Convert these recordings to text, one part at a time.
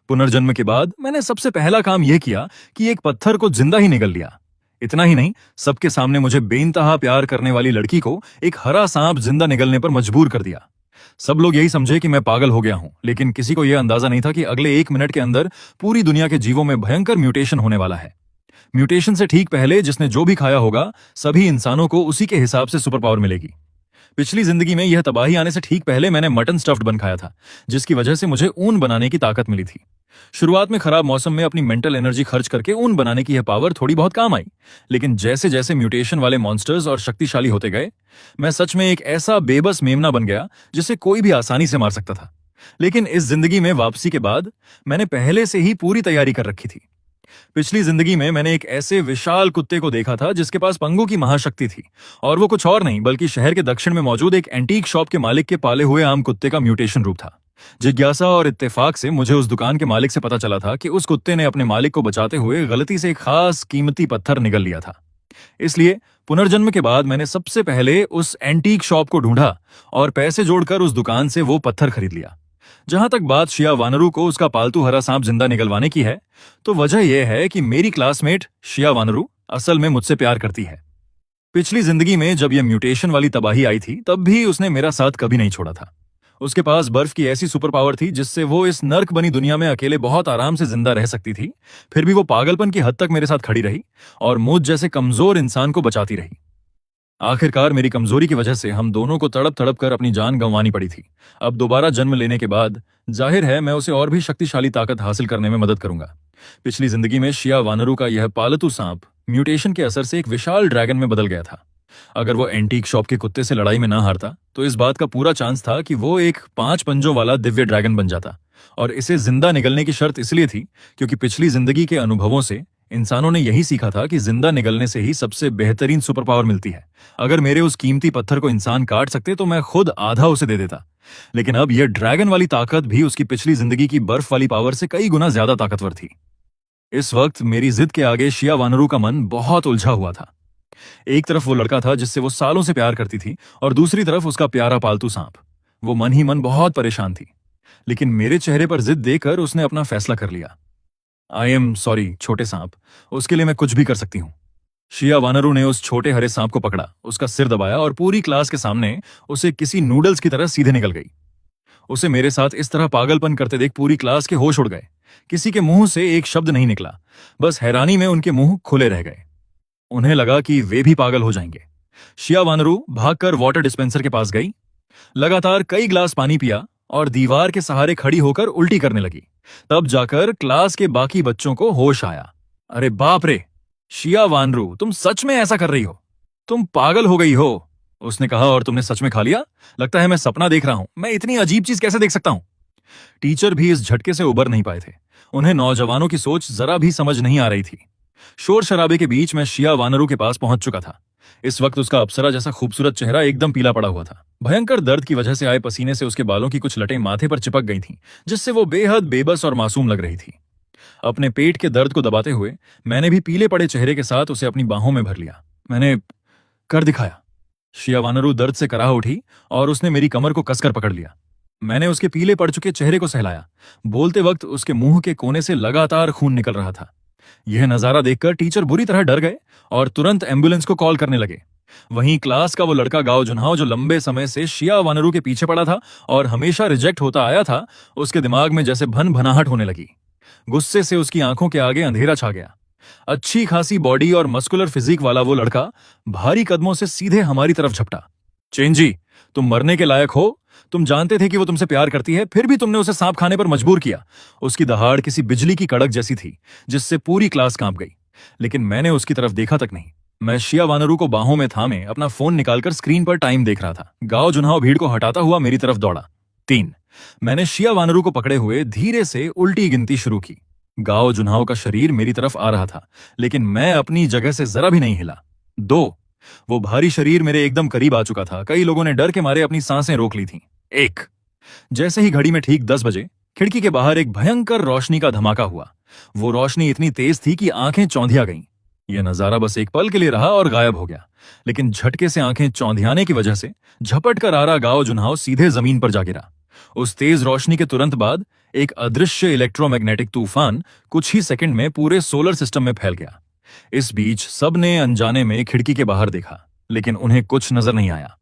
पुनर्जन्म के बाद मैंने सबसे पहला काम यह किया कि एक पत्थर को जिंदा ही निगल लिया। इतना ही नहीं, सबके सामने मुझे बेइंतहा प्यार करने वाली लड़की को एक हरा सांप जिंदा निगलने पर मजबूर कर दिया। सब लोग यही समझे कि मैं पागल हो गया हूं, लेकिन किसी को यह अंदाजा नहीं था कि अगले 1 मिनट के अंदर पूरी दुनिया के जीवों में भयंकर म्यूटेशन होने वाला है। म्यूटेशन से ठीक पहले जिसने जो भी खाया होगा, सभी इंसानों को उसी के हिसाब से सुपर पावर मिलेगी। पिछली जिंदगी में यह तबाही आने से ठीक पहले मैंने मटन स्टफ्ड बन खाया था, जिसकी वजह से मुझे ऊन बनाने की ताकत मिली थी। शुरुआत में खराब मौसम में अपनी मेंटल एनर्जी खर्च करके ऊन बनाने की यह पावर थोड़ी बहुत काम आई, लेकिन जैसे जैसे म्यूटेशन वाले मॉन्स्टर्स और शक्तिशाली होते गए, मैं सच में एक ऐसा बेबस मेमना बन गया जिसे कोई भी आसानी से मार सकता था। लेकिन इस जिंदगी में वापसी के बाद मैंने पहले से ही पूरी तैयारी कर रखी थी। पिछली जिंदगी में मैंने एक ऐसे विशाल कुत्ते को देखा था जिसके पास पंगों की महाशक्ति थी, और वो कुछ और नहीं बल्कि शहर के दक्षिण में मौजूद एक एंटीक शॉप के मालिक के पाले हुए आम कुत्ते का म्यूटेशन रूप था। जिज्ञासा और इत्तेफाक से मुझे उस दुकान के मालिक से पता चला था कि उस कुत्ते ने अपने मालिक को बचाते हुए गलती से एक खास कीमती पत्थर निगल लिया था। इसलिए पुनर्जन्म के बाद मैंने सबसे पहले उस एंटीक शॉप को ढूंढा और पैसे जोड़कर उस दुकान से वो पत्थर खरीद लिया। जहां तक बात शिया वानरू को उसका पालतू हरा सांप जिंदा निगलवाने की है, तो वजह यह है कि मेरी क्लासमेट शिया वानरू असल में मुझसे प्यार करती है। पिछली जिंदगी में जब यह म्यूटेशन वाली तबाही आई थी, तब भी उसने मेरा साथ कभी नहीं छोड़ा था। उसके पास बर्फ की ऐसी सुपर पावर थी जिससे वो इस नर्क बनी दुनिया में अकेले बहुत आराम से जिंदा रह सकती थी। फिर भी वो पागलपन की हद तक मेरे साथ खड़ी रही और मुझ जैसे कमजोर इंसान को बचाती रही। आखिरकार मेरी कमजोरी की वजह से हम दोनों को तड़प तड़प कर अपनी जान गंवानी पड़ी थी। अब दोबारा जन्म लेने के बाद जाहिर है मैं उसे और भी शक्तिशाली ताकत हासिल करने में मदद करूंगा। पिछली जिंदगी में शिया वानरू का यह पालतू सांप म्यूटेशन के असर से एक विशाल ड्रैगन में बदल गया था। अगर वो एंटीक शॉप के कुत्ते से लड़ाई में ना हारता, तो इस बात का पूरा चांस था कि वो एक 5 पंजों वाला दिव्य ड्रैगन बन जाता। और इसे जिंदा निगलने की शर्त इसलिए थी क्योंकि पिछली जिंदगी के अनुभवों से इंसानों ने यही सीखा था कि जिंदा निगलने से ही सबसे बेहतरीन सुपर पावर मिलती है। अगर मेरे उस कीमती पत्थर को इंसान काट सकते तो मैं खुद आधा उसे दे देता। लेकिन अब यह ड्रैगन वाली ताकत भी उसकी पिछली जिंदगी की बर्फ वाली पावर से कई गुना ज्यादा ताकतवर थी। इस वक्त मेरी जिद के आगे शिया वानरू का मन बहुत उलझा हुआ था। एक तरफ वो लड़का था जिससे वो सालों से प्यार करती थी, और दूसरी तरफ उसका प्यारा पालतू सांप। वो मन ही मन बहुत परेशान थी, लेकिन मेरे चेहरे पर जिद देकर उसने अपना फैसला कर लिया। आई एम सॉरी छोटे सांप, उसके लिए मैं कुछ भी कर सकती हूँ। शिया वानरू ने उस छोटे हरे सांप को पकड़ा, उसका सिर दबाया और पूरी क्लास के सामने उसे किसी नूडल्स की तरह सीधे निकल गई। उसे मेरे साथ इस तरह पागलपन करते देख पूरी क्लास के होश उड़ गए। किसी के मुंह से एक शब्द नहीं निकला, बस हैरानी में उनके मुंह खुले रह गए। उन्हें लगा कि वे भी पागल हो जाएंगे। शिया वानरू भागकर वाटर डिस्पेंसर के पास गई, लगातार कई गिलास पानी पिया और दीवार के सहारे खड़ी होकर उल्टी करने लगी। तब जाकर क्लास के बाकी बच्चों को होश आया। अरे बाप रे, शिया वानरू, तुम सच में ऐसा कर रही हो? तुम पागल हो गई हो, उसने कहा। और तुमने सच में खा लिया? लगता है मैं सपना देख रहा हूं। मैं इतनी अजीब चीज कैसे देख सकता हूं? टीचर भी इस झटके से उबर नहीं पाए थे। उन्हें नौजवानों की सोच जरा भी समझ नहीं आ रही थी। शोर शराबे के बीच मैं शिया वानरू के पास पहुंच चुका था। इस वक्त उसका अप्सरा जैसा खूबसूरत चेहरा एकदम पीला पड़ा हुआ था। भयंकर दर्द की वजह से आए पसीने से उसके बालों की कुछ लटें माथे पर चिपक गई थीं, जिससे वो बेहद बेबस और मासूम लग रही थी। अपने पेट के दर्द को दबाते हुए मैंने भी पीले पड़े चेहरे के साथ उसे अपनी बाहों में भर लिया। मैंने कर दिखाया। शिया वानरू दर्द से कराह उठी और उसने मेरी कमर को कसकर पकड़ लिया। मैंने उसके पीले पड़ चुके चेहरे को सहलाया। बोलते वक्त उसके मुंह के कोने से लगातार खून निकल रहा था। यह नजारा देखकर टीचर बुरी तरह डर गए और तुरंत एम्बुलेंस को कॉल करने लगे। वहीं क्लास का वो लड़का गाओ जुन्हाओ, जो लंबे समय से शिया वानरू के पीछे पड़ा था और हमेशा रिजेक्ट होता आया था, उसके दिमाग में जैसे भन भनाहट होने लगी। गुस्से से उसकी आंखों के आगे अंधेरा छा गया। अच्छी खासी बॉडी और मस्कुलर फिजिक वाला वो लड़का भारी कदमों से सीधे हमारी तरफ झपटा। चेंजी, तुम मरने के लायक हो। तुम जानते थे कि वो तुमसे प्यार करती है, फिर भी तुमने उसे सांप खाने पर मजबूर किया। उसकी दहाड़ किसी बिजली की कड़क जैसी थी, जिससे पूरी क्लास कांप गई। लेकिन मैंने उसकी तरफ देखा तक नहीं। मैं शिया वानरू को बाहों में थामे अपना फोन निकालकर स्क्रीन पर टाइम देख रहा था। गाओ जुन्हाओ भीड़ को हटाता हुआ मेरी तरफ दौड़ा। 3। मैंने शिया वानरू को पकड़े हुए धीरे से उल्टी गिनती शुरू की। गाओ जुन्हाओ का शरीर मेरी तरफ आ रहा था, लेकिन मैं अपनी जगह से जरा भी नहीं हिला। 2। वो भारी शरीर मेरे एकदम करीब आ चुका था। कई लोगों ने डर के मारे अपनी सांसें रोक ली थीं। 1। जैसे ही घड़ी में ठीक 10 बजे खिड़की के बाहर एक भयंकर रोशनी का धमाका हुआ। वो रोशनी इतनी तेज थी कि आंखें चौंधिया गईं। यह नजारा बस एक पल के लिए रहा और गायब हो गया, लेकिन झटके से आंखें चौंधियाने की वजह से झपट कर आ रहा गाओ जुन्हाओ सीधे जमीन पर जा गिरा। उस तेज रोशनी के तुरंत बाद एक अदृश्य इलेक्ट्रोमैग्नेटिक तूफान कुछ ही सेकंड में पूरे सोलर सिस्टम में फैल गया। इस बीच सबने अनजाने में खिड़की के बाहर देखा, लेकिन उन्हें कुछ नजर नहीं आया।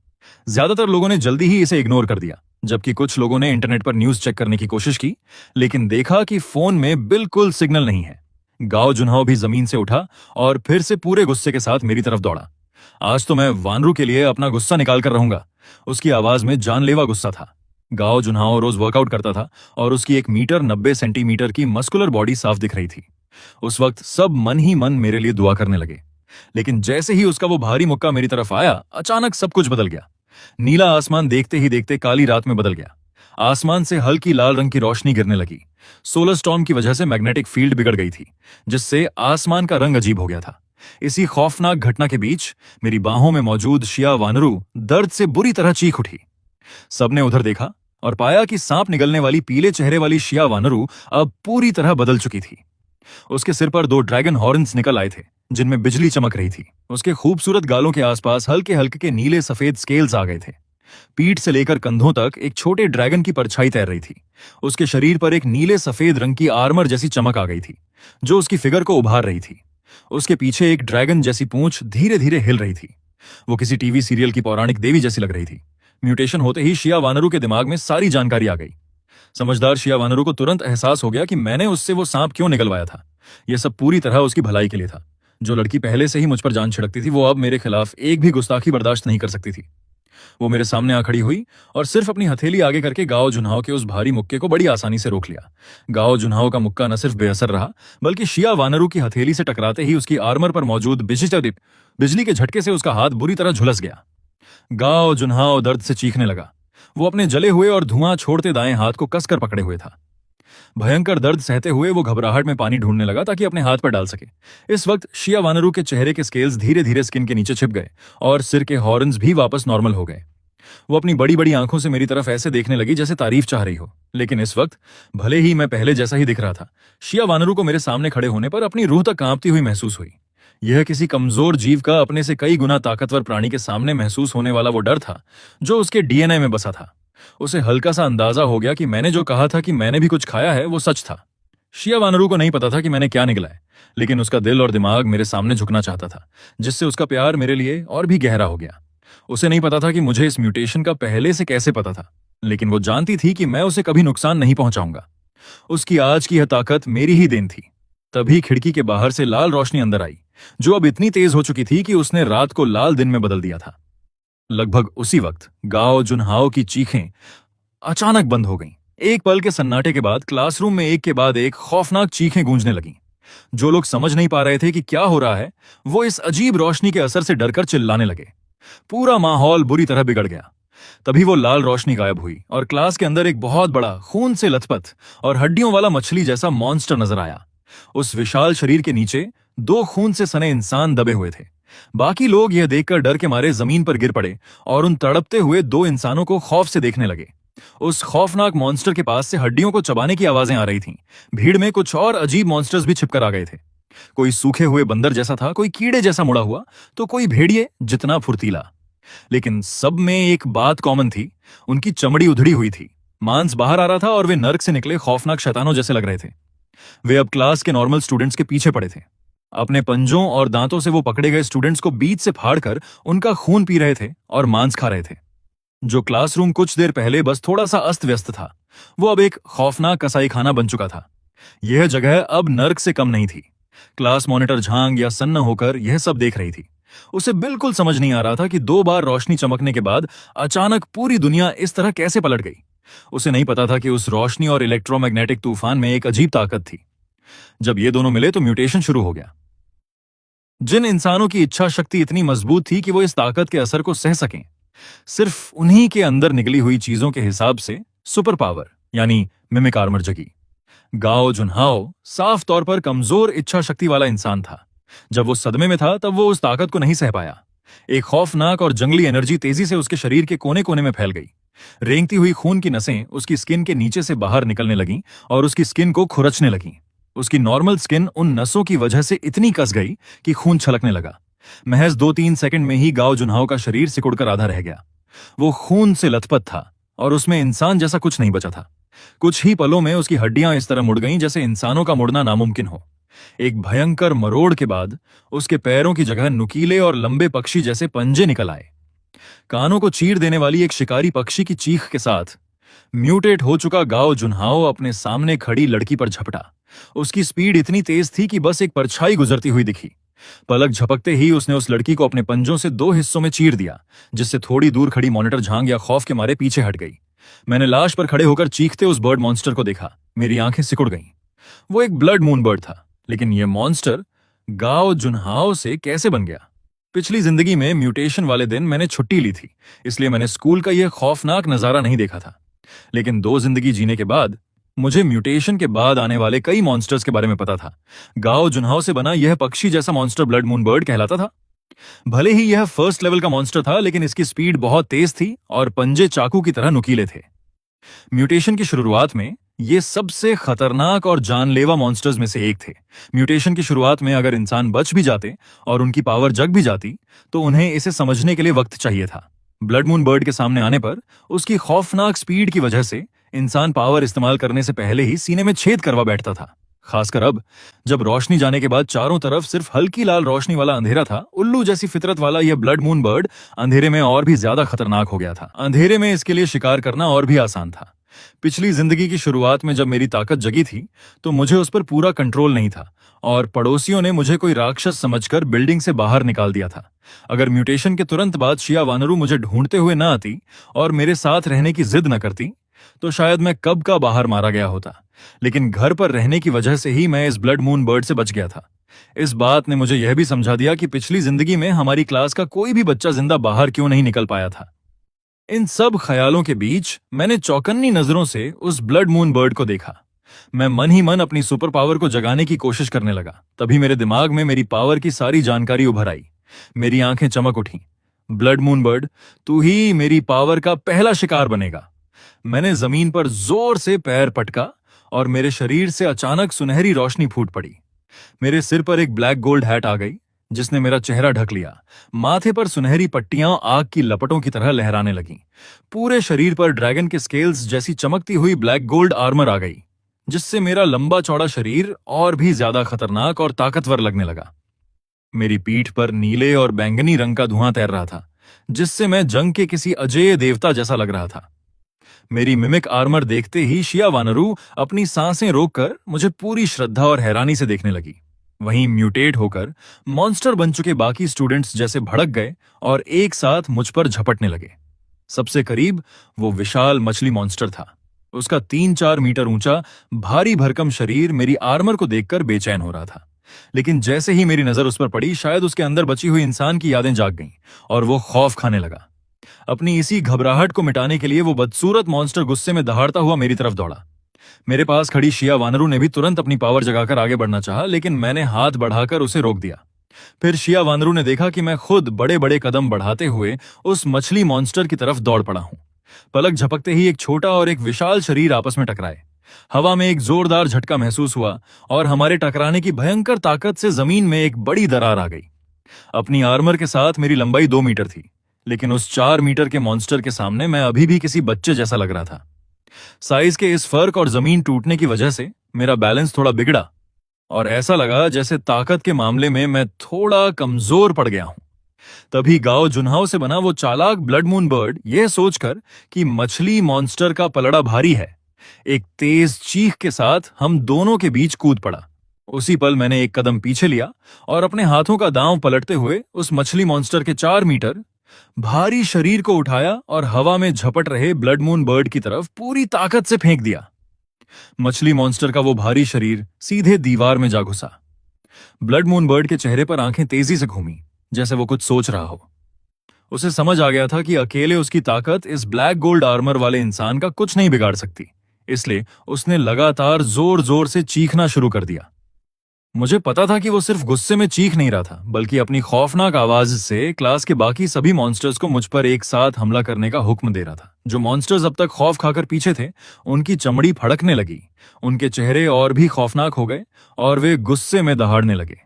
ज्यादातर लोगों ने जल्दी ही इसे इग्नोर कर दिया, जबकि कुछ लोगों ने इंटरनेट पर न्यूज चेक करने की कोशिश की, लेकिन देखा कि फोन में बिल्कुल सिग्नल नहीं है। गांव जुन्हाव भी जमीन से उठा और फिर से पूरे गुस्से के साथ मेरी तरफ दौड़ा। आज तो मैं वानरू के लिए अपना गुस्सा निकाल कर रहूंगा। उसकी आवाज में जानलेवा गुस्सा था। गांव जुन्हाव रोज वर्कआउट करता था और उसकी 1 मीटर 90 सेंटीमीटर की मस्कुलर बॉडी साफ दिख रही थी। उस वक्त सब मन ही मन मेरे लिए दुआ करने लगे, लेकिन जैसे ही उसका वो भारी मुक्का मेरी तरफ आया, अचानक सब कुछ बदल गया। नीला आसमान देखते ही देखते काली रात में बदल गया। आसमान से हल्की लाल रंग की रोशनी गिरने लगी। सोलर स्टॉर्म की वजह से मैग्नेटिक फील्ड बिगड़ गई थी, जिससे आसमान का रंग अजीब हो गया था। इसी खौफनाक घटना के बीच मेरी बाहों में मौजूद शिया वानरू दर्द से बुरी तरह चीख उठी। सबने उधर देखा और पाया कि सांप निगलने वाली पीले चेहरे वाली शिया वानरू अब पूरी तरह बदल चुकी थी। उसके सिर पर 2 ड्रैगन हॉर्न्स निकल आए थे, जिनमें बिजली चमक रही थी। उसके खूबसूरत गालों के आसपास हल्के हल्के के नीले सफेद स्केल्स आ गए थे। पीठ से लेकर कंधों तक एक छोटे ड्रैगन की परछाई तैर रही थी। उसके शरीर पर एक नीले सफेद रंग की आर्मर जैसी चमक आ गई थी, जो उसकी फिगर को उभार रही थी। उसके पीछे एक ड्रैगन जैसी पूंछ धीरे धीरे हिल रही थी। वो किसी टीवी सीरियल की पौराणिक देवी जैसी लग रही थी। म्यूटेशन होते ही शिया वानरू के दिमाग में सारी जानकारी आ गई। समझदार शिया वानरू को तुरंत एहसास हो गया कि मैंने उससे वो सांप क्यों निकलवाया था। यह सब पूरी तरह उसकी भलाई के लिए था। जो लड़की पहले से ही मुझ पर जान छिड़कती थी, वो अब मेरे खिलाफ एक भी गुस्ताखी बर्दाश्त नहीं कर सकती थी। वो मेरे सामने आ खड़ी हुई और सिर्फ अपनी हथेली आगे करके गांव जुन्हाव के उस भारी मुक्के को बड़ी आसानी से रोक लिया। गांव जुन्हाव का मुक्का न सिर्फ बेअसर रहा, बल्कि शिया वानरू की हथेली से टकराते ही उसकी आर्मर पर मौजूद बिजली के झटके से उसका हाथ बुरी तरह झुलस गया। गांव जुन्हाव दर्द से चीखने लगा। वो अपने जले हुए और धुआं छोड़ते दाएं हाथ को कसकर पकड़े हुए था। भयंकर दर्द सहते हुए वो घबराहट में पानी ढूंढने लगा ताकि अपने हाथ पर डाल सके। इस वक्त शिया वानरू के चेहरे के स्केल्स धीरे धीरे स्किन के नीचे छिप गए और सिर के हॉर्न्स भी वापस नॉर्मल हो गए। वो अपनी बड़ी बड़ी आंखों से मेरी तरफ ऐसे देखने लगी जैसे तारीफ चाह रही हो। लेकिन इस वक्त भले ही मैं पहले जैसा ही दिख रहा था, शिया वानरू को मेरे सामने खड़े होने पर अपनी रूह तक कांपती हुई महसूस हुई। यह किसी कमजोर जीव का अपने से कई गुना ताकतवर प्राणी के सामने महसूस होने वाला वो डर था जो उसके डीएनए में बसा था। उसे हल्का सा अंदाजा हो गया कि मैंने जो कहा था कि मैंने भी कुछ खाया है, वो सच था। शिया वानरू को नहीं पता था कि मैंने क्या निगला है, लेकिन उसका दिल और दिमाग मेरे सामने झुकना चाहता था, जिससे उसका प्यार मेरे लिए और भी गहरा हो गया। उसे नहीं पता था कि मुझे इस म्यूटेशन का पहले से कैसे पता था, लेकिन वो जानती थी कि मैं उसे कभी नुकसान नहीं पहुंचाऊंगा। उसकी आज की यह ताकत मेरी ही देन थी। तभी खिड़की के बाहर से लाल रोशनी अंदर आई, जो अब इतनी तेज हो चुकी थी कि उसने रात को लाल दिन में बदल दिया था। लगभग उसी वक्त गांव जुन्हाव की चीखें अचानक बंद हो गईं। एक पल के सन्नाटे के बाद क्लासरूम में एक के बाद एक खौफनाक चीखें गूंजने लगीं। जो लोग समझ नहीं पा रहे थे कि क्या हो रहा है, वो इस अजीब रोशनी के असर से डरकर चिल्लाने लगे। पूरा माहौल बुरी तरह बिगड़ गया। तभी वो लाल रोशनी गायब हुई और क्लास के अंदर एक बहुत बड़ा खून से लथपथ और हड्डियों वाला मछली जैसा मॉन्स्टर नजर आया। उस विशाल शरीर के नीचे 2 खून से सने इंसान दबे हुए थे। बाकी लोग यह देखकर डर के मारे जमीन पर गिर पड़े और उन तड़पते हुए 2 इंसानों को खौफ से देखने लगे। उस खौफनाक मॉन्स्टर के पास से हड्डियों को चबाने की आवाजें आ रही थीं। भीड़ में कुछ और अजीब मॉन्स्टर्स भी छिपकर आ गए थे। कोई सूखे हुए बंदर जैसा था, कोई कीड़े जैसा मुड़ा हुआ, तो कोई भेड़िए जितना फुर्तीला। लेकिन सब में एक बात कॉमन थी, उनकी चमड़ी उधड़ी हुई थी, मांस बाहर आ रहा था और वे नर्क से निकले खौफनाक शैतानों जैसे लग रहे थे। वे अब क्लास के नॉर्मल स्टूडेंट्स के पीछे पड़े थे। अपने पंजों और दांतों से वो पकड़े गए स्टूडेंट्स को बीच से फाड़कर उनका खून पी रहे थे और मांस खा रहे थे। जो क्लासरूम कुछ देर पहले बस थोड़ा सा अस्त व्यस्त था, वो अब एक खौफनाक कसाईखाना बन चुका था। यह जगह अब नर्क से कम नहीं थी। क्लास मॉनिटर झांग या सन्न होकर यह सब देख रही थी। उसे बिल्कुल समझ नहीं आ रहा था कि 2 बार रोशनी चमकने के बाद अचानक पूरी दुनिया इस तरह कैसे पलट गई। उसे नहीं पता था कि उस रोशनी और इलेक्ट्रोमैग्नेटिक तूफान में एक अजीब ताकत थी। जब ये दोनों मिले तो म्यूटेशन शुरू हो गया। जिन इंसानों की इच्छा शक्ति इतनी मजबूत थी कि वो इस ताकत के असर को सह सकें, सिर्फ उन्हीं के अंदर निकली हुई चीजों के हिसाब से सुपर पावर यानी मिमिक आर्मर जगी। गाओ जुन्हाओ साफ तौर पर कमजोर इच्छा शक्ति वाला इंसान था। जब वो सदमे में था तब वो उस ताकत को नहीं सह पाया। एक खौफनाक और जंगली एनर्जी तेजी से उसके शरीर के कोने कोने में फैल गई। रेंगती हुई खून की नसें उसकी स्किन के नीचे से बाहर निकलने लगीं और उसकी स्किन को खुरचने लगीं। उसकी नॉर्मल स्किन उन नसों की वजह से इतनी कस गई कि खून छलकने लगा। महज 2-3 सेकंड में ही गाओ जुन्हाओ का शरीर सिकुड़कर आधा रह गया। वो खून से लथपथ था और उसमें इंसान जैसा कुछ नहीं बचा था। कुछ ही पलों में उसकी हड्डियां इस तरह मुड़ गईं जैसे इंसानों का मुड़ना नामुमकिन हो। एक भयंकर मरोड़ के बाद उसके पैरों की जगह नुकीले और लंबे पक्षी जैसे पंजे निकल आए। कानों को चीर देने वाली एक शिकारी पक्षी की चीख के साथ म्यूटेट हो चुका गाओ जुन्हाओ अपने सामने खड़ी लड़की पर झपटा। उसकी स्पीड इतनी तेज थी कि बस एक परछाई गुजरती हुई दिखी। पलक झपकते ही उसने उस लड़की को अपने पंजों से दो हिस्सों में चीर दिया, जिससे थोड़ी दूर खड़ी मॉनिटर झांग या खौफ के मारे पीछे हट गई। मैंने लाश पर खड़े होकर चीखते उस बर्ड मॉन्स्टर को देखा। मेरी आंखें सिकुड़ गईं। वो एक ब्लड मून बर्ड था, लेकिन यह मॉन्स्टर गाओ जुन्हाओ से कैसे बन गया? पिछली जिंदगी में म्यूटेशन वाले दिन मैंने छुट्टी ली थी, इसलिए मैंने स्कूल का यह खौफनाक नजारा नहीं देखा था। लेकिन 2 जिंदगी जीने के बाद मुझे म्यूटेशन के बाद आने वाले कई मॉन्स्टर्स के बारे में पता था। गाओ जुन्हाओ से बना यह पक्षी जैसा मॉन्स्टर ब्लड मून बर्ड कहलाता था। भले ही यह फर्स्ट लेवल का मॉन्स्टर था, लेकिन इसकी स्पीड बहुत तेज थी और पंजे चाकू की तरह नुकीले थे। म्यूटेशन की शुरुआत में ये सबसे खतरनाक और जानलेवा मॉन्स्टर्स में से एक थे। म्यूटेशन की शुरुआत में अगर इंसान बच भी जाते और उनकी पावर जग भी जाती, तो उन्हें इसे समझने के लिए वक्त चाहिए था। ब्लड मून बर्ड के सामने आने पर उसकी खौफनाक स्पीड की वजह से इंसान पावर इस्तेमाल करने से पहले ही सीने में छेद करवा बैठता था। खासकर अब, जब रोशनी जाने के बाद चारों तरफ सिर्फ हल्की लाल रोशनी वाला अंधेरा था, उल्लू जैसी फितरत वाला यह ब्लड मून बर्ड अंधेरे में और भी ज्यादा खतरनाक हो गया था। अंधेरे में इसके लिए शिकार करना और भी आसान था। पिछली जिंदगी की शुरुआत में जब मेरी ताकत जगी थी, तो मुझे उस पर पूरा कंट्रोल नहीं था और पड़ोसियों ने मुझे कोई राक्षस समझकर बिल्डिंग से बाहर निकाल दिया था। अगर म्यूटेशन के तुरंत बाद शिया वानरू मुझे ढूंढते हुए न आती और मेरे साथ रहने की जिद न करती, तो शायद मैं कब का बाहर मारा गया होता। लेकिन घर पर रहने की वजह से ही मैं इस ब्लड मून बर्ड से बच गया था। इस बात ने मुझे यह भी समझा दिया कि पिछली जिंदगी में हमारी क्लास का कोई भी बच्चा जिंदा बाहर क्यों नहीं निकल पाया था। इन सब ख्यालों के बीच मैंने चौकन्नी नजरों से उस ब्लड मून बर्ड को देखा। मैं मन ही मन अपनी सुपर पावर को जगाने की कोशिश करने लगा। तभी मेरे दिमाग में मेरी पावर की सारी जानकारी उभर आई। मेरी आंखें चमक उठी। ब्लड मून बर्ड, तू ही मेरी पावर का पहला शिकार बनेगा। मैंने जमीन पर जोर से पैर पटका और मेरे शरीर से अचानक सुनहरी रोशनी फूट पड़ी। मेरे सिर पर एक ब्लैक गोल्ड हैट आ गई, जिसने मेरा चेहरा ढक लिया। माथे पर सुनहरी पट्टियां आग की लपटों की तरह लहराने लगीं। पूरे शरीर पर ड्रैगन के स्केल्स जैसी चमकती हुई ब्लैक गोल्ड आर्मर आ गई, जिससे मेरा लंबा चौड़ा शरीर और भी ज्यादा खतरनाक और ताकतवर लगने लगा। मेरी पीठ पर नीले और बैंगनी रंग का धुआं तैर रहा था, जिससे मैं जंग के किसी अजेय देवता जैसा लग रहा था। मेरी मिमिक आर्मर देखते ही शिया वानरू अपनी सांसें रोककर मुझे पूरी श्रद्धा और हैरानी से देखने लगी। वहीं म्यूटेट होकर मॉन्स्टर बन चुके बाकी स्टूडेंट्स जैसे भड़क गए और एक साथ मुझ पर झपटने लगे। सबसे करीब वो विशाल मछली मॉन्स्टर था। उसका 3-4 मीटर ऊंचा भारी भरकम शरीर मेरी आर्मर को देखकर बेचैन हो रहा था। लेकिन जैसे ही मेरी नजर उस पर पड़ी, शायद उसके अंदर बची हुई इंसान की यादें जाग गईं और वो खौफ खाने लगा। अपनी इसी घबराहट को मिटाने के लिए वो बदसूरत मॉन्स्टर गुस्से में दहाड़ता हुआ मेरी तरफ दौड़ा। मेरे पास खड़ी शिया वानरू ने भी तुरंत अपनी पावर जगाकर आगे बढ़ना चाहा, लेकिन मैंने हाथ बढ़ाकर उसे रोक दिया। फिर शिया वानरू ने देखा कि मैं खुद बड़े बड़े कदम बढ़ाते हुए उस मछली मॉन्स्टर की तरफ दौड़ पड़ा हूं। पलक झपकते ही एक छोटा और एक विशाल शरीर आपस में टकराए। हवा में एक जोरदार झटका महसूस हुआ और हमारे टकराने की भयंकर ताकत से जमीन में एक बड़ी दरार आ गई। अपनी आर्मर के साथ मेरी लंबाई 2 मीटर थी, लेकिन उस 4 मीटर के मॉन्स्टर के सामने मैं अभी भी किसी बच्चे जैसा लग रहा था। साइज के इस फर्क और जमीन टूटने की वजह से मेरा बैलेंस थोड़ा बिगड़ा और ऐसा लगा जैसे ताकत के मामले में मैं थोड़ा कमजोर पड़ गया हूं। तभी गाओ जुन्हाओ से बना वो चालाक ब्लड मून बर्ड, यह सोचकर कि मछली मॉन्स्टर का पलड़ा भारी है, एक तेज चीख के साथ हम दोनों के बीच कूद पड़ा। उसी पल मैंने एक कदम पीछे लिया और अपने हाथों का दांव पलटते हुए उस मछली मॉन्स्टर के 4 मीटर भारी शरीर को उठाया और हवा में झपट रहे ब्लड मून बर्ड की तरफ पूरी ताकत से फेंक दिया। मछली मॉन्स्टर का वो भारी शरीर सीधे दीवार में जा घुसा। ब्लड मून बर्ड के चेहरे पर आंखें तेजी से घूमी, जैसे वो कुछ सोच रहा हो। उसे समझ आ गया था कि अकेले उसकी ताकत इस ब्लैक गोल्ड आर्मर वाले इंसान का कुछ नहीं बिगाड़ सकती, इसलिए उसने लगातार जोर जोर से चीखना शुरू कर दिया। मुझे पता था कि वो सिर्फ गुस्से में चीख नहीं रहा था, बल्कि अपनी खौफनाक आवाज से क्लास के बाकी सभी मॉन्स्टर्स को मुझ पर एक साथ हमला करने का हुक्म दे रहा था। जो मॉन्स्टर्स अब तक खौफ खाकर पीछे थे, उनकी चमड़ी फड़कने लगी, उनके चेहरे और भी खौफनाक हो गए और वे गुस्से में दहाड़ने लगे।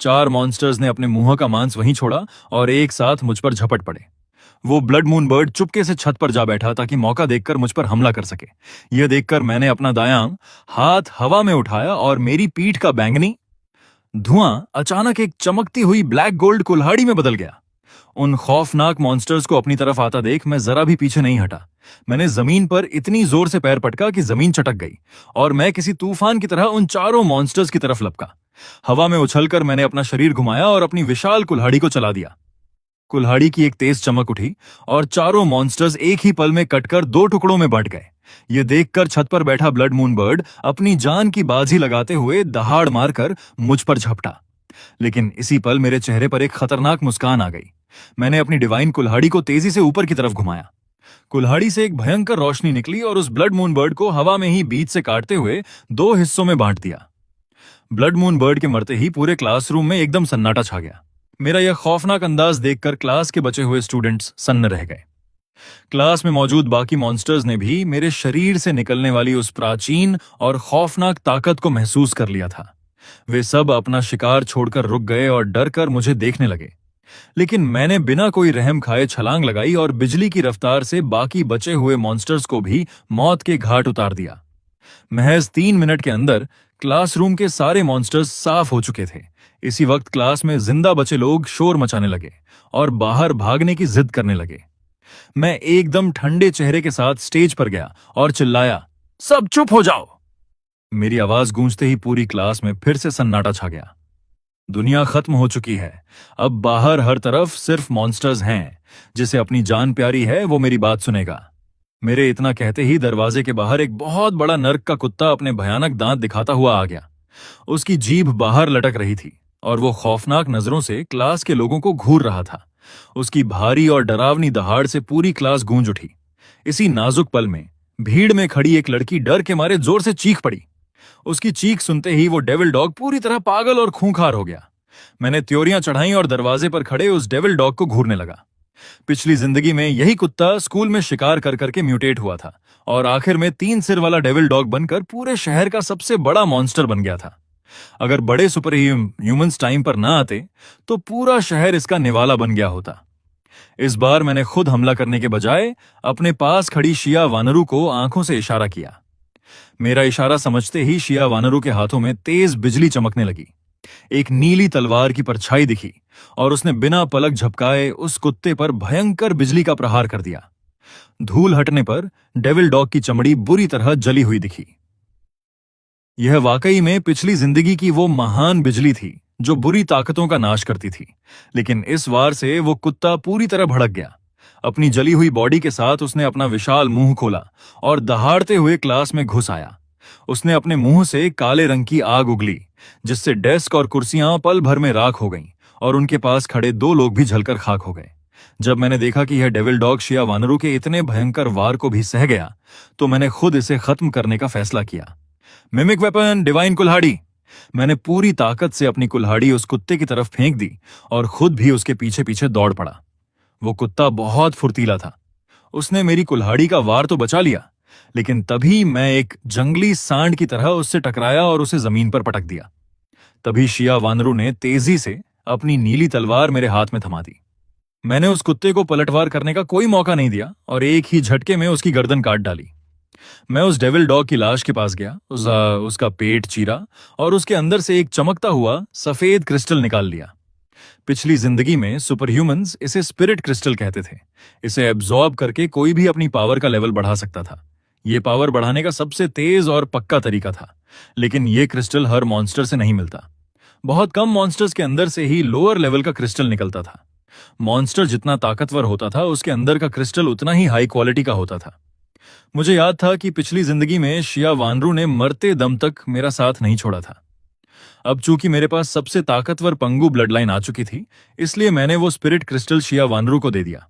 4 मॉन्स्टर्स ने अपने मुंह का मांस वहीं छोड़ा और एक साथ मुझ पर झपट पड़े। वो ब्लड मून बर्ड चुपके से छत पर जा बैठा ताकि मौका देखकर मुझ पर हमला कर सके। यह देखकर मैंने अपना दायां हाथ हवा में उठाया और मेरी पीठ का बैंगनी धुआं अचानक एक चमकती हुई ब्लैक गोल्ड कुल्हाड़ी में बदल गया। उन खौफनाक मॉन्स्टर्स को अपनी तरफ आता देख मैं जरा भी पीछे नहीं हटा। मैंने जमीन पर इतनी जोर से पैर पटका कि जमीन चटक गई और मैं किसी तूफान की तरह उन चारों मॉन्स्टर्स की तरफ लपका। हवा में उछलकर मैंने अपना शरीर घुमाया और अपनी विशाल कुल्हाड़ी को चला दिया। कुल्हाड़ी की एक तेज चमक उठी और चारों मॉन्स्टर्स एक ही पल में कटकर दो टुकड़ों में बंट गए। ये देखकर छत पर बैठा ब्लड मून बर्ड अपनी जान की बाजी लगाते हुए दहाड़ मारकर मुझ पर झपटा। लेकिन इसी पल मेरे चेहरे पर एक खतरनाक मुस्कान आ गई। मैंने अपनी डिवाइन कुल्हाड़ी को तेजी से ऊपर की तरफ घुमाया। कुल्हाड़ी से एक भयंकर रोशनी निकली और उस ब्लड मून बर्ड को हवा में ही बीच से काटते हुए दो हिस्सों में बांट दिया। ब्लड मून बर्ड के मरते ही पूरे क्लासरूम में एकदम सन्नाटा छा गया। मेरा यह खौफनाक अंदाज देखकर क्लास के बचे हुए स्टूडेंट्स सन्न रह गए। क्लास में मौजूद बाकी मॉन्स्टर्स ने भी मेरे शरीर से निकलने वाली उस प्राचीन और खौफनाक ताकत को महसूस कर लिया था। वे सब अपना शिकार छोड़कर रुक गए और डर कर मुझे देखने लगे। लेकिन मैंने बिना कोई रहम खाए छलांग लगाई और बिजली की रफ्तार से बाकी बचे हुए मॉन्स्टर्स को भी मौत के घाट उतार दिया। महज 3 मिनट के अंदर क्लासरूम के सारे मॉन्स्टर्स साफ हो चुके थे। इसी वक्त क्लास में जिंदा बचे लोग शोर मचाने लगे और बाहर भागने की जिद करने लगे। मैं एकदम ठंडे चेहरे के साथ स्टेज पर गया और चिल्लाया, सब चुप हो जाओ। मेरी आवाज गूंजते ही पूरी क्लास में फिर से सन्नाटा छा गया। दुनिया खत्म हो चुकी है। अब बाहर हर तरफ सिर्फ मॉन्स्टर्स हैं। जिसे अपनी जान प्यारी है वो मेरी बात सुनेगा। मेरे इतना कहते ही दरवाजे के बाहर एक बहुत बड़ा नर्क का कुत्ता अपने भयानक दांत दिखाता हुआ आ गया। उसकी जीभ बाहर लटक रही थी और वो खौफनाक नजरों से क्लास के लोगों को घूर रहा था। उसकी भारी और डरावनी दहाड़ से पूरी क्लास गूंज उठी। इसी नाजुक पल में भीड़ में खड़ी एक लड़की डर के मारे जोर से चीख पड़ी। उसकी चीख सुनते ही वो डेविल डॉग पूरी तरह पागल और खूंखार हो गया। मैंने त्योरियां चढ़ाई और दरवाजे पर खड़े उस डेविल डॉग को घूरने लगा। पिछली जिंदगी में यही कुत्ता स्कूल में शिकार कर करके म्यूटेट हुआ था और आखिर में 3 सिर वाला डेविल डॉग बनकर पूरे शहर का सबसे बड़ा मॉन्स्टर बन गया था। अगर बड़े सुपर ह्यूमंस टाइम पर ना आते तो पूरा शहर इसका निवाला बन गया होता। इस बार मैंने खुद हमला करने के बजाय अपने पास खड़ी शिया वानरू को आंखों से इशारा किया। मेरा इशारा समझते ही शिया वानरू के हाथों में तेज बिजली चमकने लगी। एक नीली तलवार की परछाई दिखी और उसने बिना पलक झपकाए उस कुत्ते पर भयंकर बिजली का प्रहार कर दिया। धूल हटने पर डेविल डॉग की चमड़ी बुरी तरह जली हुई दिखी। यह वाकई में पिछली जिंदगी की वो महान बिजली थी जो बुरी ताकतों का नाश करती थी। लेकिन इस वार से वो कुत्ता पूरी तरह भड़क गया। अपनी जली हुई बॉडी के साथ उसने अपना विशाल मुंह खोला और दहाड़ते हुए क्लास में घुस आया। उसने अपने मुंह से काले रंग की आग उगली जिससे डेस्क और कुर्सियां पल भर में राख हो गईं और उनके पास खड़े 2 लोग भी जलकर खाक हो गए। जब मैंने देखा कि यह डेविल डॉग शिया वानरू के इतने भयंकर वार को भी सह गया तो मैंने खुद इसे खत्म करने का फैसला किया। मिमिक वेपन, डिवाइन कुल्हाड़ी। मैंने पूरी ताकत से अपनी कुल्हाड़ी उस कुत्ते की तरफ फेंक दी और खुद भी उसके पीछे पीछे दौड़ पड़ा। वो कुत्ता बहुत फुर्तीला था। उसने मेरी कुल्हाड़ी का वार तो बचा लिया, लेकिन तभी मैं एक जंगली सांड की तरह उससे टकराया और उसे जमीन पर पटक दिया। तभी शिया वानरू ने तेजी से अपनी नीली तलवार मेरे हाथ में थमा दी। मैंने उस कुत्ते को पलटवार करने का कोई मौका नहीं दिया और एक ही झटके में उसकी गर्दन काट डाली। मैं उस डेविल डॉग की लाश के पास गया, उसका पेट चीरा और उसके अंदर से एक चमकता हुआ सफेद क्रिस्टल निकाल लिया। पिछली जिंदगी में सुपर ह्यूमंस इसे स्पिरिट क्रिस्टल कहते थे। इसे एब्जॉर्ब करके कोई भी अपनी पावर का लेवल बढ़ा सकता था। यह पावर बढ़ाने का सबसे तेज और पक्का तरीका था। लेकिन यह क्रिस्टल हर मॉन्स्टर से नहीं मिलता। बहुत कम मॉन्स्टर्स के अंदर से ही लोअर लेवल का क्रिस्टल निकलता था। मॉन्स्टर जितना ताकतवर होता था उसके अंदर का क्रिस्टल उतना ही हाई क्वालिटी का होता था। मुझे याद था कि पिछली जिंदगी में शिया वानरू ने मरते दम तक मेरा साथ नहीं छोड़ा था। अब चूंकि मेरे पास सबसे ताकतवर पंगु ब्लड लाइन आ चुकी थी, इसलिए मैंने वो स्पिरिट क्रिस्टल शिया वानरू को दे दिया।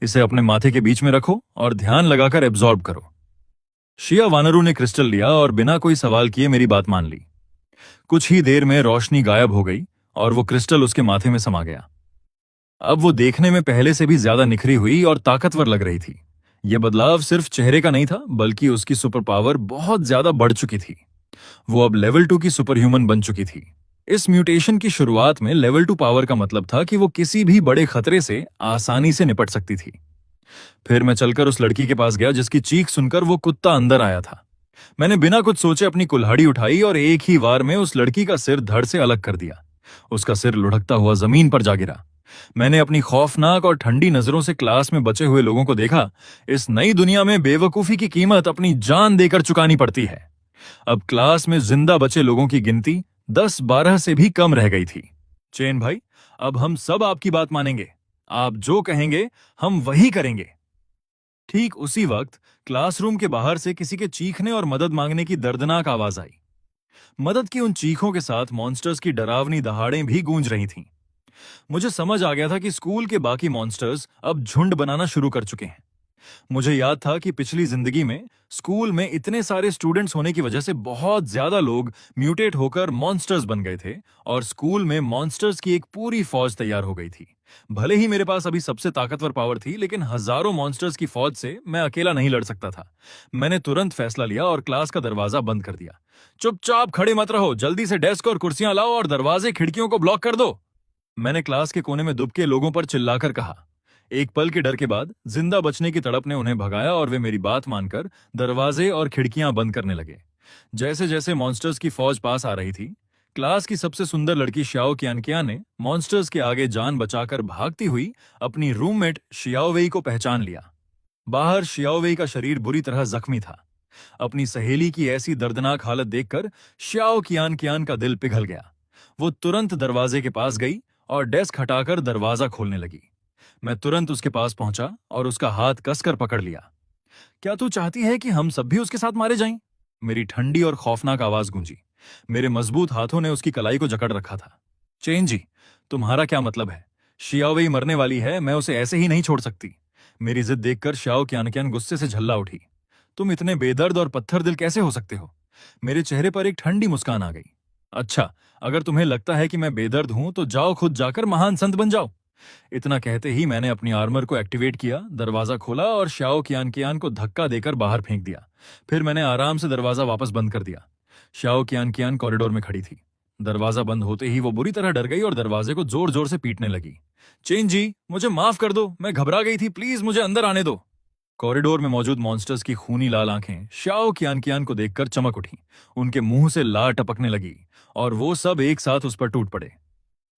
इसे अपने माथे के बीच में रखो और ध्यान लगाकर एब्जॉर्ब करो। शिया वानरू ने क्रिस्टल लिया और बिना कोई सवाल किए मेरी बात मान ली। कुछ ही देर में रोशनी गायब हो गई और वो क्रिस्टल उसके माथे में समा गया। अब वो देखने में पहले से भी ज्यादा निखरी हुई और ताकतवर लग रही थी। यह बदलाव सिर्फ चेहरे का नहीं था, बल्कि उसकी सुपर पावर बहुत ज्यादा बढ़ चुकी थी। वो अब लेवल 2 की सुपर ह्यूमन बन चुकी थी। इस म्यूटेशन की शुरुआत में लेवल 2 पावर का मतलब था कि वो किसी भी बड़े खतरे से आसानी से निपट सकती थी। फिर मैं चलकर उस लड़की के पास गया जिसकी चीख सुनकर वो कुत्ता अंदर आया था। मैंने बिना कुछ सोचे अपनी कुल्हाड़ी उठाई और एक ही वार में उस लड़की का सिर धड़ से अलग कर दिया। उसका सिर लुढ़कता हुआ जमीन पर जा गिरा। मैंने अपनी खौफनाक और ठंडी नजरों से क्लास में बचे हुए लोगों को देखा। इस नई दुनिया में बेवकूफी की कीमत अपनी जान देकर चुकानी पड़ती है। अब क्लास में जिंदा बचे लोगों की गिनती 10-12 से भी कम रह गई थी। चेन भाई, अब हम सब आपकी बात मानेंगे। आप जो कहेंगे हम वही करेंगे। ठीक उसी वक्त क्लासरूम के बाहर से किसी के चीखने और मदद मांगने की दर्दनाक आवाज आई। मदद की उन चीखों के साथ मॉन्स्टर्स की डरावनी दहाड़ें भी गूंज रही थीं। मुझे समझ आ गया था कि स्कूल के बाकी मॉन्स्टर्स अब झुंड बनाना शुरू कर चुके हैं। मुझे याद था कि पिछली जिंदगी में स्कूल में इतने सारे स्टूडेंट्स होने की वजह से बहुत ज्यादा लोग म्यूटेट होकर मॉन्स्टर्स बन गए थे और स्कूल में मॉन्स्टर्स की एक पूरी फौज तैयार हो गई थी। भले ही मेरे पास अभी सबसे ताकतवर पावर थी, लेकिन हजारों मॉन्स्टर्स की फौज से मैं अकेला नहीं लड़ सकता था। मैंने तुरंत फैसला लिया और क्लास का दरवाजा बंद कर दिया। चुपचाप खड़े मत रहो, जल्दी से डेस्क और कुर्सियां लाओ और दरवाजे खिड़कियों को ब्लॉक कर दो। मैंने क्लास के कोने में दुबके लोगों पर चिल्लाकर कहा। एक पल के डर के बाद जिंदा बचने की तड़प ने उन्हें भगाया और वे मेरी बात मानकर दरवाजे और खिड़कियां बंद करने लगे। जैसे जैसे मॉन्स्टर्स की फौज पास आ रही थी, क्लास की सबसे सुंदर लड़की श्याओ कियानकिया ने मॉन्स्टर्स के आगे जान बचाकर भागती हुई अपनी रूममेट शियाओवेई को पहचान लिया। बाहर शियाओवेई का शरीर बुरी तरह जख्मी था। अपनी सहेली की ऐसी दर्दनाक हालत देखकर श्याओ कियान का दिल पिघल गया। वो तुरंत दरवाजे के पास गई और डेस्क हटाकर दरवाजा खोलने लगी। मैं तुरंत उसके पास पहुंचा और उसका हाथ कसकर पकड़ लिया। क्या तू चाहती है कि हम सब भी उसके साथ मारे जाएं? मेरी ठंडी और खौफनाक आवाज गूंजी। मेरे मजबूत हाथों ने उसकी कलाई को जकड़ रखा था। चेन जी, तुम्हारा क्या मतलब है? शियाओवेई मरने वाली है, मैं उसे ऐसे ही नहीं छोड़ सकती। मेरी जिद देखकर श्याओ कियान गुस्से से झल्ला उठी। तुम इतने बेदर्द और पत्थर दिल कैसे हो सकते हो? मेरे चेहरे पर एक ठंडी मुस्कान आ गई। अच्छा, अगर तुम्हें लगता है कि मैं बेदर्द हूं तो जाओ खुद जाकर महान संत बन जाओ। इतना कहते ही मैंने अपनी आर्मर को एक्टिवेट किया, दरवाजा खोला और श्याओ कियान को धक्का देकर बाहर फेंक दिया। फिर मैंने आराम से दरवाजा वापस बंद कर दिया। श्याओ कियान कॉरिडोर में खड़ी थी। दरवाजा बंद होते ही वो बुरी तरह डर गई और दरवाजे को जोर जोर से पीटने लगी। चेन जी, मुझे माफ कर दो, मैं घबरा गई थी, प्लीज मुझे अंदर आने दो। कॉरिडोर में मौजूद मॉन्स्टर्स की खूनी लाल आंखें श्याओ कियान को देखकर चमक उठी। उनके मुंह से लार टपकने लगी और वो सब एक साथ उस पर टूट पड़े।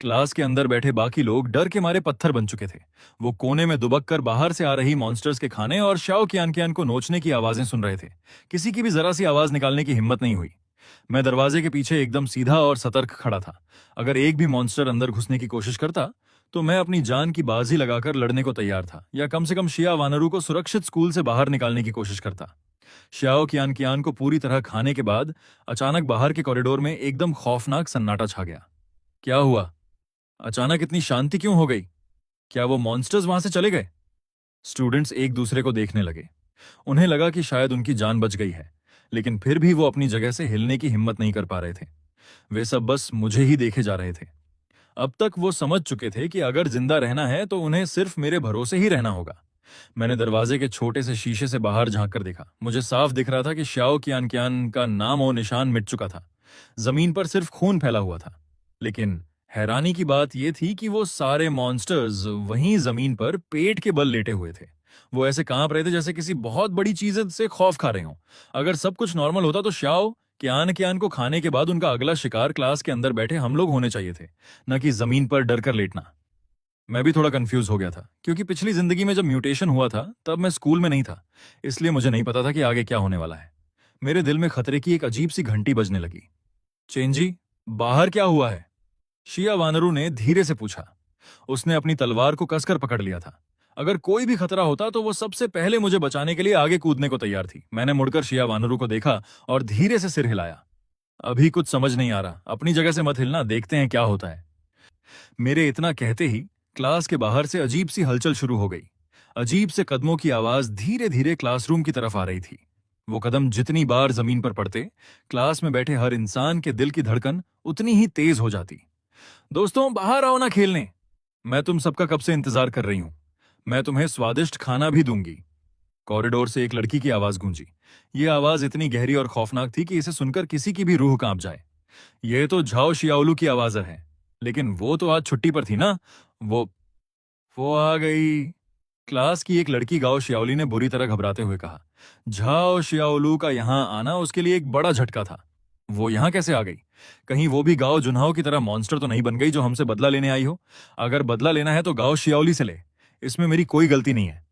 क्लास के अंदर बैठे बाकी लोग डर के मारे पत्थर बन चुके थे। वो कोने में दुबक कर बाहर से आ रही मॉन्स्टर्स के खाने और श्याओ कियान को नोचने की आवाजें सुन रहे थे। किसी की भी जरा सी आवाज निकालने की हिम्मत नहीं हुई। मैं दरवाजे के पीछे एकदम सीधा और सतर्क खड़ा था। अगर एक भी मॉन्स्टर अंदर घुसने की कोशिश करता तो मैं अपनी जान की बाजी लगाकर लड़ने को तैयार था, या कम से कम शिया वानरू को सुरक्षित स्कूल से बाहर निकालने की कोशिश करता। श्याओ कियान को पूरी तरह खाने के बाद अचानक बाहर के कॉरिडोर में एकदम खौफनाक सन्नाटा छा गया। क्या हुआ? अचानक इतनी शांति क्यों हो गई? क्या वो मॉन्स्टर्स वहां से चले गए? स्टूडेंट्स एक दूसरे को देखने लगे। उन्हें लगा कि शायद उनकी जान बच गई है, लेकिन फिर भी वो अपनी जगह से हिलने की हिम्मत नहीं कर पा रहे थे। वे सब बस मुझे ही देखे जा रहे थे। अब तक वो समझ चुके थे कि अगर जिंदा रहना है तो उन्हें सिर्फ मेरे भरोसे ही रहना होगा। मैंने दरवाजे के छोटे से शीशे से बाहर झांक कर देखा। मुझे साफ दिख रहा था कि श्याओ कियान का नाम और निशान मिट चुका था। जमीन पर सिर्फ खून फैला हुआ था। लेकिन हैरानी की बात यह थी कि वो सारे मॉन्स्टर्स वहीं जमीन पर पेट के बल लेटे हुए थे। वो ऐसे कांप रहे थे जैसे किसी बहुत बड़ी चीज से खौफ खा रहे हों। अगर सब कुछ नॉर्मल होता तो श्याओ कियान को खाने के बाद उनका अगला शिकार क्लास के अंदर बैठे हम लोग होने चाहिए थे, न कि जमीन पर डर कर लेटना। मैं भी थोड़ा कंफ्यूज हो गया था, क्योंकि पिछली जिंदगी में जब म्यूटेशन हुआ था तब मैं स्कूल में नहीं था, इसलिए मुझे नहीं पता था कि आगे क्या होने वाला है। मेरे दिल में खतरे की एक अजीब सी घंटी बजने लगी। चेंजी, बाहर क्या हुआ है? शिया वानरू ने धीरे से पूछा। उसने अपनी तलवार को कसकर पकड़ लिया था। अगर कोई भी खतरा होता तो वो सबसे पहले मुझे बचाने के लिए आगे कूदने को तैयार थी। मैंने मुड़कर शिया वानरू को देखा और धीरे से सिर हिलाया। अभी कुछ समझ नहीं आ रहा, अपनी जगह से मत हिलना, देखते हैं क्या होता है। मेरे इतना कहते ही क्लास के बाहर से अजीब सी हलचल शुरू हो गई। अजीब से कदमों की आवाज धीरे धीरे क्लासरूम की तरफ आ रही थी। वो कदम जितनी बार जमीन पर पड़ते, क्लास में बैठे हर इंसान के दिल की धड़कन उतनी ही तेज हो जाती। दोस्तों, बाहर आओ ना खेलने। मैं तुम सबका कब से इंतजार कर रही हूं। मैं तुम्हें स्वादिष्ट खाना भी दूंगी। कॉरिडोर से एक लड़की की आवाज गूंजी। ये आवाज इतनी गहरी और खौफनाक थी कि इसे सुनकर किसी की भी रूह कांप जाए। ये तो झाओ शियाओलू की आवाज है, लेकिन वो तो आज छुट्टी पर थी ना। वो वो आ गई। क्लास की एक लड़की गाओ शियाओली ने बुरी तरह घबराते हुए कहा। झाओ शियाओलू का यहां आना उसके लिए एक बड़ा झटका था। वो यहां कैसे आ गई? कहीं वो भी गाओ जुन्हाओ की तरह मॉन्स्टर तो नहीं बन गई जो हमसे बदला लेने आई हो? अगर बदला लेना है तो गाओ शियाओली से ले, इसमें मेरी कोई गलती नहीं है।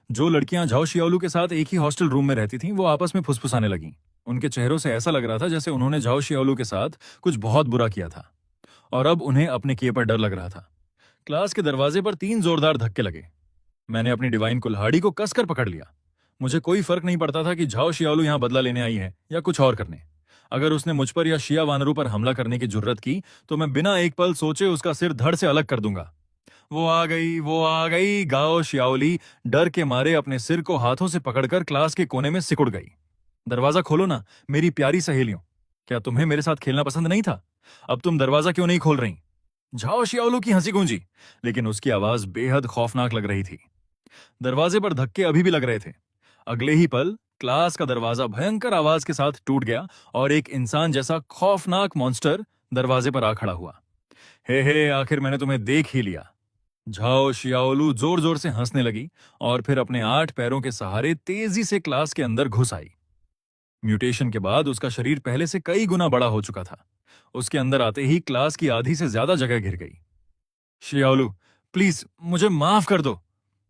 जो लड़कियां झाओ शियाओलू के साथ एक ही हॉस्टल रूम में रहती थीं, वो आपस में फुसफुसाने लगीं। उनके चेहरों से ऐसा लग रहा था जैसे उन्होंने झाओ शियाओलू के साथ कुछ बहुत बुरा किया था, और अब उन्हें अपने किए पर डर लग रहा था। क्लास के दरवाजे पर 3 जोरदार धक्के लगे। मैंने अपनी डिवाइन कुल्हाड़ी को कसकर पकड़ लिया। मुझे कोई फर्क नहीं पड़ता था कि झाओ शियाओलू यहां बदला लेने आई है या कुछ और करने। अगर उसने मुझ पर या शिया वानरू पर हमला करने की जुर्रत की तो मैं बिना एक पल सोचे उसका सिर धड़ से अलग कर दूंगा। वो आ गई गाओ शियाओली डर के मारे अपने सिर को हाथों से पकड़कर क्लास के कोने में सिकुड़ गई। दरवाजा खोलो ना मेरी प्यारी सहेलियों। क्या तुम्हें मेरे साथ खेलना पसंद नहीं था? अब तुम दरवाजा क्यों नहीं खोल रही? झाओ शियाओलू की हंसी गूंजी, लेकिन उसकी आवाज बेहद खौफनाक लग रही थी। दरवाजे पर धक्के अभी भी लग रहे थे। अगले ही पल क्लास का दरवाजा भयंकर आवाज के साथ टूट गया और एक इंसान जैसा खौफनाक मॉन्स्टर दरवाजे पर आ खड़ा हुआ। हे आखिर मैंने तुम्हें देख ही लिया। झाओ शियाओलू जोर जोर से हंसने लगी और फिर अपने 8 पैरों के सहारे तेजी से क्लास के अंदर घुस आई। म्यूटेशन के बाद उसका शरीर पहले से कई गुना बड़ा हो चुका था। उसके अंदर आते ही क्लास की आधी से ज्यादा जगह घिर गई। शियाओलू, प्लीज मुझे माफ कर दो।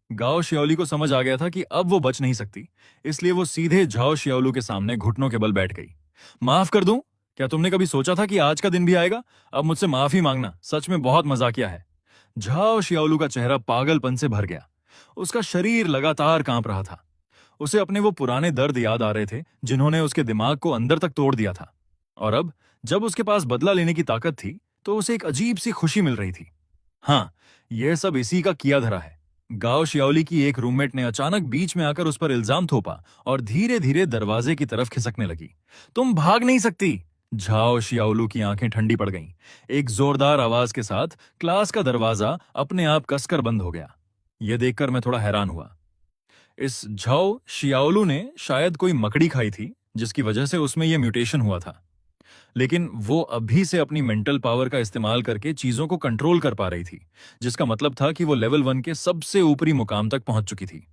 गाओ शियाओली को समझ आ गया था कि अब वो बच नहीं सकती, इसलिए वो सीधे झाओ शियाओलू के सामने घुटनों के बल बैठ गई। माफ कर दूं? क्या तुमने कभी सोचा था कि आज का दिन भी आएगा? अब मुझसे माफी मांगना, सच में बहुत मजाकिया है। झाओ शियाओलू का चेहरा पागलपन से भर गया। उसका शरीर लगातार कांप रहा था। उसे अपने वो पुराने दर्द याद आ रहे थे जिन्होंने उसके दिमाग को अंदर तक तोड़ दिया था। और अब जब उसके पास बदला लेने की ताकत थी तो उसे एक अजीब सी खुशी मिल रही थी। हाँ, यह सब इसी का किया धरा है। गाओ शियाओली की एक रूममेट ने अचानक बीच में आकर उस पर इल्जाम थोपा और धीरे धीरे दरवाजे की तरफ खिसकने लगी। तुम भाग नहीं सकती। झाओ शियाओलू की आंखें ठंडी पड़ गईं। एक जोरदार आवाज के साथ क्लास का दरवाजा अपने आप कसकर बंद हो गया। यह देखकर मैं थोड़ा हैरान हुआ। इस झाओ शियाओलू ने शायद कोई मकड़ी खाई थी जिसकी वजह से उसमें यह म्यूटेशन हुआ था, लेकिन वो अभी से अपनी मेंटल पावर का इस्तेमाल करके चीजों को कंट्रोल कर पा रही थी, जिसका मतलब था कि वो लेवल 1 के सबसे ऊपरी मुकाम तक पहुंच चुकी थी।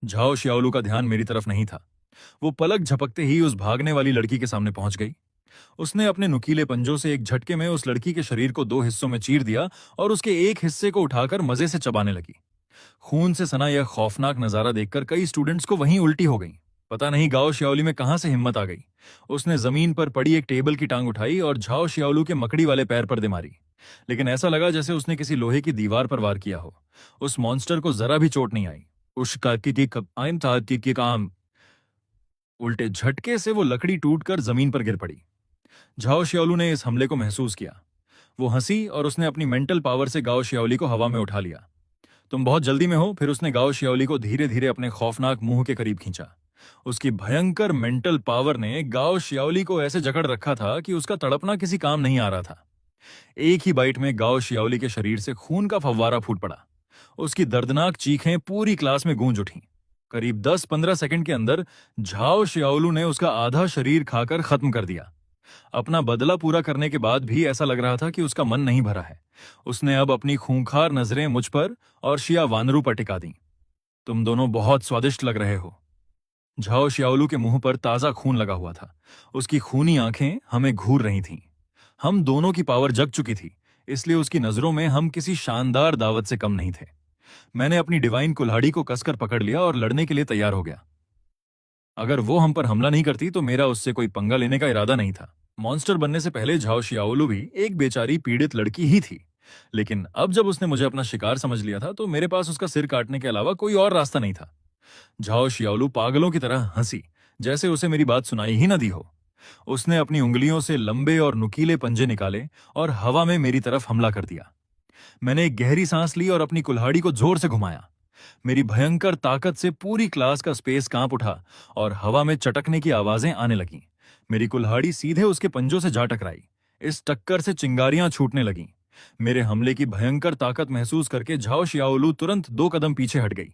झाओ शियाओलू का ध्यान मेरी तरफ नहीं था। वो पलक झपकते ही उस भागने वाली लड़की के सामने पहुंच गई। उसने अपने नुकीले पंजों से एक झटके में उस लड़की के शरीर को 2 हिस्सों में चीर दिया और उसके एक हिस्से को उठाकर मजे से चबाने लगी। खून से सना यह खौफनाक नजारा देखकर कई स्टूडेंट्स को वहीं उल्टी हो गई। पता नहीं गाओ शियाओली में कहां से हिम्मत आ गई। उसने जमीन पर पड़ी एक टेबल की टांग उठाई और झाओ शियाओलू के मकड़ी वाले पैर पर दे मारी, लेकिन ऐसा लगा जैसे उसने किसी लोहे की दीवार पर वार किया हो। उस मॉन्स्टर को जरा भी चोट नहीं आई। काम उल्टे झटके से वो लकड़ी टूटकर जमीन पर गिर पड़ी। झाओ शियाओलू ने इस हमले को महसूस किया। वो हंसी और उसने अपनी मेंटल पावर से गाओ शियाओली को हवा में उठा लिया। तुम बहुत जल्दी में हो। फिर उसने गाओ शियाओली को धीरे धीरे अपने खौफनाक मुंह के करीब खींचा। उसकी भयंकर मेंटल पावर ने गाओ शियाओली को ऐसे जकड़ रखा था कि उसका तड़पना किसी काम नहीं आ रहा था। एक ही बाइट में गाओ शियाओली के शरीर से खून का फव्वारा फूट पड़ा। उसकी दर्दनाक चीखें पूरी क्लास में गूंज उठीं। करीब 10-15 सेकंड के अंदर झाओ शियाओलू ने उसका आधा शरीर खाकर खत्म कर दिया। अपना बदला पूरा करने के बाद भी ऐसा लग रहा था कि उसका मन नहीं भरा है। उसने अब अपनी खूंखार नजरें मुझ पर और शिया वानरू पर टिका दी। तुम दोनों बहुत स्वादिष्ट लग रहे हो। झाओ शियाओलू के मुंह पर ताजा खून लगा हुआ था। उसकी खूनी आंखें हमें घूर रही थीं। हम दोनों की पावर जग चुकी थी, इसलिए उसकी नजरों में हम किसी शानदार दावत से कम नहीं थे। मैंने अपनी डिवाइन कुल्हाड़ी को कसकर पकड़ लिया और लड़ने के लिए तैयार हो गया। अगर वो हम पर हमला नहीं करती तो मेरा उससे कोई पंगा लेने का इरादा नहीं था। मॉन्स्टर बनने से पहले झाओ शियाओलू भी एक बेचारी पीड़ित लड़की ही थी, लेकिन अब जब उसने मुझे अपना शिकार समझ लिया था तो मेरे पास उसका सिर काटने के अलावा कोई और रास्ता नहीं था। झाओ शियाओलू पागलों की तरह हंसी, जैसे उसे मेरी बात सुनाई ही न दी हो। उसने अपनी उंगलियों से लंबे और नुकीले पंजे निकाले और हवा में मेरी तरफ हमला कर दिया। मैंने एक गहरी सांस ली और अपनी कुल्हाड़ी को जोर से घुमाया। मेरी भयंकर ताकत से पूरी क्लास का स्पेस कांप उठा और हवा में चटकने की आवाजें आने लगीं। मेरी कुल्हाड़ी सीधे उसके पंजों से जा टकराई। इस टक्कर से चिंगारियां छूटने लगीं। मेरे हमले की भयंकर ताकत महसूस करके झाओ शियाओलू तुरंत 2 कदम पीछे हट गई।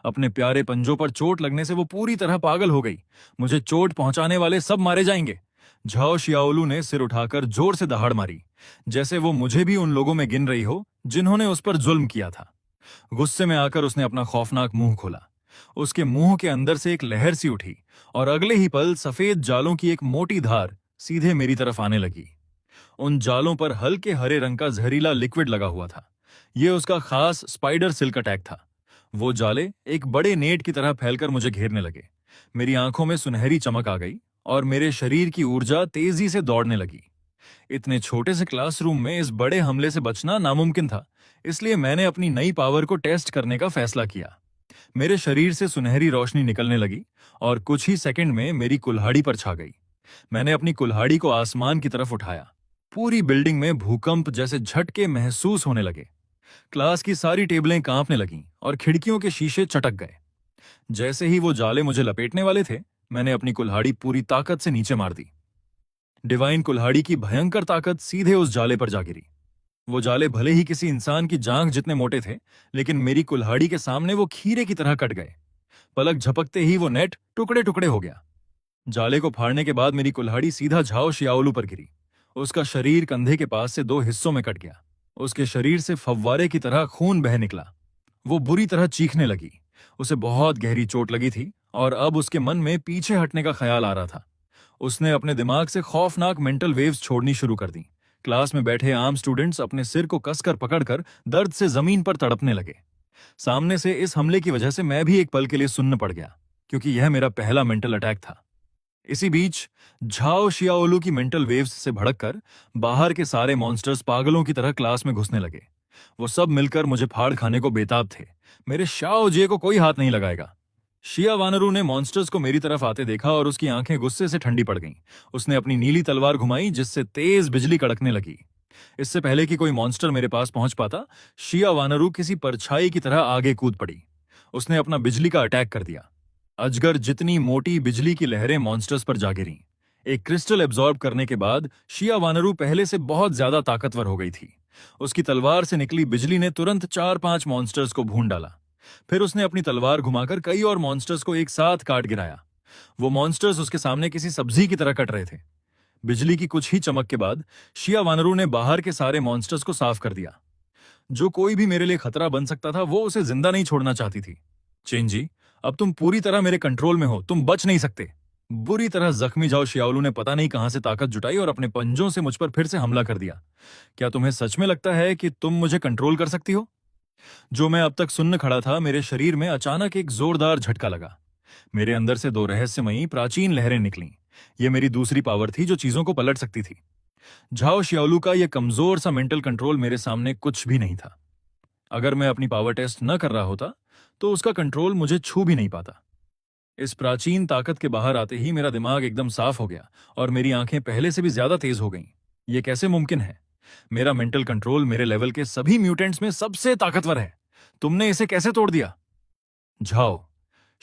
अपने प्यारे पंजों पर चोट लगने से वो पूरी तरह पागल हो गई। मुझे चोट पहुंचाने वाले सब मारे जाएंगे। झाओ शियाओलू ने सिर उठाकर जोर से दहाड़ मारी, जैसे वो मुझे भी उन लोगों में गिन रही हो जिन्होंने उस पर जुल्म किया था। गुस्से में आकर उसने अपना खौफनाक मुंह खोला। उसके मुंह के अंदर से एक लहर सी उठी और अगले ही पल सफेद जालों की एक मोटी धार सीधे मेरी तरफ आने लगी। उन जालों पर हल्के हरे रंग का जहरीला लिक्विड लगा हुआ था। यह उसका खास स्पाइडर सिल्क अटैक था। वो जाले एक बड़े नेट की तरह फैलकर मुझे घेरने लगे। मेरी आंखों में सुनहरी चमक आ गई और मेरे शरीर की ऊर्जा तेजी से दौड़ने लगी। इतने छोटे से क्लासरूम में इस बड़े हमले से बचना नामुमकिन था, इसलिए मैंने अपनी नई पावर को टेस्ट करने का फैसला किया। मेरे शरीर से सुनहरी रोशनी निकलने लगी और कुछ ही सेकंड में मेरी कुल्हाड़ी पर छा गई। मैंने अपनी कुल्हाड़ी को आसमान की तरफ उठाया। पूरी बिल्डिंग में भूकंप जैसे झटके महसूस होने लगे। क्लास की सारी टेबलें कांपने लगीं और खिड़कियों के शीशे चटक गए। जैसे ही वो जाले मुझे लपेटने वाले थे, मैंने अपनी कुल्हाड़ी पूरी ताकत से नीचे मार दी। डिवाइन कुल्हाड़ी की भयंकर ताकत सीधे उस जाले पर जा गिरी। वो जाले भले ही किसी इंसान की जांघ जितने मोटे थे, लेकिन मेरी कुल्हाड़ी के सामने वो खीरे की तरह कट गए। पलक झपकते ही वो नेट टुकड़े टुकड़े हो गया। जाले को फाड़ने के बाद मेरी कुल्हाड़ी सीधा झाओ शियाओलू पर गिरी। उसका शरीर कंधे के पास से दो हिस्सों में कट गया। उसके शरीर से फव्वारे की तरह खून बह निकला। वो बुरी तरह चीखने लगी। उसे बहुत गहरी चोट लगी थी और अब उसके मन में पीछे हटने का ख्याल आ रहा था। उसने अपने दिमाग से खौफनाक मेंटल वेव्स छोड़नी शुरू कर दी। क्लास में बैठे आम स्टूडेंट्स अपने सिर को कसकर पकड़कर दर्द से जमीन पर तड़पने लगे। सामने से इस हमले की वजह से मैं भी एक पल के लिए सुन्न पड़ गया, क्योंकि यह मेरा पहला मेंटल अटैक था। इसी बीच झाओ शियाओलू की मेंटल वेव्स से भड़ककर बाहर के सारे मॉन्स्टर्स पागलों की तरह क्लास में घुसने लगे। वो सब मिलकर मुझे फाड़ खाने को बेताब थे। मेरे शाओ जे को कोई हाथ नहीं लगाएगा। शिया वानरू ने मॉन्स्टर्स को मेरी तरफ आते देखा और उसकी आंखें गुस्से से ठंडी पड़ गईं। उसने अपनी नीली तलवार घुमाई, जिससे तेज बिजली कड़कने लगी। इससे पहले कि कोई मॉन्स्टर मेरे पास पहुंच पाता, शिया वानरू किसी परछाई की तरह आगे कूद पड़ी। उसने अपना बिजली का अटैक कर दिया। अजगर जितनी मोटी बिजली की लहरें मॉन्स्टर्स पर जा गिरीं। एक क्रिस्टल एब्जॉर्ब करने के बाद शिया वानरू पहले से बहुत ज्यादा ताकतवर हो गई थी। उसकी तलवार से निकली बिजली ने तुरंत 4-5 मॉन्स्टर्स को भून डाला। फिर उसने अपनी तलवार घुमाकर कई और मॉन्स्टर्स को एक साथ काट गिराया। वो मॉन्स्टर्स उसके सामने किसी सब्जी की तरह कट रहे थे। बिजली की कुछ ही चमक के बाद शिया वानरू ने बाहर के सारे मॉन्स्टर्स को साफ कर दिया। जो कोई भी मेरे लिए खतरा बन सकता था, वो उसे जिंदा नहीं छोड़ना चाहती थी। चेंजी, अब तुम पूरी तरह मेरे कंट्रोल में हो, तुम बच नहीं सकते। बुरी तरह जख्मी झाओ शियाओलू ने पता नहीं कहां से ताकत जुटाई और अपने पंजों से मुझ पर फिर से हमला कर दिया। क्या तुम्हें सच में लगता है कि तुम मुझे कंट्रोल कर सकती हो? जो मैं अब तक सुन्न खड़ा था, मेरे शरीर में अचानक एक जोरदार झटका लगा। मेरे अंदर से दो रहस्यमयी प्राचीन लहरें निकलीं। यह मेरी दूसरी पावर थी जो चीजों को पलट सकती थी। झाओ शियाओलू का यह कमजोर सा मेंटल कंट्रोल मेरे सामने कुछ भी नहीं था। अगर मैं अपनी पावर टेस्ट न कर रहा होता, तो उसका कंट्रोल मुझे छू भी नहीं पाता। इस प्राचीन ताकत के बाहर आते ही मेरा दिमाग एकदम साफ हो गया और मेरी आंखें पहले से भी ज्यादा तेज हो गईं। यह कैसे मुमकिन है? मेरा मेंटल कंट्रोल मेरे लेवल के सभी म्यूटेंट्स में सबसे ताकतवर है। तुमने इसे कैसे तोड़ दिया? झाओ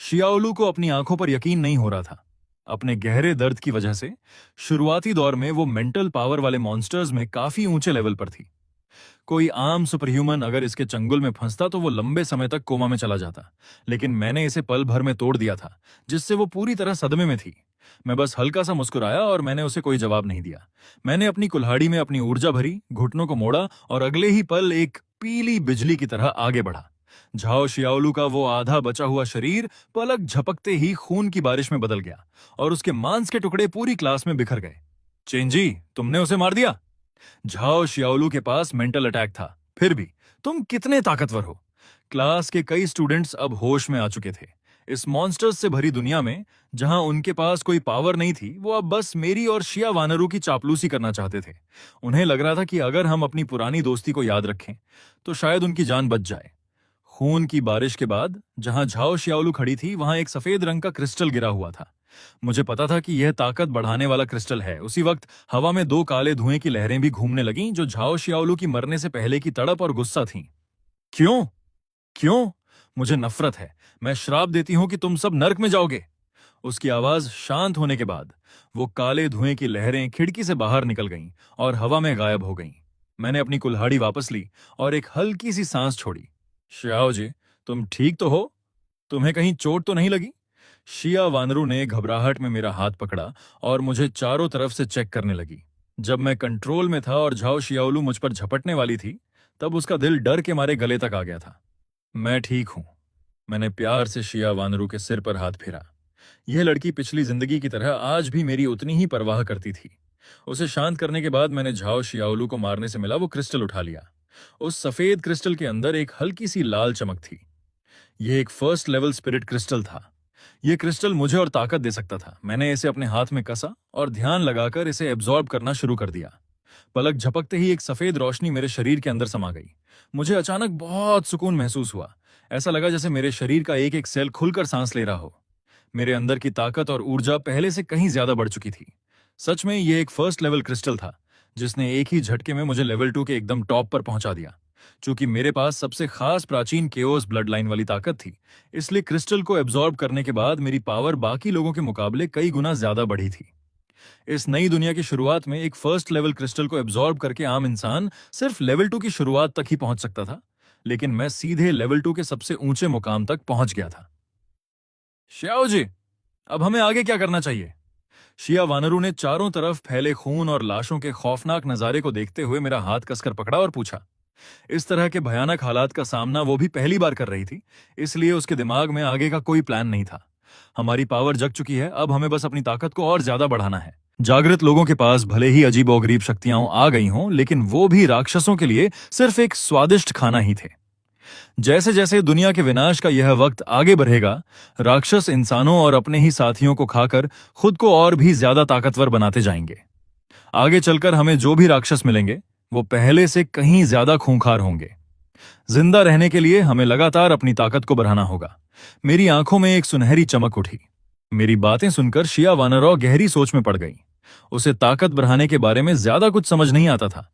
शियाओलू को अपनी आंखों पर यकीन नहीं हो रहा था। अपने गहरे दर्द की वजह से शुरुआती दौर में वो मेंटल पावर वाले मॉन्स्टर्स में काफी ऊंचे लेवल पर थी। कोई आम सुपरह्यूमन अगर इसके चंगुल में फंसता तो वो लंबे समय तक कोमा में चला जाता, लेकिन मैंने इसे पल भर में तोड़ दिया था, जिससे वो पूरी तरह सदमे में थी। मैं बस हल्का सा मुस्कुराया और मैंने उसे कोई जवाब नहीं दिया। मैंने अपनी कुल्हाड़ी में अपनी ऊर्जा भरी, घुटनों को मोड़ा और अगले ही पल एक पीली बिजली की तरह आगे बढ़ा। झाओ शियाओलू का वो आधा बचा हुआ शरीर पलक झपकते ही खून की बारिश में बदल गया और उसके मांस के टुकड़े पूरी क्लास में बिखर गए। चेंजी, तुमने उसे मार दिया। झाओ शियाओलू के पास मेंटल अटैक था, फिर भी तुम कितने ताकतवर हो। क्लास के कई स्टूडेंट्स अब होश में आ चुके थे। इस मॉन्स्टर्स से भरी दुनिया में जहां उनके पास कोई पावर नहीं थी, वो अब बस मेरी और शिया वानरू की चापलूसी करना चाहते थे। उन्हें लग रहा था कि अगर हम अपनी पुरानी दोस्ती को याद रखें तो शायद उनकी जान बच जाए। खून की बारिश के बाद जहां झाओ शियाओलू खड़ी थी, वहां एक सफेद रंग का क्रिस्टल गिरा हुआ था। मुझे पता था कि यह ताकत बढ़ाने वाला क्रिस्टल है। उसी वक्त हवा में दो काले धुएं की लहरें भी घूमने लगीं, जो झाओ शियाओलू की मरने से पहले की तड़प और गुस्सा थीं। क्यों? क्यों? मुझे नफरत है। मैं श्राप देती हूं कि तुम सब नर्क में जाओगे। उसकी आवाज शांत होने के बाद वो काले धुएं की लहरें खिड़की से बाहर निकल गईं और हवा में गायब हो गईं। मैंने अपनी कुल्हाड़ी वापस ली और एक हल्की सी सांस छोड़ी। श्याओ जी, तुम ठीक तो हो? तुम्हें कहीं चोट तो नहीं लगी? शिया वानरू ने घबराहट में मेरा हाथ पकड़ा और मुझे चारों तरफ से चेक करने लगी। जब मैं कंट्रोल में था और झाओ शियाओलू मुझ पर झपटने वाली थी, तब उसका दिल डर के मारे गले तक आ गया था। मैं ठीक हूं, मैंने प्यार से शिया वानरू के सिर पर हाथ फेरा। यह लड़की पिछली जिंदगी की तरह आज भी मेरी उतनी ही परवाह करती थी। उसे शांत करने के बाद मैंने झाओ शियाओलू को मारने से मिला वो क्रिस्टल उठा लिया। उस सफेद क्रिस्टल के अंदर एक हल्की सी लाल चमक थी। यह एक फर्स्ट लेवल स्पिरिट क्रिस्टल था। यह क्रिस्टल मुझे और ताकत दे सकता था। मैंने इसे अपने हाथ में कसा और ध्यान लगाकर इसे एब्जॉर्ब करना शुरू कर दिया। पलक झपकते ही एक सफेद रोशनी मेरे शरीर के अंदर समा गई। मुझे अचानक बहुत सुकून महसूस हुआ। ऐसा लगा जैसे मेरे शरीर का एक एक सेल खुलकर सांस ले रहा हो। मेरे अंदर की ताकत और ऊर्जा पहले से कहीं ज्यादा बढ़ चुकी थी। सच में यह एक फर्स्ट लेवल क्रिस्टल था, जिसने एक ही झटके में मुझे लेवल 2 के एकदम टॉप पर पहुंचा दिया। चूंकि मेरे पास सबसे खास प्राचीन केओस ब्लड लाइन वाली ताकत थी, इसलिए क्रिस्टल को एब्जॉर्ब करने के बाद मेरी पावर बाकी लोगों के मुकाबले कई गुना ज्यादा बढ़ी थी। इस नई दुनिया की शुरुआत में एक फर्स्ट लेवल क्रिस्टल को एब्जॉर्ब करके आम इंसान सिर्फ लेवल 2 की शुरुआत तक ही पहुंच सकता था, लेकिन मैं सीधे लेवल 2 के सबसे ऊंचे मुकाम तक पहुंच गया था। श्याओ जी, अब हमें आगे क्या करना चाहिए? शिया वानरू ने चारों तरफ फैले खून और लाशों के खौफनाक नजारे को देखते हुए मेरा हाथ कसकर पकड़ा और पूछा। इस तरह के भयानक हालात का सामना वो भी पहली बार कर रही थी, इसलिए उसके दिमाग में आगे का कोई प्लान नहीं था। हमारी पावर जग चुकी है, अब हमें बस अपनी ताकत को और ज्यादा बढ़ाना है। जागृत लोगों के पास भले ही अजीबोगरीब शक्तियां आ गई हों, लेकिन वो भी राक्षसों के लिए सिर्फ एक स्वादिष्ट खाना ही थे। जैसे जैसे दुनिया के विनाश का यह वक्त आगे बढ़ेगा, राक्षस इंसानों और अपने ही साथियों को खाकर खुद को और भी ज्यादा ताकतवर बनाते जाएंगे। आगे चलकर हमें जो भी राक्षस मिलेंगे, वो पहले से कहीं ज्यादा खूंखार होंगे। जिंदा रहने के लिए हमें लगातार अपनी ताकत को बढ़ाना होगा। मेरी आंखों में एक सुनहरी चमक उठी। मेरी बातें सुनकर शिया वानरौ गहरी सोच में पड़ गई। उसे ताकत बढ़ाने के बारे में ज्यादा कुछ समझ नहीं आता था।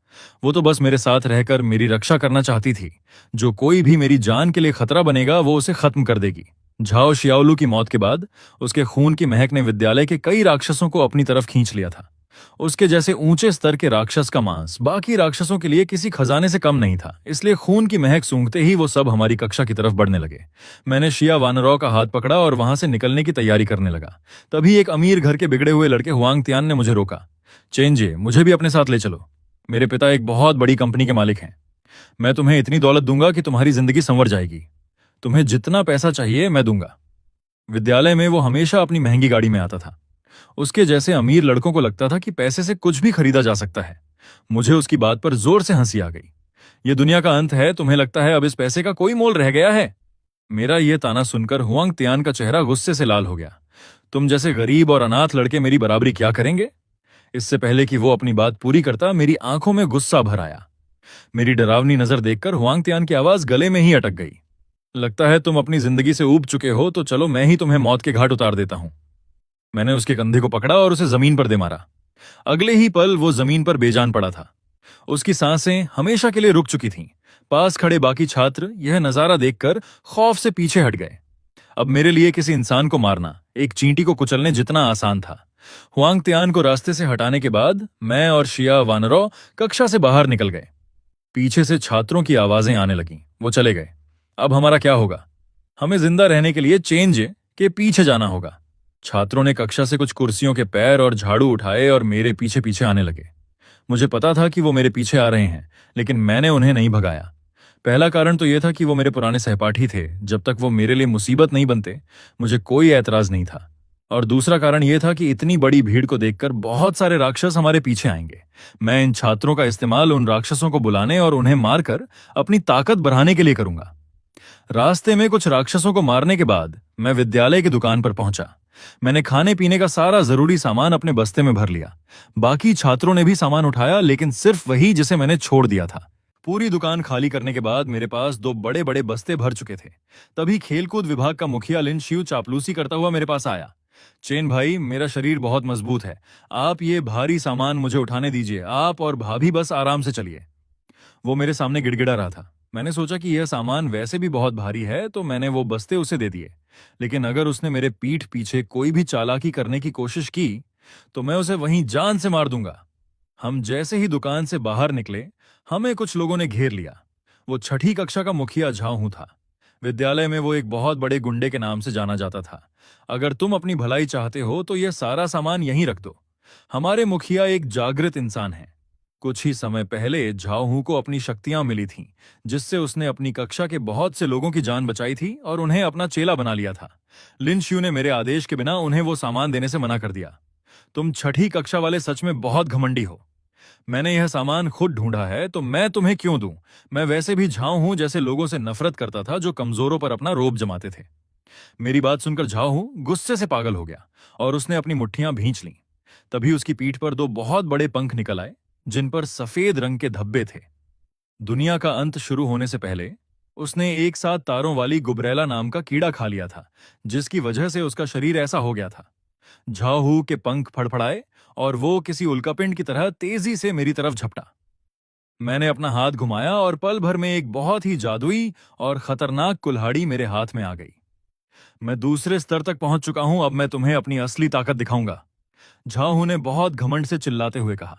वो तो बस मेरे साथ रहकर मेरी रक्षा करना चाहती थी। जो कोई भी मेरी जान के लिए खतरा बनेगा, वो उसे खत्म कर देगी। झाओ शियाओलू की मौत के बाद उसके खून की महक ने विद्यालय के कई राक्षसों को अपनी तरफ खींच लिया था। उसके जैसे ऊंचे स्तर के राक्षस का मांस बाकी राक्षसों के लिए किसी खजाने से कम नहीं था, इसलिए खून की महक सूंघते ही वो सब हमारी कक्षा की तरफ बढ़ने लगे। मैंने शिया वानरौ का हाथ पकड़ा और वहां से निकलने की तैयारी करने लगा। तभी एक अमीर घर के बिगड़े हुए लड़के हुआंग तियान ने मुझे रोका। चेंजे, मुझे भी अपने साथ ले चलो। मेरे पिता एक बहुत बड़ी कंपनी के मालिक हैं। मैं तुम्हें इतनी दौलत दूंगा कि तुम्हारी जिंदगी संवर जाएगी। तुम्हें जितना पैसा चाहिए मैं दूंगा। विद्यालय में वो हमेशा अपनी महंगी गाड़ी में आता था। उसके जैसे अमीर लड़कों को लगता था कि पैसे से कुछ भी खरीदा जा सकता है। मुझे उसकी बात पर जोर से हंसी आ गई। ये दुनिया का अंत है, तुम्हें लगता है अब इस पैसे का कोई मोल रह गया है? मेरा यह ताना सुनकर हुआंग तियान का चेहरा गुस्से से लाल हो गया। तुम जैसे गरीब और अनाथ लड़के मेरी बराबरी क्या करेंगे? इससे पहले कि वो अपनी बात पूरी करता, मेरी आंखों में गुस्सा भर आया। मेरी डरावनी नजर देखकर हुआंग तियान की आवाज गले में ही अटक गई। लगता है तुम अपनी जिंदगी से ऊब चुके हो, तो चलो मैं ही तुम्हें मौत के घाट उतार देता हूं। मैंने उसके कंधे को पकड़ा और उसे जमीन पर दे मारा। अगले ही पल वो जमीन पर बेजान पड़ा था। उसकी सांसें हमेशा के लिए रुक चुकी थीं। पास खड़े बाकी छात्र यह नजारा देखकर खौफ से पीछे हट गए। अब मेरे लिए किसी इंसान को मारना एक चींटी को कुचलने जितना आसान था। हुआंग तियान को रास्ते से हटाने के बाद मैं और शिया वानरौ कक्षा से बाहर निकल गए। पीछे से छात्रों की आवाजें आने लगीं। वो चले गए। अब हमारा क्या होगा? हमें जिंदा रहने के लिए चेंज के पीछे जाना होगा। छात्रों ने कक्षा से कुछ कुर्सियों के पैर और झाड़ू उठाए और मेरे पीछे पीछे आने लगे। मुझे पता था कि वो मेरे पीछे आ रहे हैं, लेकिन मैंने उन्हें नहीं भगाया। पहला कारण तो यह था कि वो मेरे पुराने सहपाठी थे। जब तक वो मेरे लिए मुसीबत नहीं बनते, मुझे कोई ऐतराज नहीं था। और दूसरा कारण यह था कि इतनी बड़ी भीड़ को देखकर बहुत सारे राक्षस हमारे पीछे आएंगे। मैं इन छात्रों का इस्तेमाल उन राक्षसों को बुलाने और उन्हें मारकर अपनी ताकत बढ़ाने के लिए करूंगा। रास्ते में कुछ राक्षसों को मारने के बाद मैं विद्यालय की दुकान पर पहुंचा। मैंने खाने पीने का सारा जरूरी सामान अपने बस्ते में भर लिया। बाकी छात्रों ने भी सामान उठाया, लेकिन सिर्फ वही जिसे मैंने छोड़ दिया था। पूरी दुकान खाली करने के बाद मेरे पास 2 बड़े बड़े बस्ते भर चुके थे। तभी खेलकूद विभाग का मुखिया लिन शिव चापलूसी करता हुआ मेरे पास आया। चेन भाई, मेरा शरीर बहुत मजबूत है, आप ये भारी सामान मुझे उठाने दीजिए। आप और भाभी बस आराम से चलिए। वो मेरे सामने गिड़गिड़ा रहा था। मैंने सोचा कि यह सामान वैसे भी बहुत भारी है, तो मैंने वो बस्ते उसे दे दिए। लेकिन अगर उसने मेरे पीठ पीछे कोई भी चालाकी करने की कोशिश की, तो मैं उसे वहीं जान से मार दूंगा। हम जैसे ही दुकान से बाहर निकले, हमें कुछ लोगों ने घेर लिया। वो छठी कक्षा का मुखिया झाऊ था। विद्यालय में वो एक बहुत बड़े गुंडे के नाम से जाना जाता था। अगर तुम अपनी भलाई चाहते हो तो यह सारा सामान यहीं रख दो। हमारे मुखिया एक जागृत इंसान है। कुछ ही समय पहले झाओहू को अपनी शक्तियां मिली थीं, जिससे उसने अपनी कक्षा के बहुत से लोगों की जान बचाई थी और उन्हें अपना चेला बना लिया था। लिन श्यू ने मेरे आदेश के बिना उन्हें वो सामान देने से मना कर दिया। तुम छठी कक्षा वाले सच में बहुत घमंडी हो। मैंने यह सामान खुद ढूंढा है तो मैं तुम्हें क्यों दूं? मैं वैसे भी झाऊ हूं जैसे लोगों से नफरत करता था जो कमजोरों पर अपना रोब जमाते थे। मेरी बात सुनकर झाऊ गुस्से से पागल हो गया और उसने अपनी मुट्ठियां भींच लीं। तभी उसकी पीठ पर दो बहुत बड़े पंख निकल आए, जिन पर सफेद रंग के धब्बे थे। दुनिया का अंत शुरू होने से पहले उसने एक साथ तारों वाली गुबरैला नाम का कीड़ा खा लिया था, जिसकी वजह से उसका शरीर ऐसा हो गया था। झाऊ के पंख फड़फड़ाए और वो किसी उल्कापिंड की तरह तेजी से मेरी तरफ झपटा। मैंने अपना हाथ घुमाया और पल भर में एक बहुत ही जादुई और खतरनाक कुल्हाड़ी मेरे हाथ में आ गई। मैं दूसरे स्तर तक पहुंच चुका हूं, अब मैं तुम्हें अपनी असली ताकत दिखाऊंगा, झाऊ ने बहुत घमंड से चिल्लाते हुए कहा।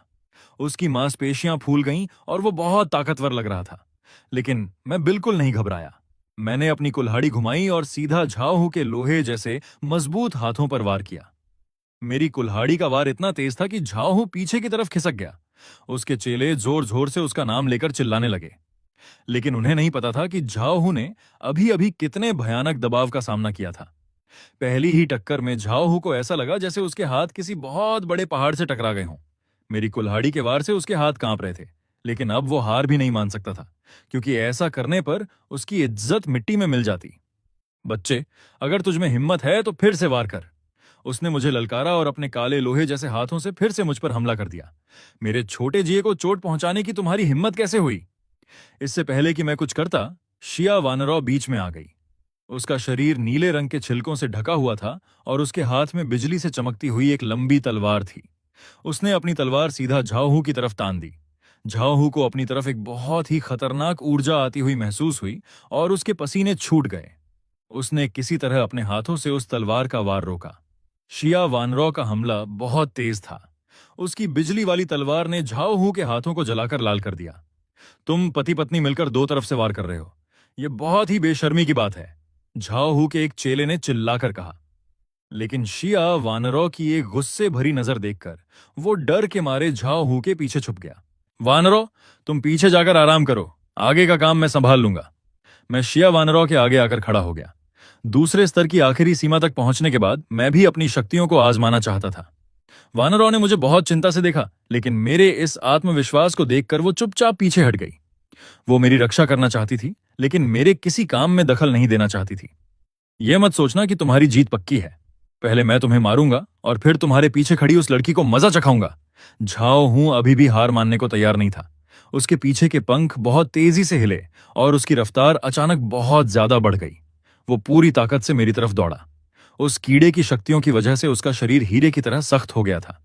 उसकी मांसपेशियां फूल गईं और वो बहुत ताकतवर लग रहा था, लेकिन मैं बिल्कुल नहीं घबराया। मैंने अपनी कुल्हाड़ी घुमाई और सीधा झाऊ के लोहे जैसे मजबूत हाथों पर वार किया। मेरी कुल्हाड़ी का वार इतना तेज था कि झाऊ पीछे की तरफ खिसक गया। उसके चेले जोर जोर से उसका नाम लेकर चिल्लाने लगे, लेकिन उन्हें नहीं पता था कि झाऊ ने अभी अभी कितने भयानक दबाव का सामना किया था। पहली ही टक्कर में झाऊ को ऐसा लगा जैसे उसके हाथ किसी बहुत बड़े पहाड़ से टकरा गए हों। मेरी कुल्हाड़ी के वार से उसके हाथ कांप रहे थे, लेकिन अब वो हार भी नहीं मान सकता था, क्योंकि ऐसा करने पर उसकी इज्जत मिट्टी में मिल जाती। बच्चे, अगर तुझमें हिम्मत है तो फिर से वार कर। उसने मुझे ललकारा और अपने काले लोहे जैसे हाथों से फिर से मुझ पर हमला कर दिया। मेरे छोटे जिये को चोट पहुंचाने की तुम्हारी हिम्मत कैसे हुई? इससे पहले कि मैं कुछ करता, शिया वानरौ बीच में आ गई। उसका शरीर नीले रंग के छिलकों से ढका हुआ था और उसके हाथ में बिजली से चमकती हुई एक लंबी तलवार थी। उसने अपनी तलवार सीधा झाऊ की तरफ तान दी। झाऊ को अपनी तरफ एक बहुत ही खतरनाक ऊर्जा आती हुई महसूस हुई और उसके पसीने छूट गए। उसने किसी तरह अपने हाथों से उस तलवार का वार रोका। शिया वानरौ का हमला बहुत तेज था। उसकी बिजली वाली तलवार ने झाऊ के हाथों को जलाकर लाल कर दिया। तुम पति पत्नी मिलकर दो तरफ से वार कर रहे हो, यह बहुत ही बेशर्मी की बात है, झाऊ के एक चेले ने चिल्लाकर कहा। लेकिन शिया वानरौ की एक गुस्से भरी नजर देखकर वो डर के मारे झाऊ के पीछे छुप गया। वानरौ, तुम पीछे जाकर आराम करो, आगे का काम मैं संभाल लूंगा। मैं शिया वानरौ के आगे आकर खड़ा हो गया। दूसरे स्तर की आखिरी सीमा तक पहुंचने के बाद मैं भी अपनी शक्तियों को आजमाना चाहता था। वानरौ ने मुझे बहुत चिंता से देखा, लेकिन मेरे इस आत्मविश्वास को देखकर वो चुपचाप पीछे हट गई। वो मेरी रक्षा करना चाहती थी, लेकिन मेरे किसी काम में दखल नहीं देना चाहती थी। यह मत सोचना कि तुम्हारी जीत पक्की है। पहले मैं तुम्हें मारूंगा और फिर तुम्हारे पीछे खड़ी उस लड़की को मजा चखाऊंगा। झाऊ अभी भी हार मानने को तैयार नहीं था। उसके पीछे के पंख बहुत तेजी से हिले और उसकी रफ्तार अचानक बहुत ज्यादा बढ़ गई। वो पूरी ताकत से मेरी तरफ दौड़ा। उस कीड़े की शक्तियों की वजह से उसका शरीर हीरे की तरह सख्त हो गया था।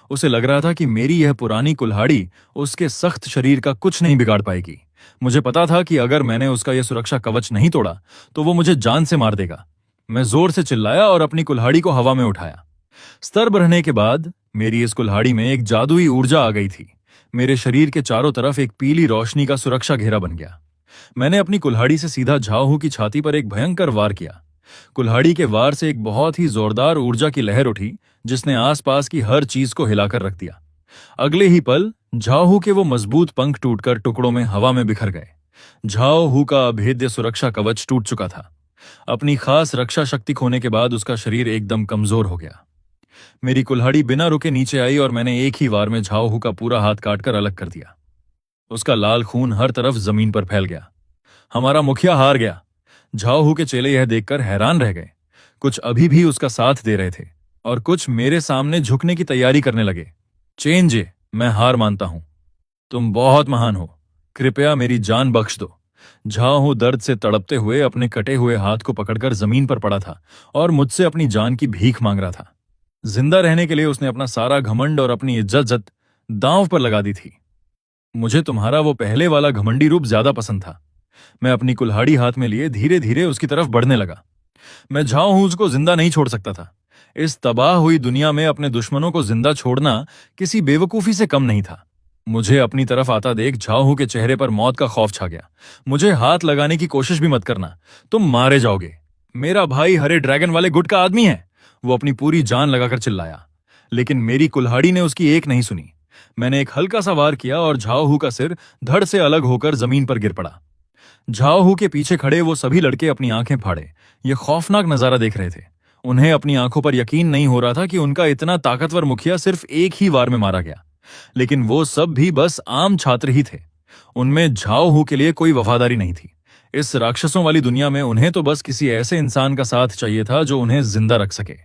उसे लग रहा था कि मेरी यह पुरानी कुल्हाड़ी उसके सख्त शरीर का कुछ नहीं बिगाड़ पाएगी। मुझे पता था कि अगर मैंने उसका यह सुरक्षा कवच नहीं तोड़ा तो वो मुझे जान से मार देगा। मैं जोर से चिल्लाया और अपनी कुल्हाड़ी को हवा में उठाया। स्तर बढ़ने के बाद मेरी इस कुल्हाड़ी में एक जादुई ऊर्जा आ गई थी। मेरे शरीर के चारों तरफ एक पीली रोशनी का सुरक्षा घेरा बन गया। मैंने अपनी कुल्हाड़ी से सीधा झाऊ की छाती पर एक भयंकर वार किया। कुल्हाड़ी के वार से एक बहुत ही जोरदार ऊर्जा की लहर उठी, जिसने आसपास की हर चीज को हिलाकर रख दिया। अगले ही पल झाऊ के वो मजबूत पंख टूटकर टुकड़ों में हवा में बिखर गए। झाऊ का अभेद्य सुरक्षा कवच टूट चुका था। अपनी खास रक्षा शक्ति खोने के बाद उसका शरीर एकदम कमजोर हो गया। मेरी कुल्हाड़ी बिना रुके नीचे आई और मैंने एक ही वार में झाऊ का पूरा हाथ काटकर अलग कर दिया। उसका लाल खून हर तरफ जमीन पर फैल गया। हमारा मुखिया हार गया। झाऊ के चेले यह देखकर हैरान रह गए। कुछ अभी भी उसका साथ दे रहे थे और कुछ मेरे सामने झुकने की तैयारी करने लगे। चेंजे, मैं हार मानता हूं। तुम बहुत महान हो, कृपया मेरी जान बख्श दो। झाऊ दर्द से तड़पते हुए अपने कटे हुए हाथ को पकड़कर जमीन पर पड़ा था और मुझसे अपनी जान की भीख मांग रहा था। जिंदा रहने के लिए उसने अपना सारा घमंड और अपनी इज्जत दांव पर लगा दी थी। मुझे तुम्हारा वो पहले वाला घमंडी रूप ज्यादा पसंद था। मैं अपनी कुल्हाड़ी हाथ में लिए धीरे धीरे उसकी तरफ बढ़ने लगा। मैं झाऊ को जिंदा नहीं छोड़ सकता था। इस तबाह हुई दुनिया में अपने दुश्मनों को जिंदा छोड़ना किसी बेवकूफी से कम नहीं था। मुझे अपनी तरफ आता देख झाओहू के चेहरे पर मौत का खौफ छा गया। मुझे हाथ लगाने की कोशिश भी मत करना, तुम मारे जाओगे। मेरा भाई हरे ड्रैगन वाले गुट का आदमी है, वो अपनी पूरी जान लगाकर चिल्लाया। लेकिन मेरी कुल्हाड़ी ने उसकी एक नहीं सुनी। मैंने एक हल्का सा वार किया और झाओहू का सिर धड़ से अलग होकर जमीन पर गिर पड़ा। झाओहू के पीछे खड़े वो सभी लड़के अपनी आंखें फाड़े ये खौफनाक नजारा देख रहे थे। उन्हें अपनी आंखों पर यकीन नहीं हो रहा था कि उनका इतना ताकतवर मुखिया सिर्फ एक ही वार में मारा गया। लेकिन वो सब भी बस आम छात्र ही थे। उनमें झाओहू के लिए कोई वफादारी नहीं थी। इस राक्षसों वाली दुनिया में उन्हें तो बस किसी ऐसे इंसान का साथ चाहिए था जो उन्हें जिंदा रख सके।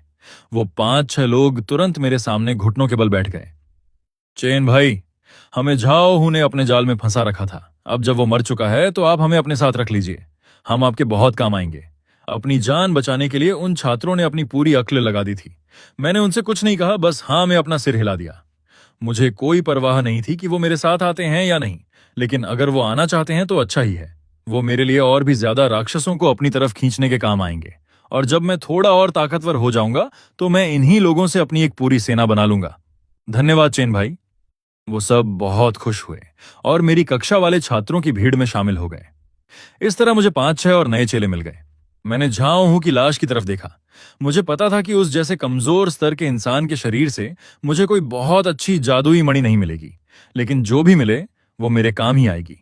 वो 5-6 लोग तुरंत मेरे सामने घुटनों के बल बैठ गए। चेन भाई, हमें झाओहू ने अपने जाल में फंसा रखा था। अब जब वो मर चुका है तो आप हमें अपने साथ रख लीजिए, हम आपके बहुत काम आएंगे। अपनी जान बचाने के लिए उन छात्रों ने अपनी पूरी अक्ल लगा दी थी। मैंने उनसे कुछ नहीं कहा, बस हाँ में अपना सिर हिला दिया। मुझे कोई परवाह नहीं थी कि वो मेरे साथ आते हैं या नहीं, लेकिन अगर वो आना चाहते हैं तो अच्छा ही है। वो मेरे लिए और भी ज्यादा राक्षसों को अपनी तरफ खींचने के काम आएंगे। और जब मैं थोड़ा और ताकतवर हो जाऊंगा तो मैं इन्हीं लोगों से अपनी एक पूरी सेना बना लूंगा। धन्यवाद चेन भाई। वो सब बहुत खुश हुए और मेरी कक्षा वाले छात्रों की भीड़ में शामिल हो गए। इस तरह मुझे 5-6 और नए चेले मिल गए। मैंने झाओहू की लाश की तरफ देखा। मुझे पता था कि उस जैसे कमजोर स्तर के इंसान के शरीर से मुझे कोई बहुत अच्छी जादुई मणि नहीं मिलेगी, लेकिन जो भी मिले वो मेरे काम ही आएगी।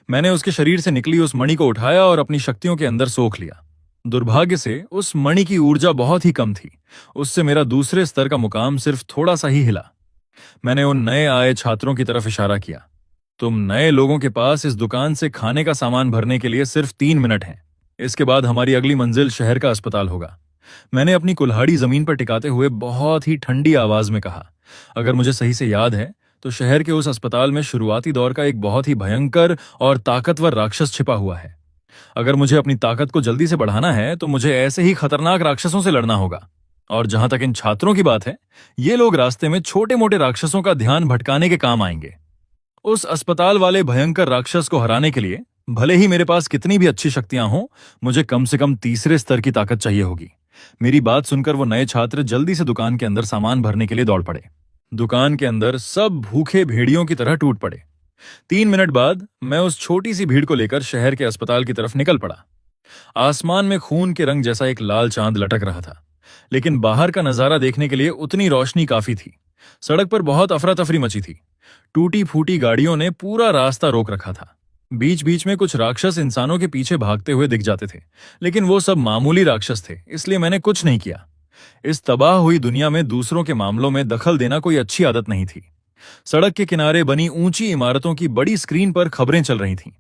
मैंने उसके शरीर से निकली उस मणि को उठाया और अपनी शक्तियों के अंदर सोख लिया। दुर्भाग्य से उस मणि की ऊर्जा बहुत ही कम थी। उससे मेरा दूसरे स्तर का मुकाम सिर्फ थोड़ा सा ही हिला। मैंने उन नए आए छात्रों की तरफ इशारा किया। तुम नए लोगों के पास इस दुकान से खाने का सामान भरने के लिए सिर्फ 3 मिनट हैं। इसके बाद हमारी अगली मंजिल शहर का अस्पताल होगा। मैंने अपनी कुल्हाड़ी जमीन पर टिकाते हुए बहुत ही ठंडी आवाज में कहा। अगर मुझे सही से याद है तो शहर के उस अस्पताल में शुरुआती दौर का एक बहुत ही भयंकर और ताकतवर राक्षस छिपा हुआ है। अगर मुझे अपनी ताकत को जल्दी से बढ़ाना है तो मुझे ऐसे ही खतरनाक राक्षसों से लड़ना होगा। और जहां तक इन छात्रों की बात है, ये लोग रास्ते में छोटे मोटे राक्षसों का ध्यान भटकाने के काम आएंगे। उस अस्पताल वाले भयंकर राक्षस को हराने के लिए भले ही मेरे पास कितनी भी अच्छी शक्तियां हों, मुझे कम से कम तीसरे स्तर की ताकत चाहिए होगी। मेरी बात सुनकर वो नए छात्र जल्दी से दुकान के अंदर सामान भरने के लिए दौड़ पड़े। दुकान के अंदर सब भूखे भेड़ियों की तरह टूट पड़े। 3 मिनट बाद मैं उस छोटी सी भीड़ को लेकर शहर के अस्पताल की तरफ निकल पड़ा। आसमान में खून के रंग जैसा एक लाल चांद लटक रहा था, लेकिन बाहर का नजारा देखने के लिए उतनी रोशनी काफी थी। सड़क पर बहुत अफरा तफरी मची थी। टूटी फूटी गाड़ियों ने पूरा रास्ता रोक रखा था। बीच बीच में कुछ राक्षस इंसानों के पीछे भागते हुए दिख जाते थे, लेकिन वो सब मामूली राक्षस थे, इसलिए मैंने कुछ नहीं किया। इस तबाह हुई दुनिया में दूसरों के मामलों में दखल देना कोई अच्छी आदत नहीं थी। सड़क के किनारे बनी ऊंची इमारतों की बड़ी स्क्रीन पर खबरें चल रही थीं।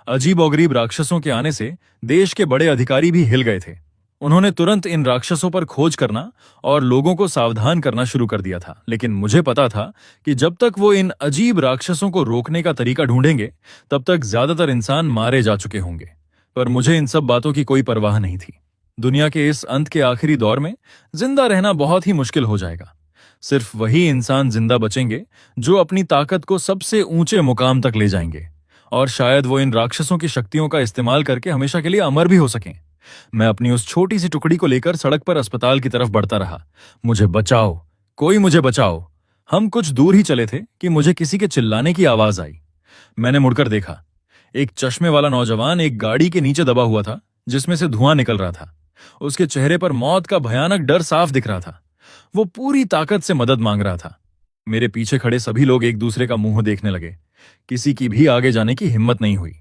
अजीबोगरीब राक्षसों के आने से देश के बड़े अधिकारी भी हिल गए थे। उन्होंने तुरंत इन राक्षसों पर खोज करना और लोगों को सावधान करना शुरू कर दिया था। लेकिन मुझे पता था कि जब तक वो इन अजीब राक्षसों को रोकने का तरीका ढूंढेंगे, तब तक ज्यादातर इंसान मारे जा चुके होंगे। पर मुझे इन सब बातों की कोई परवाह नहीं थी। दुनिया के इस अंत के आखिरी दौर में जिंदा रहना बहुत ही मुश्किल हो जाएगा। सिर्फ वही इंसान जिंदा बचेंगे जो अपनी ताकत को सबसे ऊंचे मुकाम तक ले जाएंगे, और शायद वो इन राक्षसों की शक्तियों का इस्तेमाल करके हमेशा के लिए अमर भी हो सकें। मैं अपनी उस छोटी सी टुकड़ी को लेकर सड़क पर अस्पताल की तरफ बढ़ता रहा। मुझे बचाओ, कोई मुझे बचाओ। हम कुछ दूर ही चले थे कि मुझे किसी के चिल्लाने की आवाज आई। मैंने मुड़कर देखा। एक चश्मे वाला नौजवान एक गाड़ी के नीचे दबा हुआ था, जिसमें से धुआं निकल रहा था। उसके चेहरे पर मौत का भयानक डर साफ दिख रहा था। वो पूरी ताकत से मदद मांग रहा था। मेरे पीछे खड़े सभी लोग एक दूसरे का मुंह देखने लगे। किसी की भी आगे जाने की हिम्मत नहीं हुई।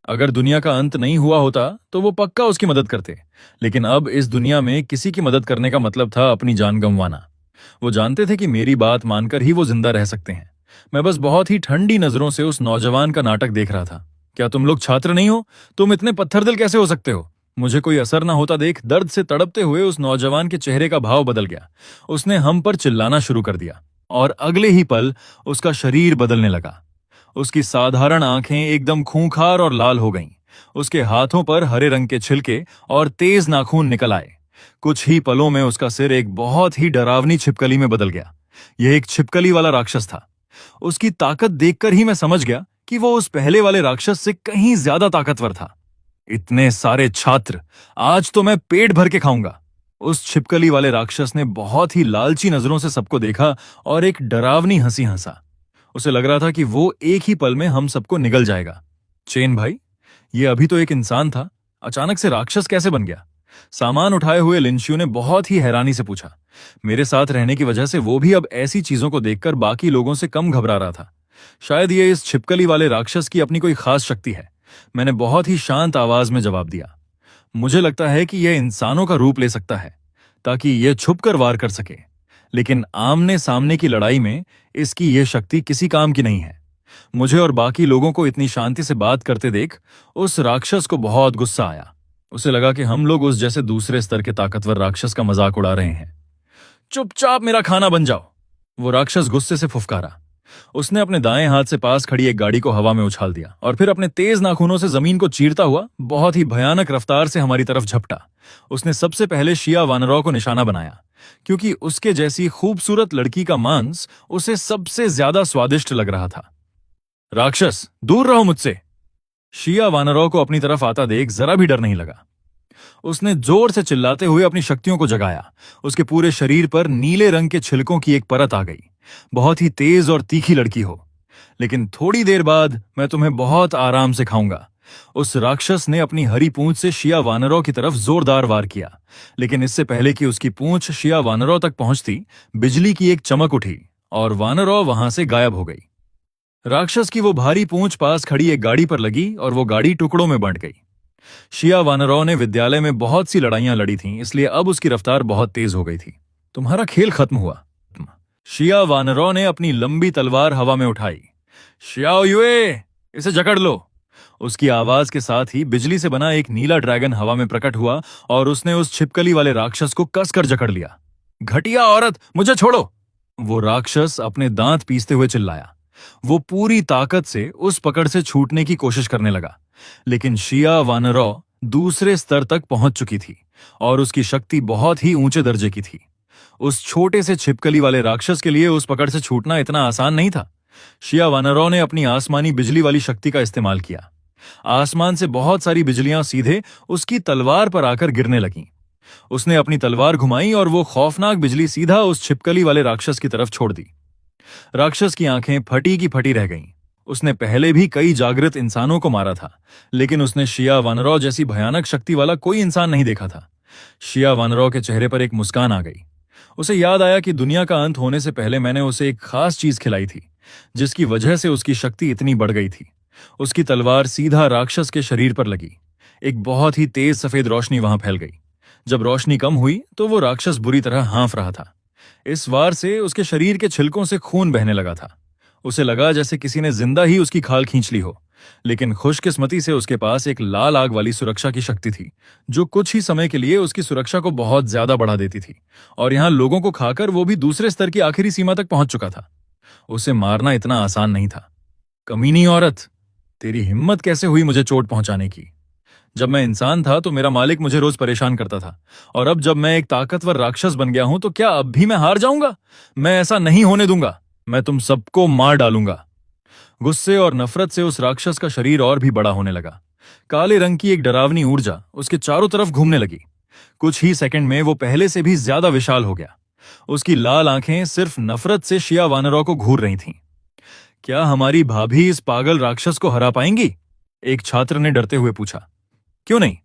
अगर दुनिया का अंत नहीं हुआ होता तो वो पक्का उसकी मदद करते, लेकिन अब इस दुनिया में किसी की मदद करने का मतलब था अपनी जान गंवाना। वो जानते थे कि मेरी बात मानकर ही वो जिंदा रह सकते हैं। मैं बस बहुत ही ठंडी नजरों से उस नौजवान का नाटक देख रहा था। क्या तुम लोग छात्र नहीं हो? तुम इतने पत्थरदिल कैसे हो सकते हो? मुझे कोई असर ना होता देख दर्द से तड़पते हुए उस नौजवान के चेहरे का भाव बदल गया। उसने हम पर चिल्लाना शुरू कर दिया और अगले ही पल उसका शरीर बदलने लगा। उसकी साधारण आंखें एकदम खूंखार और लाल हो गईं। उसके हाथों पर हरे रंग के छिलके और तेज नाखून निकल आए। कुछ ही पलों में उसका सिर एक बहुत ही डरावनी छिपकली में बदल गया। यह एक छिपकली वाला राक्षस था। उसकी ताकत देखकर ही मैं समझ गया कि वो उस पहले वाले राक्षस से कहीं ज्यादा ताकतवर था। इतने सारे छात्र, आज तो मैं पेट भर के खाऊंगा। उस छिपकली वाले राक्षस ने बहुत ही लालची नजरों से सबको देखा और एक डरावनी हंसी हंसा। उसे लग रहा था कि वो एक ही पल में हम सबको निगल जाएगा। चेन भाई, ये अभी तो एक इंसान था, अचानक से राक्षस कैसे बन गया? सामान उठाए हुए लिंशियो ने बहुत ही हैरानी से पूछा। मेरे साथ रहने की वजह से वो भी अब ऐसी चीजों को देखकर बाकी लोगों से कम घबरा रहा था। शायद ये इस छिपकली वाले राक्षस की अपनी कोई खास शक्ति है। मैंने बहुत ही शांत आवाज में जवाब दिया। मुझे लगता है कि यह इंसानों का रूप ले सकता है ताकि यह छुपकर वार कर सके, लेकिन आमने सामने की लड़ाई में इसकी यह शक्ति किसी काम की नहीं है। मुझे और बाकी लोगों को इतनी शांति से बात करते देख उस राक्षस को बहुत गुस्सा आया। उसे लगा कि हम लोग उस जैसे दूसरे स्तर के ताकतवर राक्षस का मजाक उड़ा रहे हैं। चुपचाप मेरा खाना बन जाओ, वो राक्षस गुस्से से फुफकारा। उसने अपने दाएं हाथ से पास खड़ी एक गाड़ी को हवा में उछाल दिया और फिर अपने तेज नाखूनों से जमीन को चीरता हुआ बहुत ही भयानक रफ्तार से हमारी तरफ झपटा। उसने सबसे पहले शिया वानरों को निशाना बनाया, क्योंकि उसके जैसी खूबसूरत लड़की का मांस उसे सबसे ज्यादा स्वादिष्ट लग रहा था। राक्षस, दूर रहो मुझसे! शिया वानरों को अपनी तरफ आता देख जरा भी डर नहीं लगा। उसने जोर से चिल्लाते हुए अपनी शक्तियों को जगाया। उसके पूरे शरीर पर नीले रंग के छिलकों की एक परत आ गई। बहुत ही तेज और तीखी लड़की हो, लेकिन थोड़ी देर बाद मैं तुम्हें बहुत आराम से खाऊंगा। उस राक्षस ने अपनी हरी पूंछ से शिया वानरों की तरफ जोरदार वार किया, लेकिन इससे पहले कि उसकी पूंछ शिया वानरों तक पहुंचती, बिजली की एक चमक उठी और वानरों वहां से गायब हो गई। राक्षस की वो भारी पूंछ पास खड़ी एक गाड़ी पर लगी और वो गाड़ी टुकड़ों में बंट गई। शिया वानरों ने विद्यालय में बहुत सी लड़ाइयां लड़ी थीं, इसलिए अब उसकी रफ्तार बहुत तेज हो गई थी। तुम्हारा खेल खत्म हुआ। शिया वानरों ने अपनी लंबी तलवार हवा में उठाई। शियाओ युए, इसे जकड़ लो! उसकी आवाज के साथ ही बिजली से बना एक नीला ड्रैगन हवा में प्रकट हुआ और उसने उस छिपकली वाले राक्षस को कसकर जकड़ लिया। घटिया औरत, मुझे छोड़ो! वो राक्षस अपने दांत पीसते हुए चिल्लाया। वो पूरी ताकत से उस पकड़ से छूटने की कोशिश करने लगा, लेकिन शिया वानरों दूसरे स्तर तक पहुंच चुकी थी और उसकी शक्ति बहुत ही ऊंचे दर्जे की थी। उस छोटे से छिपकली वाले राक्षस के लिए उस पकड़ से छूटना इतना आसान नहीं था। शिया वानरों ने अपनी आसमानी बिजली वाली शक्ति का इस्तेमाल किया। आसमान से बहुत सारी बिजलियां सीधे उसकी तलवार पर आकर गिरने लगीं। उसने अपनी तलवार घुमाई और वो खौफनाक बिजली सीधा उस छिपकली वाले राक्षस की तरफ छोड़ दी। राक्षस की आंखें फटी की फटी रह गईं। उसने पहले भी कई जागृत इंसानों को मारा था, लेकिन उसने शिया वानरों जैसी भयानक शक्ति वाला कोई इंसान नहीं देखा था। शिया वानरों के चेहरे पर एक मुस्कान आ गई। उसे याद आया कि दुनिया का अंत होने से पहले मैंने उसे एक खास चीज खिलाई थी, जिसकी वजह से उसकी शक्ति इतनी बढ़ गई थी। उसकी तलवार सीधा राक्षस के शरीर पर लगी। एक बहुत ही तेज सफेद रोशनी वहां फैल गई। जब रोशनी कम हुई तो वो राक्षस बुरी तरह हाँफ रहा था। इस वार से उसके शरीर के छिलकों से खून बहने लगा था। उसे लगा जैसे किसी ने जिंदा ही उसकी खाल खींच ली हो, लेकिन खुशकिस्मती से उसके पास एक लाल आग वाली सुरक्षा की शक्ति थी, जो कुछ ही समय के लिए उसकी सुरक्षा को बहुत ज्यादा बढ़ा देती थी। और यहां लोगों को खाकर वो भी दूसरे स्तर की आखिरी सीमा तक पहुंच चुका था। उसे मारना इतना आसान नहीं था। कमीनी औरत, तेरी हिम्मत कैसे हुई मुझे चोट पहुंचाने की? जब मैं इंसान था तो मेरा मालिक मुझे रोज परेशान करता था, और अब जब मैं एक ताकतवर राक्षस बन गया हूं तो क्या अब भी मैं हार जाऊंगा? मैं ऐसा नहीं होने दूंगा। मैं तुम सबको मार डालूंगा। गुस्से और नफरत से उस राक्षस का शरीर और भी बड़ा होने लगा। काले रंग की एक डरावनी ऊर्जा उसके चारों तरफ घूमने लगी। कुछ ही सेकंड में वो पहले से भी ज्यादा विशाल हो गया। उसकी लाल आंखें सिर्फ नफरत से शिया वानरों को घूर रही थीं। क्या हमारी भाभी इस पागल राक्षस को हरा पाएंगी? एक छात्र ने डरते हुए पूछा। क्यों नहीं,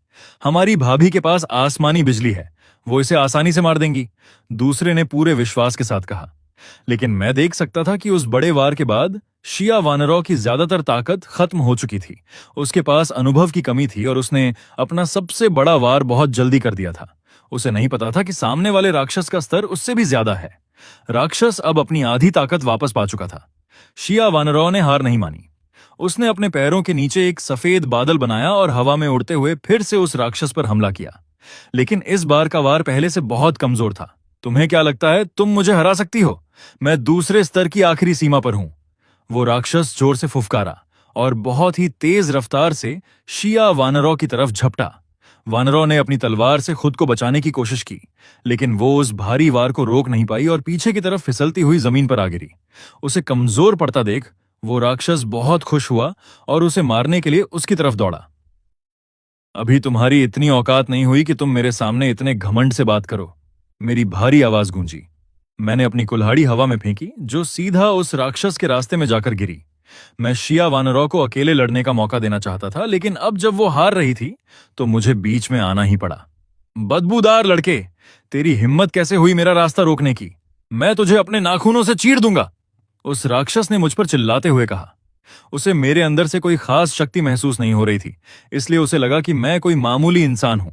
हमारी भाभी के पास आसमानी बिजली है, वो इसे आसानी से मार देंगी, दूसरे ने पूरे विश्वास के साथ कहा। लेकिन मैं देख सकता था कि उस बड़े वार के बाद शिया वानरों की ज्यादातर ताकत खत्म हो चुकी थी। उसके पास अनुभव की कमी थी और उसने अपना सबसे बड़ा वार बहुत जल्दी कर दिया था। उसे नहीं पता था कि सामने वाले राक्षस का स्तर उससे भी ज्यादा है। राक्षस अब अपनी आधी ताकत वापस पा चुका था। शिया वानरों ने हार नहीं मानी। उसने अपने पैरों के नीचे एक सफेद बादल बनाया और हवा में उड़ते हुए फिर से उस राक्षस पर हमला किया। लेकिन इस बार का वार पहले से बहुत कमजोर था। तुम्हें क्या लगता है तुम मुझे हरा सकती हो? मैं दूसरे स्तर की आखिरी सीमा पर हूं। वो राक्षस जोर से फुफकारा और बहुत ही तेज रफ्तार से शिया वानरों की तरफ झपटा। वानरों ने अपनी तलवार से खुद को बचाने की कोशिश की, लेकिन वो उस भारी वार को रोक नहीं पाई और पीछे की तरफ फिसलती हुई जमीन पर आ गिरी। उसे कमजोर पड़ता देख वो राक्षस बहुत खुश हुआ और उसे मारने के लिए उसकी तरफ दौड़ा। अभी तुम्हारी इतनी औकात नहीं हुई कि तुम मेरे सामने इतने घमंड से बात करो, मेरी भारी आवाज गूंजी। मैंने अपनी कुल्हाड़ी हवा में फेंकी, जो सीधा उस राक्षस के रास्ते में जाकर गिरी। मैं शिया वानरों को अकेले लड़ने का मौका देना चाहता था, लेकिन अब जब वो हार रही थी तो मुझे बीच में आना ही पड़ा। बदबूदार लड़के, तेरी हिम्मत कैसे हुई मेरा रास्ता रोकने की? मैं तुझे अपने नाखूनों से चीर दूंगा, उस राक्षस ने मुझ पर चिल्लाते हुए कहा। उसे मेरे अंदर से कोई खास शक्ति महसूस नहीं हो रही थी, इसलिए उसे लगा कि मैं कोई मामूली इंसान हूं।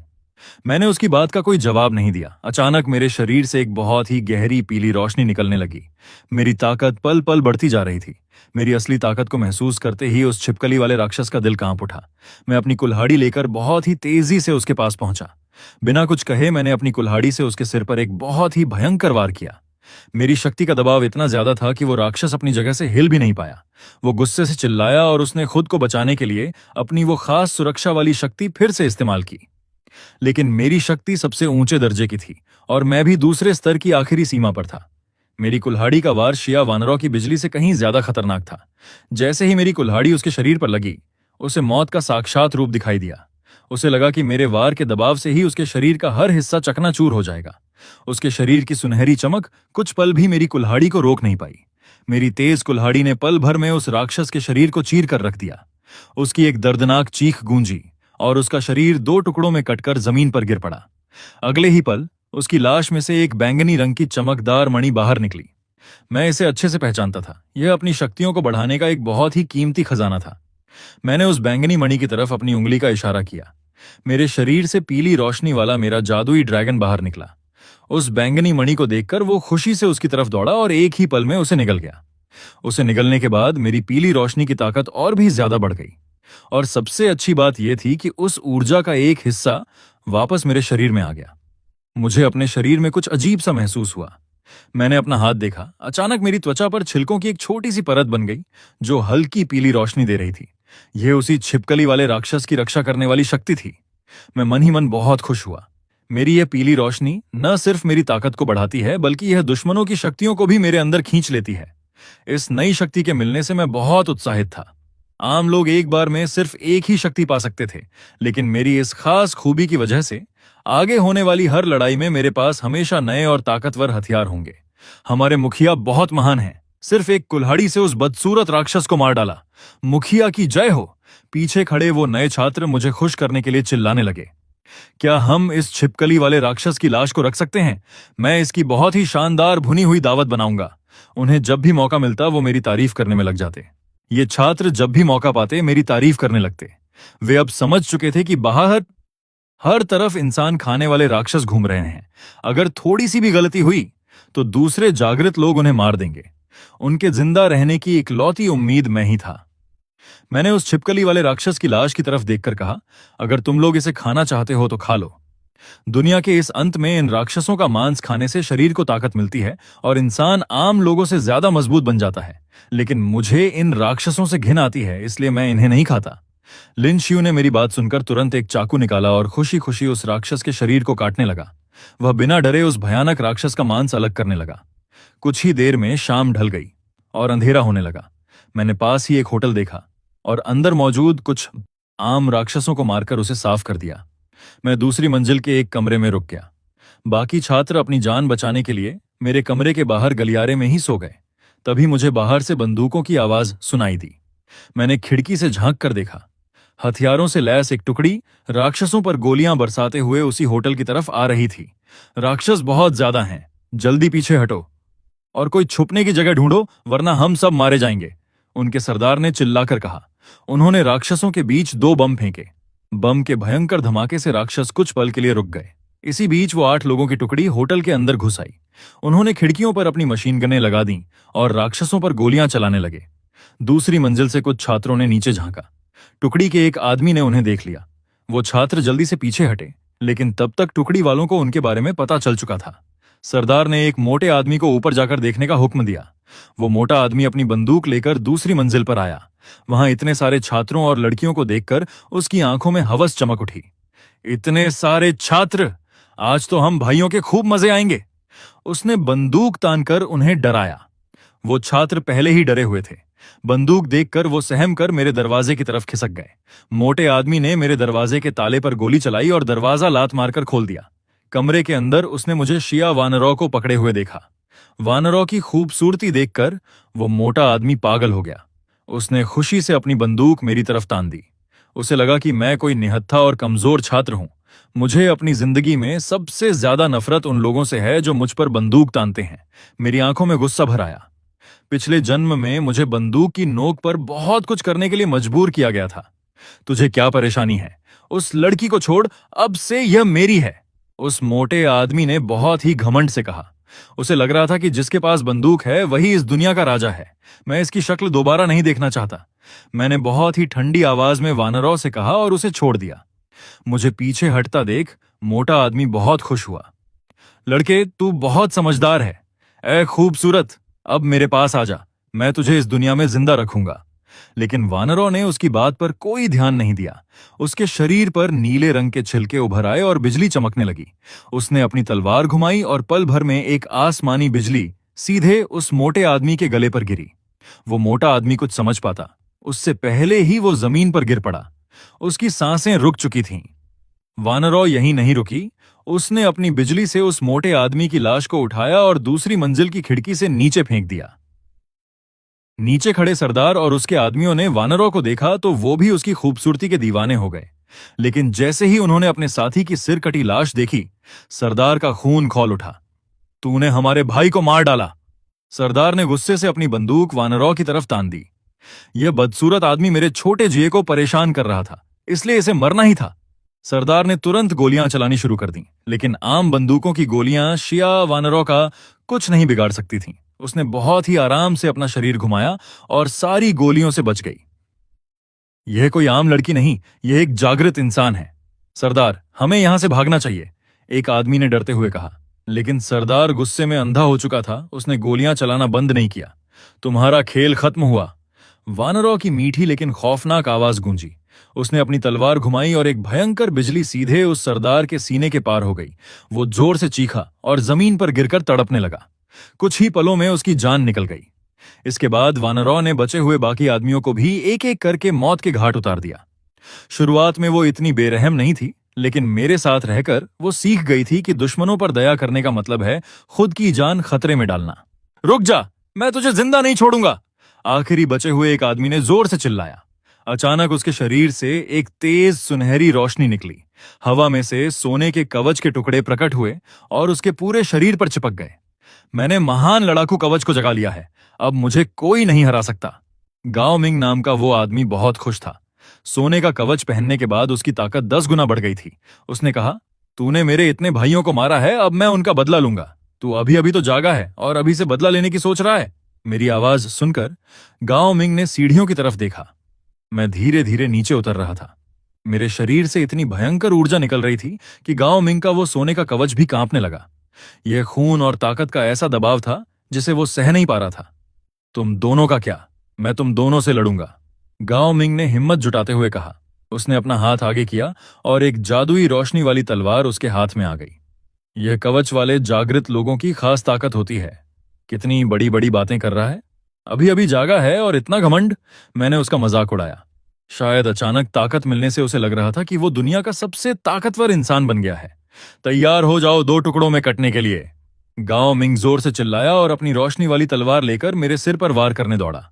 मैंने उसकी बात का कोई जवाब नहीं दिया। अचानक मेरे शरीर से एक बहुत ही गहरी पीली रोशनी निकलने लगी। मेरी ताकत पल पल बढ़ती जा रही थी। मेरी असली ताकत को महसूस करते ही उस छिपकली वाले राक्षस का दिल कांप उठा। मैं अपनी कुल्हाड़ी लेकर बहुत ही तेजी से उसके पास पहुंचा। बिना कुछ कहे मैंने अपनी कुल्हाड़ी से उसके सिर पर एक बहुत ही भयंकर वार किया। मेरी शक्ति का दबाव इतना ज्यादा था कि वो राक्षस अपनी जगह से हिल भी नहीं पाया। वो गुस्से से चिल्लाया और उसने खुद को बचाने के लिए अपनी वो खास सुरक्षा वाली शक्ति फिर से इस्तेमाल की। लेकिन मेरी शक्ति सबसे ऊंचे दर्जे की थी और मैं भी दूसरे स्तर की आखिरी सीमा पर था। मेरी कुल्हाड़ी का वार शिया वानरों की बिजली से कहीं ज्यादा खतरनाक था। जैसे ही मेरी कुल्हाड़ी उसके शरीर पर लगी, उसे मौत का साक्षात रूप दिखाई दिया। उसे लगा कि मेरे वार के दबाव से ही उसके शरीर का हर हिस्सा चकनाचूर हो जाएगा। उसके शरीर की सुनहरी चमक कुछ पल भी मेरी कुल्हाड़ी को रोक नहीं पाई। मेरी तेज कुल्हाड़ी ने पल भर में उस राक्षस के शरीर को चीर कर रख दिया। उसकी एक दर्दनाक चीख गूंजी और उसका शरीर दो टुकड़ों में कटकर जमीन पर गिर पड़ा। अगले ही पल उसकी लाश में से एक बैंगनी रंग की चमकदार मणि बाहर निकली। मैं इसे अच्छे से पहचानता था। यह अपनी शक्तियों को बढ़ाने का एक बहुत ही कीमती खजाना था। मैंने उस बैंगनी मणि की तरफ अपनी उंगली का इशारा किया। मेरे शरीर से पीली रोशनी वाला मेरा जादुई ड्रैगन बाहर निकला। उस बैंगनी मणि को देखकर वो खुशी से उसकी तरफ दौड़ा और एक ही पल में उसे निगल गया। उसे निगलने के बाद मेरी पीली रोशनी की ताकत और भी ज्यादा बढ़ गई। और सबसे अच्छी बात यह थी कि उस ऊर्जा का एक हिस्सा वापस मेरे शरीर में आ गया। मुझे अपने शरीर में कुछ अजीब सा महसूस हुआ। मैंने अपना हाथ देखा। अचानक मेरी त्वचा पर छिलकों की एक छोटी सी परत बन गई, जो हल्की पीली रोशनी दे रही थी। यह उसी छिपकली वाले राक्षस की रक्षा करने वाली शक्ति थी। मैं मन ही मन बहुत खुश हुआ। मेरी यह पीली रोशनी न सिर्फ मेरी ताकत को बढ़ाती है, बल्कि यह दुश्मनों की शक्तियों को भी मेरे अंदर खींच लेती है। इस नई शक्ति के मिलने से मैं बहुत उत्साहित था। आम लोग एक बार में सिर्फ एक ही शक्ति पा सकते थे, लेकिन मेरी इस खास खूबी की वजह से आगे होने वाली हर लड़ाई में मेरे पास हमेशा नए और ताकतवर हथियार होंगे। हमारे मुखिया बहुत महान हैं। सिर्फ एक कुल्हाड़ी से उस बदसूरत राक्षस को मार डाला। मुखिया की जय हो। पीछे खड़े वो नए छात्र मुझे खुश करने के लिए चिल्लाने लगे। क्या हम इस छिपकली वाले राक्षस की लाश को रख सकते हैं? मैं इसकी बहुत ही शानदार भुनी हुई दावत बनाऊंगा। उन्हें जब भी मौका मिलता वो मेरी तारीफ करने में लग जाते। ये छात्र जब भी मौका पाते मेरी तारीफ करने लगते। वे अब समझ चुके थे कि बाहर हर तरफ इंसान खाने वाले राक्षस घूम रहे हैं। अगर थोड़ी सी भी गलती हुई तो दूसरे जागृत लोग उन्हें मार देंगे। उनके जिंदा रहने की इकलौती उम्मीद मैं ही था। मैंने उस छिपकली वाले राक्षस की लाश की तरफ देखकर कहा, अगर तुम लोग इसे खाना चाहते हो तो खा लो। दुनिया के इस अंत में इन राक्षसों का मांस खाने से शरीर को ताकत मिलती है और इंसान आम लोगों से ज्यादा मजबूत बन जाता है। लेकिन मुझे इन राक्षसों से घिन आती है, इसलिए मैं इन्हें नहीं खाता। लिन शियू ने मेरी बात सुनकर तुरंत एक चाकू निकाला और खुशी खुशी उस राक्षस के शरीर को काटने लगा। वह बिना डरे उस भयानक राक्षस का मांस अलग करने लगा। कुछ ही देर में शाम ढल गई और अंधेरा होने लगा। मैंने पास ही एक होटल देखा और अंदर मौजूद कुछ आम राक्षसों को मारकर उसे साफ कर दिया। मैं दूसरी मंजिल के एक कमरे में रुक गया। बाकी छात्र अपनी जान बचाने के लिए मेरे कमरे के बाहर गलियारे में ही सो गए। तभी मुझे बाहर से बंदूकों की आवाज सुनाई दी। मैंने खिड़की से झांक कर देखा। हथियारों से लैस एक टुकड़ी राक्षसों पर गोलियां बरसाते हुए उसी होटल की तरफ आ रही थी। राक्षस बहुत ज्यादा हैं, जल्दी पीछे हटो और कोई छुपने की जगह ढूंढो, वरना हम सब मारे जाएंगे, उनके सरदार ने चिल्लाकर कहा। उन्होंने राक्षसों के बीच 2 बम फेंके। बम के भयंकर धमाके से राक्षस कुछ पल के लिए रुक गए। इसी बीच वो 8 लोगों की टुकड़ी होटल के अंदर घुस आई। उन्होंने खिड़कियों पर अपनी मशीन गनें लगा दी और राक्षसों पर गोलियां चलाने लगे। दूसरी मंजिल से कुछ छात्रों ने नीचे झांका। टुकड़ी के एक आदमी ने उन्हें देख लिया। वो छात्र जल्दी से पीछे हटे, लेकिन तब तक टुकड़ी वालों को उनके बारे में पता चल चुका था। सरदार ने एक मोटे आदमी को ऊपर जाकर देखने का हुक्म दिया। वो मोटा आदमी अपनी बंदूक लेकर दूसरी मंजिल पर आया। वहां इतने सारे छात्रों और लड़कियों को देखकर उसकी आंखों में हवस चमक उठी। इतने सारे छात्र, आज तो हम भाइयों के खूब मजे आएंगे। उसने बंदूक तानकर उन्हें डराया। वो छात्र पहले ही डरे हुए थे। बंदूक देखकर वो सहम कर मेरे दरवाजे की तरफ खिसक गए। मोटे आदमी ने मेरे दरवाजे के ताले पर गोली चलाई और दरवाजा लात मारकर खोल दिया। कमरे के अंदर उसने मुझे शिया वानरों को पकड़े हुए देखा। वानरों की खूबसूरती देखकर वो मोटा आदमी पागल हो गया। उसने खुशी से अपनी बंदूक मेरी तरफ तान दी। उसे लगा कि मैं कोई निहत्था और कमजोर छात्र हूं। मुझे अपनी जिंदगी में सबसे ज्यादा नफरत उन लोगों से है जो मुझ पर बंदूक तानते हैं। मेरी आंखों में गुस्सा भर आया। पिछले जन्म में मुझे बंदूक की नोक पर बहुत कुछ करने के लिए मजबूर किया गया था। तुझे क्या परेशानी है? उस लड़की को छोड़, अब से यह मेरी है। उस मोटे आदमी ने बहुत ही घमंड से कहा। उसे लग रहा था कि जिसके पास बंदूक है वही इस दुनिया का राजा है। मैं इसकी शक्ल दोबारा नहीं देखना चाहता। मैंने बहुत ही ठंडी आवाज में वानरों से कहा और उसे छोड़ दिया। मुझे पीछे हटता देख मोटा आदमी बहुत खुश हुआ। लड़के, तू बहुत समझदार है। ए खूबसूरत, अब मेरे पास आ जा। मैं तुझे इस दुनिया में जिंदा रखूंगा। लेकिन वानरों ने उसकी बात पर कोई ध्यान नहीं दिया। उसके शरीर पर नीले रंग के छिलके उभर आए और बिजली चमकने लगी। उसने अपनी तलवार घुमाई और पल भर में एक आसमानी बिजली सीधे उस मोटे आदमी के गले पर गिरी। वो मोटा आदमी कुछ समझ पाता उससे पहले ही वो जमीन पर गिर पड़ा। उसकी सांसें रुक चुकी थीं। वानरों यहीं नहीं रुकी। उसने अपनी बिजली से उस मोटे आदमी की लाश को उठाया और दूसरी मंजिल की खिड़की से नीचे फेंक दिया। नीचे खड़े सरदार और उसके आदमियों ने वानरों को देखा तो वो भी उसकी खूबसूरती के दीवाने हो गए। लेकिन जैसे ही उन्होंने अपने साथी की सिर कटी लाश देखी, सरदार का खून खौल उठा। तूने हमारे भाई को मार डाला। सरदार ने गुस्से से अपनी बंदूक वानरों की तरफ तान दी। यह बदसूरत आदमी मेरे छोटे जिये को परेशान कर रहा था, इसलिए इसे मरना ही था। सरदार ने तुरंत गोलियां चलानी शुरू कर दी, लेकिन आम बंदूकों की गोलियां शिया वानरों का कुछ नहीं बिगाड़ सकती थीं। उसने बहुत ही आराम से अपना शरीर घुमाया और सारी गोलियों से बच गई। यह कोई आम लड़की नहीं, यह एक जागृत इंसान है। सरदार, हमें यहां से भागना चाहिए, एक आदमी ने डरते हुए कहा। लेकिन सरदार गुस्से में अंधा हो चुका था। उसने गोलियां चलाना बंद नहीं किया। तुम्हारा खेल खत्म हुआ। वानरों की मीठी लेकिन खौफनाक आवाज गूंजी। उसने अपनी तलवार घुमाई और एक भयंकर बिजली सीधे उस सरदार के सीने के पार हो गई। वो जोर से चीखा और जमीन पर गिरकर तड़पने लगा। कुछ ही पलों में उसकी जान निकल गई। इसके बाद वानरों ने बचे हुए बाकी आदमियों को भी एक एक करके मौत के घाट उतार दिया। शुरुआत में वो इतनी बेरहम नहीं थी, लेकिन मेरे साथ रहकर वो सीख गई थी कि दुश्मनों पर दया करने का मतलब है खुद की जान खतरे में डालना। रुक जा, मैं तुझे जिंदा नहीं छोड़ूंगा, आखिरी बचे हुए एक आदमी ने जोर से चिल्लाया। अचानक उसके शरीर से एक तेज सुनहरी रोशनी निकली। हवा में से सोने के कवच के टुकड़े प्रकट हुए और उसके पूरे शरीर पर चिपक गए। मैंने महान लड़ाकू कवच को जगा लिया है, अब मुझे कोई नहीं हरा सकता। गाओ मिंग नाम का वो आदमी बहुत खुश था। सोने का कवच पहनने के बाद उसकी ताकत 10 गुना बढ़ गई थी। उसने कहा, तूने मेरे इतने भाइयों को मारा है, अब मैं उनका बदला लूंगा। तू अभी अभी तो जागा है और अभी से बदला लेने की सोच रहा है। मेरी आवाज सुनकर गाओ मिंग ने सीढ़ियों की तरफ देखा। मैं धीरे धीरे नीचे उतर रहा था। मेरे शरीर से इतनी भयंकर ऊर्जा निकल रही थी कि गाओ मिंग का वो सोने का कवच भी कांपने लगा। यह खून और ताकत का ऐसा दबाव था जिसे वो सह नहीं पा रहा था। तुम दोनों का क्या, मैं तुम दोनों से लड़ूंगा, गाओ मिंग ने हिम्मत जुटाते हुए कहा। उसने अपना हाथ आगे किया और एक जादुई रोशनी वाली तलवार उसके हाथ में आ गई। यह कवच वाले जागृत लोगों की खास ताकत होती है। कितनी बड़ी बड़ी बातें कर रहा है, अभी अभी जागा है और इतना घमंड। मैंने उसका मजाक उड़ाया। शायद अचानक ताकत मिलने से उसे लग रहा था कि वो दुनिया का सबसे ताकतवर इंसान बन गया है। तैयार हो जाओ 2 टुकड़ों में कटने के लिए, गाओ मिंग जोर से चिल्लाया और अपनी रोशनी वाली तलवार लेकर मेरे सिर पर वार करने दौड़ा।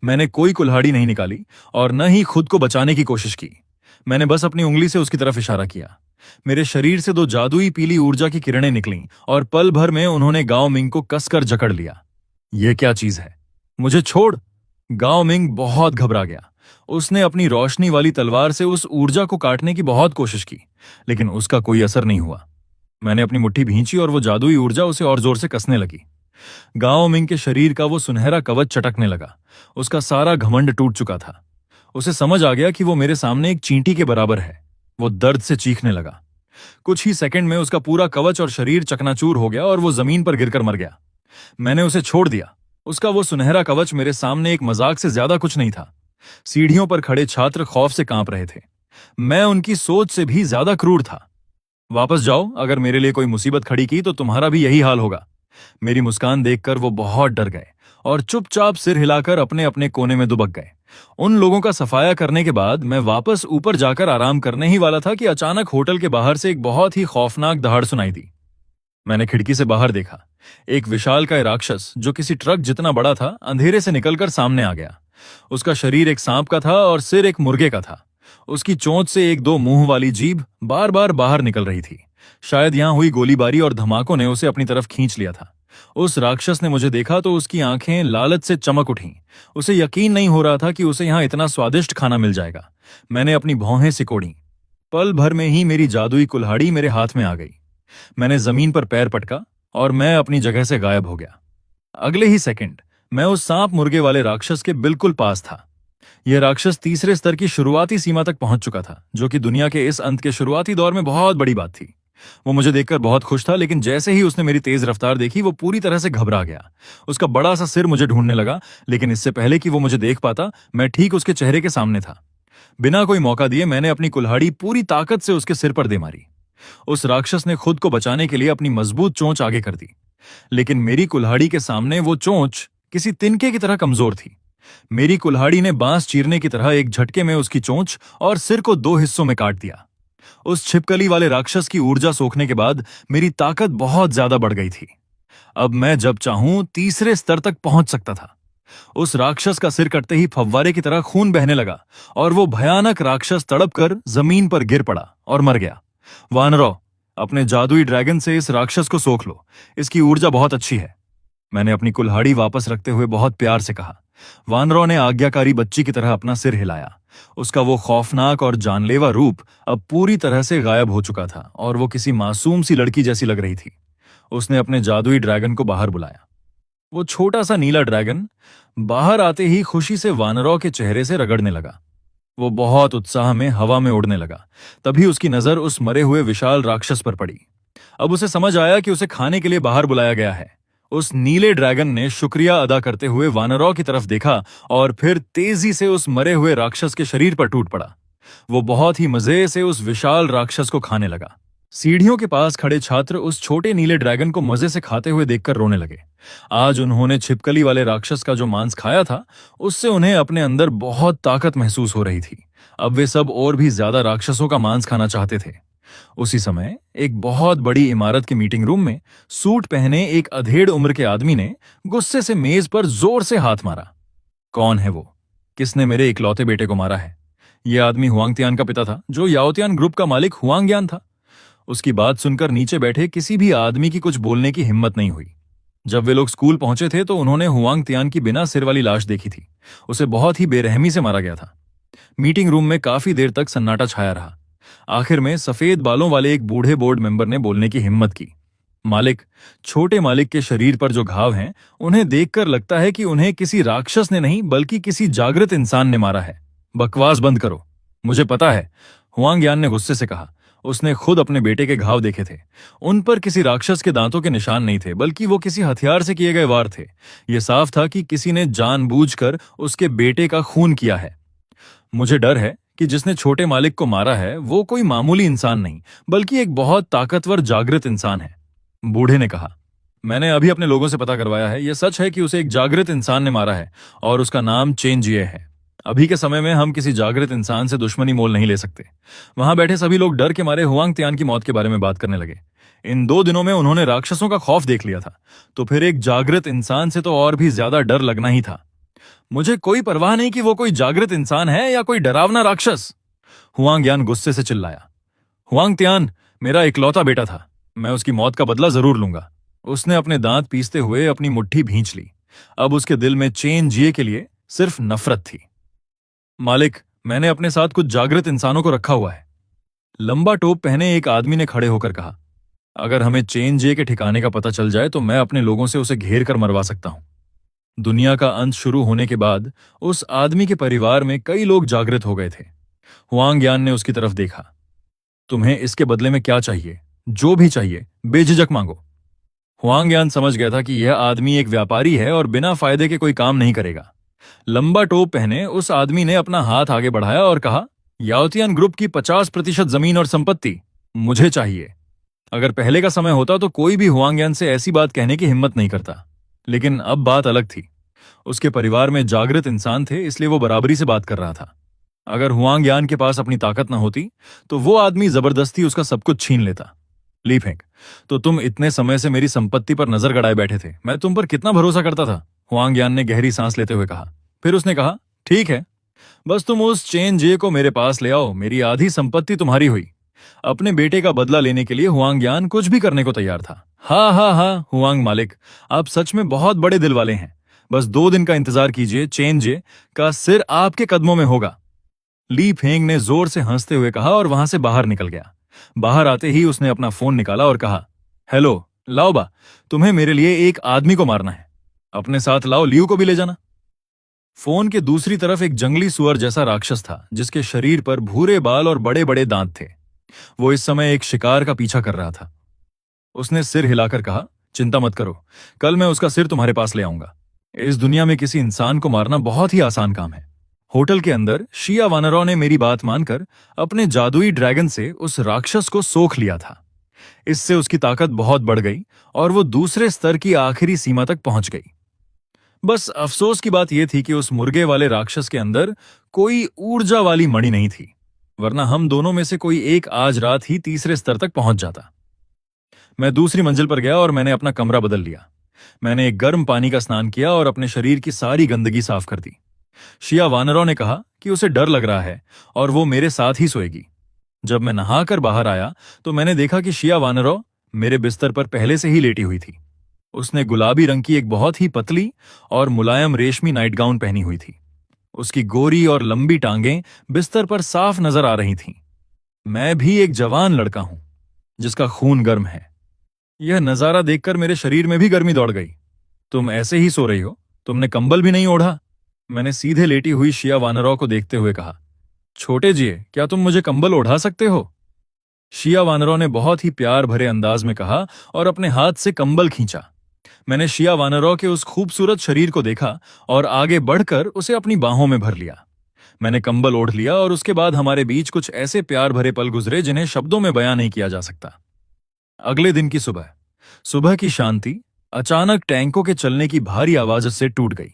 मैंने कोई कुल्हाड़ी नहीं निकाली और न ही खुद को बचाने की कोशिश की। मैंने बस अपनी उंगली से उसकी तरफ इशारा किया। मेरे शरीर से 2 जादुई पीली ऊर्जा की किरणें निकलीं और पल भर में उन्होंने गाओ मिंग को कसकर जकड़ लिया। यह क्या चीज है? मुझे छोड़! गाओ मिंग बहुत घबरा गया। उसने अपनी रोशनी वाली तलवार से उस ऊर्जा को काटने की बहुत कोशिश की, लेकिन उसका कोई असर नहीं हुआ। मैंने अपनी मुट्ठी भींची और वो जादुई ऊर्जा उसे और जोर से कसने लगी। गाओ मिंग के शरीर का वो सुनहरा कवच चटकने लगा। उसका सारा घमंड टूट चुका था। उसे समझ आ गया कि वो मेरे सामने एक चींटी के बराबर है। वो दर्द से चीखने लगा। कुछ ही सेकंड में उसका पूरा कवच और शरीर चकनाचूर हो गया और वो जमीन पर गिरकर मर गया। मैंने उसे छोड़ दिया। उसका वो सुनहरा कवच मेरे सामने एक मजाक से ज्यादा कुछ नहीं था। सीढ़ियों पर खड़े छात्र खौफ से कांप रहे थे। मैं उनकी सोच से भी ज्यादा क्रूर था। वापस जाओ, अगर मेरे लिए कोई मुसीबत खड़ी की तो तुम्हारा भी यही हाल होगा। मेरी मुस्कान देखकर वो बहुत डर गए और चुपचाप सिर हिलाकर अपने अपने कोने में दुबक गए। उन लोगों का सफाया करने के बाद मैं वापस ऊपर जाकर आराम करने ही वाला था कि अचानक होटल के बाहर से एक बहुत ही खौफनाक दहाड़ सुनाई दी। मैंने खिड़की से बाहर देखा। एक विशालकाय राक्षस जो किसी ट्रक जितना बड़ा था अंधेरे से निकलकर सामने आ गया। उसका शरीर एक सांप का था और सिर एक मुर्गे का था। उसकी चोंच से एक दो मुंह वाली जीभ बार बार बाहर निकल रही थी। शायद यहां हुई गोलीबारी और धमाकों ने उसे अपनी तरफ खींच लिया था। उस राक्षस ने मुझे देखा तो उसकी आंखें लालच से चमक उठीं। उसे यकीन नहीं हो रहा था कि उसे यहां इतना स्वादिष्ट खाना मिल जाएगा। मैंने अपनी भौहें सिकोड़ी। पल भर में ही मेरी जादुई कुल्हाड़ी मेरे हाथ में आ गई। मैंने जमीन पर पैर पटका और मैं अपनी जगह से गायब हो गया। अगले ही सेकंड मैं उस सांप मुर्गे वाले राक्षस के बिल्कुल पास था। यह राक्षस तीसरे स्तर की शुरुआती सीमा तक पहुंच चुका था, जो कि दुनिया के इस अंत के शुरुआती दौर में बहुत बड़ी बात थी। वो मुझे देखकर बहुत खुश था, लेकिन जैसे ही उसने मेरी तेज रफ्तार देखी वो पूरी तरह से घबरा गया। उसका बड़ा सा सिर मुझे ढूंढने लगा, लेकिन इससे पहले कि वो मुझे देख पाता मैं ठीक उसके चेहरे के सामने था। बिना कोई मौका दिए मैंने अपनी कुल्हाड़ी पूरी ताकत से उसके सिर पर दे मारी। उस राक्षस ने खुद को बचाने के लिए अपनी मजबूत चोंच आगे कर दी, लेकिन मेरी कुल्हाड़ी के सामने वो चोंच किसी तिनके की तरह कमजोर थी। मेरी कुल्हाड़ी ने बांस चीरने की तरह एक झटके में उसकी चोंच और सिर को दो हिस्सों में काट दिया। उस छिपकली वाले राक्षस की ऊर्जा सोखने के बाद मेरी ताकत बहुत ज्यादा बढ़ गई थी। अब मैं जब चाहूं तीसरे स्तर तक पहुंच सकता था। उस राक्षस का सिर कटते ही फव्वारे की तरह खून बहने लगा और वो भयानक राक्षस तड़प कर जमीन पर गिर पड़ा और मर गया। वानरों, अपने जादुई ड्रैगन से इस राक्षस को सोख लो। इसकी ऊर्जा बहुत अच्छी है। मैंने अपनी कुल्हाड़ी वापस रखते हुए बहुत प्यार से कहा। वानरों ने आज्ञाकारी बच्ची की तरह अपना सिर हिलाया। उसका वो खौफनाक और जानलेवा रूप अब पूरी तरह से गायब हो चुका था और वो किसी मासूम सी लड़की जैसी लग रही थी। उसने अपने जादुई ड्रैगन को बाहर बुलाया। वो छोटा सा नीला ड्रैगन बाहर आते ही खुशी से वानरों के चेहरे से रगड़ने लगा। वो बहुत उत्साह में हवा में उड़ने लगा। तभी उसकी नजर उस मरे हुए विशाल राक्षस पर पड़ी। अब उसे समझ आया कि उसे खाने के लिए बाहर बुलाया गया है। उस नीले ड्रैगन ने शुक्रिया अदा करते हुए वानरों की तरफ देखा और फिर तेजी से उस मरे हुए राक्षस के शरीर पर टूट पड़ा। वो बहुत ही मजे से उस विशाल राक्षस को खाने लगा। सीढ़ियों के पास खड़े छात्र उस छोटे नीले ड्रैगन को मजे से खाते हुए देखकर रोने लगे। आज उन्होंने छिपकली वाले राक्षस का जो मांस खाया था, उससे उन्हें अपने अंदर बहुत ताकत महसूस हो रही थी। अब वे सब और भी ज्यादा राक्षसों का मांस खाना चाहते थे। उसी समय एक बहुत बड़ी इमारत के मीटिंग रूम में सूट पहने एक अधेड़ उम्र के आदमी ने गुस्से से मेज पर जोर से हाथ मारा। कौन है वो? किसने मेरे इकलौते बेटे को मारा है? यह आदमी हुआंगतियान का पिता था, जो याओतियान ग्रुप का मालिक हुआंगयान था। उसकी बात सुनकर नीचे बैठे किसी भी आदमी की कुछ बोलने की हिम्मत नहीं हुई। जब वे लोग स्कूल पहुंचे थे तो उन्होंने हुआंगतियान की बिना सिर वाली लाश देखी थी। उसे बहुत ही बेरहमी से मारा गया था। मीटिंग रूम में काफी देर तक सन्नाटा छाया रहा। आखिर में सफेद बालों वाले एक बूढ़े बोर्ड मेंबर ने बोलने की हिम्मत की। मालिक, छोटे मालिक के शरीर पर जो घाव हैं, उन्हें देखकर लगता है कि उन्हें किसी राक्षस ने नहीं बल्कि किसी जागृत इंसान ने मारा है। बकवास बंद करो, मुझे पता है, हुआंगयान ने गुस्से से कहा। उसने खुद अपने बेटे के घाव देखे थे। उन पर किसी राक्षस के दांतों के निशान नहीं थे, बल्कि वो किसी हथियार से किए गए वार थे। यह साफ था कि किसी ने जानबूझकर उसके बेटे का खून किया है। मुझे डर है कि जिसने छोटे मालिक को मारा है वो कोई मामूली इंसान नहीं, बल्कि एक बहुत ताकतवर जागृत इंसान है। बूढ़े ने कहा, मैंने अभी अपने लोगों से पता करवाया है। यह सच है कि उसे एक जागृत इंसान ने मारा है और उसका नाम चेन जिए है। अभी के समय में हम किसी जागृत इंसान से दुश्मनी मोल नहीं ले सकते। वहां बैठे सभी लोग डर के मारे हुआंगतियान की मौत के बारे में बात करने लगे। इन 2 दिनों में उन्होंने राक्षसों का खौफ देख लिया था, तो फिर एक जागृत इंसान से तो और भी ज्यादा डर लगना ही था। मुझे कोई परवाह नहीं कि वो कोई जागृत इंसान है या कोई डरावना राक्षस, हुआंगयान गुस्से से चिल्लाया। हुआंगतियान मेरा इकलौता बेटा था, मैं उसकी मौत का बदला जरूर लूंगा। उसने अपने दांत पीसते हुए अपनी मुट्ठी भींच ली। अब उसके दिल में चेन जिए के लिए सिर्फ नफरत थी। मालिक, मैंने अपने साथ कुछ जागृत इंसानों को रखा हुआ है, लंबा टोप पहने एक आदमी ने खड़े होकर कहा। अगर हमें चेन जिए के ठिकाने का पता चल जाए तो मैं अपने लोगों से उसे घेर कर मरवा सकता हूं। दुनिया का अंत शुरू होने के बाद उस आदमी के परिवार में कई लोग जागृत हो गए थे। हुआंगयान ने उसकी तरफ देखा। तुम्हें इसके बदले में क्या चाहिए? जो भी चाहिए बेझिझक मांगो। हुआंगयान समझ गया था कि यह आदमी एक व्यापारी है और बिना फायदे के कोई काम नहीं करेगा। लंबा टोप पहने उस आदमी ने अपना हाथ आगे बढ़ाया और कहा, याओतियान ग्रुप की 50% जमीन और संपत्ति मुझे चाहिए। अगर पहले का समय होता तो कोई भी हुआंगयान से ऐसी बात कहने की हिम्मत नहीं करता, लेकिन अब बात अलग थी। उसके परिवार में जागृत इंसान थे, इसलिए वो बराबरी से बात कर रहा था। अगर हुआंगयान के पास अपनी ताकत न होती तो वो आदमी जबरदस्ती उसका सब कुछ छीन लेता। ली फेंक, तो तुम इतने समय से मेरी संपत्ति पर नजर गड़ाए बैठे थे। मैं तुम पर कितना भरोसा करता था। हुआंग यान ने गहरी सांस लेते हुए कहा। फिर उसने कहा, ठीक है, बस तुम उस चेन जे को मेरे पास ले आओ, मेरी आधी संपत्ति तुम्हारी हुई। अपने बेटे का बदला लेने के लिए हुआंग यान कुछ भी करने को तैयार था। हाँ हाँ हाँ हुआंग मालिक, आप सच में बहुत बड़े दिल वाले हैं। बस 2 दिन का इंतजार कीजिए, चेन जे का सिर आपके कदमों में होगा। ली फेंग ने जोर से हंसते हुए कहा और वहां से बाहर निकल गया। बाहर आते ही उसने अपना फोन निकाला और कहा, हेलो लाओबा, तुम्हें मेरे लिए एक आदमी को मारना है। अपने साथ लाओ लियू को भी ले जाना। फोन के दूसरी तरफ एक जंगली सुअर जैसा राक्षस था, जिसके शरीर पर भूरे बाल और बड़े बड़े दांत थे। वो इस समय एक शिकार का पीछा कर रहा था। उसने सिर हिलाकर कहा, चिंता मत करो, कल मैं उसका सिर तुम्हारे पास ले आऊंगा। इस दुनिया में किसी इंसान को मारना बहुत ही आसान काम है। होटल के अंदर शिया वानरों ने मेरी बात मानकर अपने जादुई ड्रैगन से उस राक्षस को सोख लिया था। इससे उसकी ताकत बहुत बढ़ गई और वो दूसरे स्तर की आखिरी सीमा तक पहुंच गई। बस अफसोस की बात यह थी कि उस मुर्गे वाले राक्षस के अंदर कोई ऊर्जा वाली मणि नहीं थी, वरना हम दोनों में से कोई एक आज रात ही तीसरे स्तर तक पहुंच जाता। मैं दूसरी मंजिल पर गया और मैंने अपना कमरा बदल लिया। मैंने एक गर्म पानी का स्नान किया और अपने शरीर की सारी गंदगी साफ कर दी। शिया वानरों ने कहा कि उसे डर लग रहा है और वो मेरे साथ ही सोएगी। जब मैं नहाकर बाहर आया तो मैंने देखा कि शिया वानरों मेरे बिस्तर पर पहले से ही लेटी हुई थी। उसने गुलाबी रंग की एक बहुत ही पतली और मुलायम रेशमी नाइट गाउन पहनी हुई थी। उसकी गोरी और लंबी टांगें बिस्तर पर साफ नजर आ रही थीं। मैं भी एक जवान लड़का हूं जिसका खून गर्म है। यह नजारा देखकर मेरे शरीर में भी गर्मी दौड़ गई। तुम ऐसे ही सो रही हो? तुमने कंबल भी नहीं ओढ़ा? मैंने सीधे लेटी हुई शिया वानरों को देखते हुए कहा। छोटे जिए, क्या तुम मुझे कंबल ओढ़ा सकते हो? शिया वानरों ने बहुत ही प्यार भरे अंदाज में कहा और अपने हाथ से कंबल खींचा। मैंने शिया वानरों के उस खूबसूरत शरीर को देखा और आगे बढ़कर उसे अपनी बाहों में भर लिया। मैंने कंबल ओढ़ लिया और उसके बाद हमारे बीच कुछ ऐसे प्यार भरे पल गुजरे जिन्हें शब्दों में बयां नहीं किया जा सकता। अगले दिन की सुबह सुबह की शांति अचानक टैंकों के चलने की भारी आवाज से टूट गई।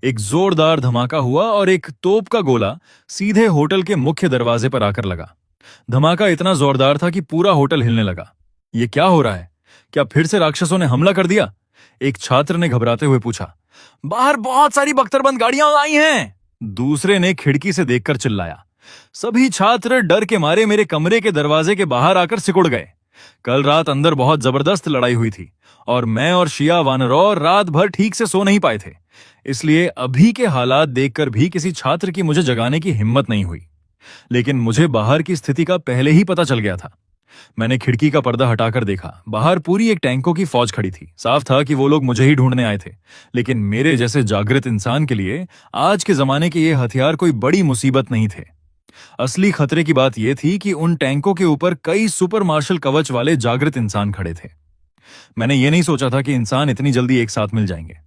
एक जोरदार धमाका हुआ और एक तोप का गोला सीधे होटल के मुख्य दरवाजे पर आकर लगा। धमाका इतना जोरदार था कि पूरा होटल हिलने लगा। ये क्या हो रहा है? क्या फिर से राक्षसों ने हमला कर दिया? एक छात्र ने घबराते हुए पूछा। बाहर बहुत सारी बख्तरबंद गाड़ियां आई हैं। दूसरे ने खिड़की से देखकर चिल्लाया। सभी छात्र डर के मारे मेरे कमरे के दरवाजे के बाहर आकर सिकुड़ गए। कल रात अंदर बहुत जबरदस्त लड़ाई हुई थी और मैं और शिया वानरों रात भर ठीक से सो नहीं पाए थे। इसलिए अभी के हालात देखकर भी किसी छात्र की मुझे जगाने की हिम्मत नहीं हुई। लेकिन मुझे बाहर की स्थिति का पहले ही पता चल गया था। मैंने खिड़की का पर्दा हटाकर देखा। बाहर पूरी एक टैंकों की फौज खड़ी थी। साफ था कि वो लोग मुझे ही ढूंढने आए थे। लेकिन मेरे जैसे जागृत इंसान के लिए आज के जमाने के ये हथियार कोई बड़ी मुसीबत नहीं थे। असली खतरे की बात यह थी कि उन टैंकों के ऊपर कई सुपर मार्शल कवच वाले जागृत इंसान खड़े थे। मैंने ये नहीं सोचा था कि इंसान इतनी जल्दी एक साथ मिल जाएंगे।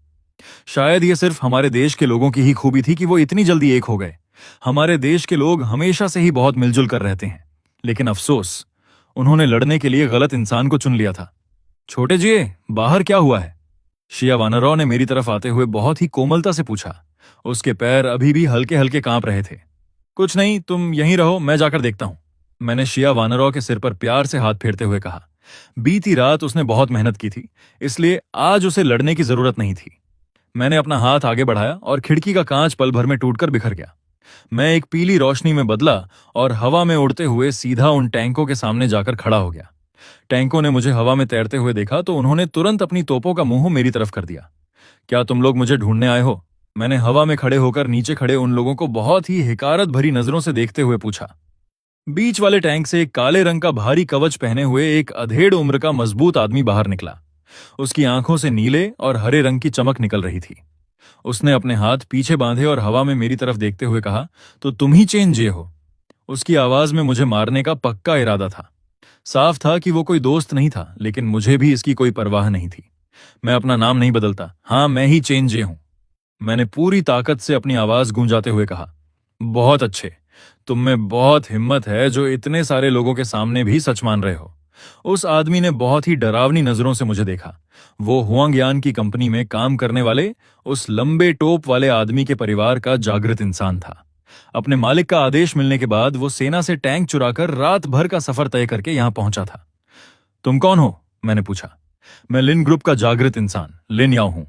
शायद ये सिर्फ हमारे देश के लोगों की ही खूबी थी कि वो इतनी जल्दी एक हो गए। हमारे देश के लोग हमेशा से ही बहुत मिलजुल कर रहते हैं, लेकिन अफसोस उन्होंने लड़ने के लिए गलत इंसान को चुन लिया था। छोटे जी, बाहर क्या हुआ है? शिया वानरों ने मेरी तरफ आते हुए बहुत ही कोमलता से पूछा। उसके पैर अभी भी हल्के हल्के कांप रहे थे। कुछ नहीं, तुम यहीं रहो, मैं जाकर देखता हूं। मैंने शिया वानरों के सिर पर प्यार से हाथ फेरते हुए कहा। बीती रात उसने बहुत मेहनत की थी, इसलिए आज उसे लड़ने की जरूरत नहीं थी। मैंने अपना हाथ आगे बढ़ाया और खिड़की का कांच पल भर में टूटकर बिखर गया। मैं एक पीली रोशनी में बदला और हवा में उड़ते हुए सीधा उन टैंकों के सामने जाकर खड़ा हो गया। टैंकों ने मुझे हवा में तैरते हुए देखा तो उन्होंने तुरंत अपनी तोपों का मुंह मेरी तरफ कर दिया। क्या तुम लोग मुझे ढूंढने आए हो? मैंने हवा में खड़े होकर नीचे खड़े उन लोगों को बहुत ही हिकारत भरी नजरों से देखते हुए पूछा। बीच वाले टैंक से एक काले रंग का भारी कवच पहने हुए एक अधेड़ उम्र का मजबूत आदमी बाहर निकला। उसकी आंखों से नीले और हरे रंग की चमक निकल रही थी। उसने अपने हाथ पीछे बांधे और हवा में मेरी तरफ देखते हुए कहा, तो तुम ही चेन जे हो? उसकी आवाज में मुझे मारने का पक्का इरादा था। साफ था कि वो कोई दोस्त नहीं था, लेकिन मुझे भी इसकी कोई परवाह नहीं थी। मैं अपना नाम नहीं बदलता। हाँ, मैं ही चेन जे हूं। मैंने पूरी ताकत से अपनी आवाज गूंजाते हुए कहा। बहुत अच्छे, तुम में बहुत हिम्मत है जो इतने सारे लोगों के सामने भी सच मान रहे हो। उस आदमी ने बहुत ही डरावनी नजरों से मुझे देखा। वो हुआंग यान की कंपनी में काम करने वाले उस लंबे टोप वाले आदमी के परिवार का जागृत इंसान था। अपने मालिक का आदेश मिलने के बाद वो सेना से टैंक चुराकर रात भर का सफर तय करके यहां पहुंचा था। तुम कौन हो? मैंने पूछा। मैं लिन ग्रुप का जागृत इंसान लिन याओ हूं।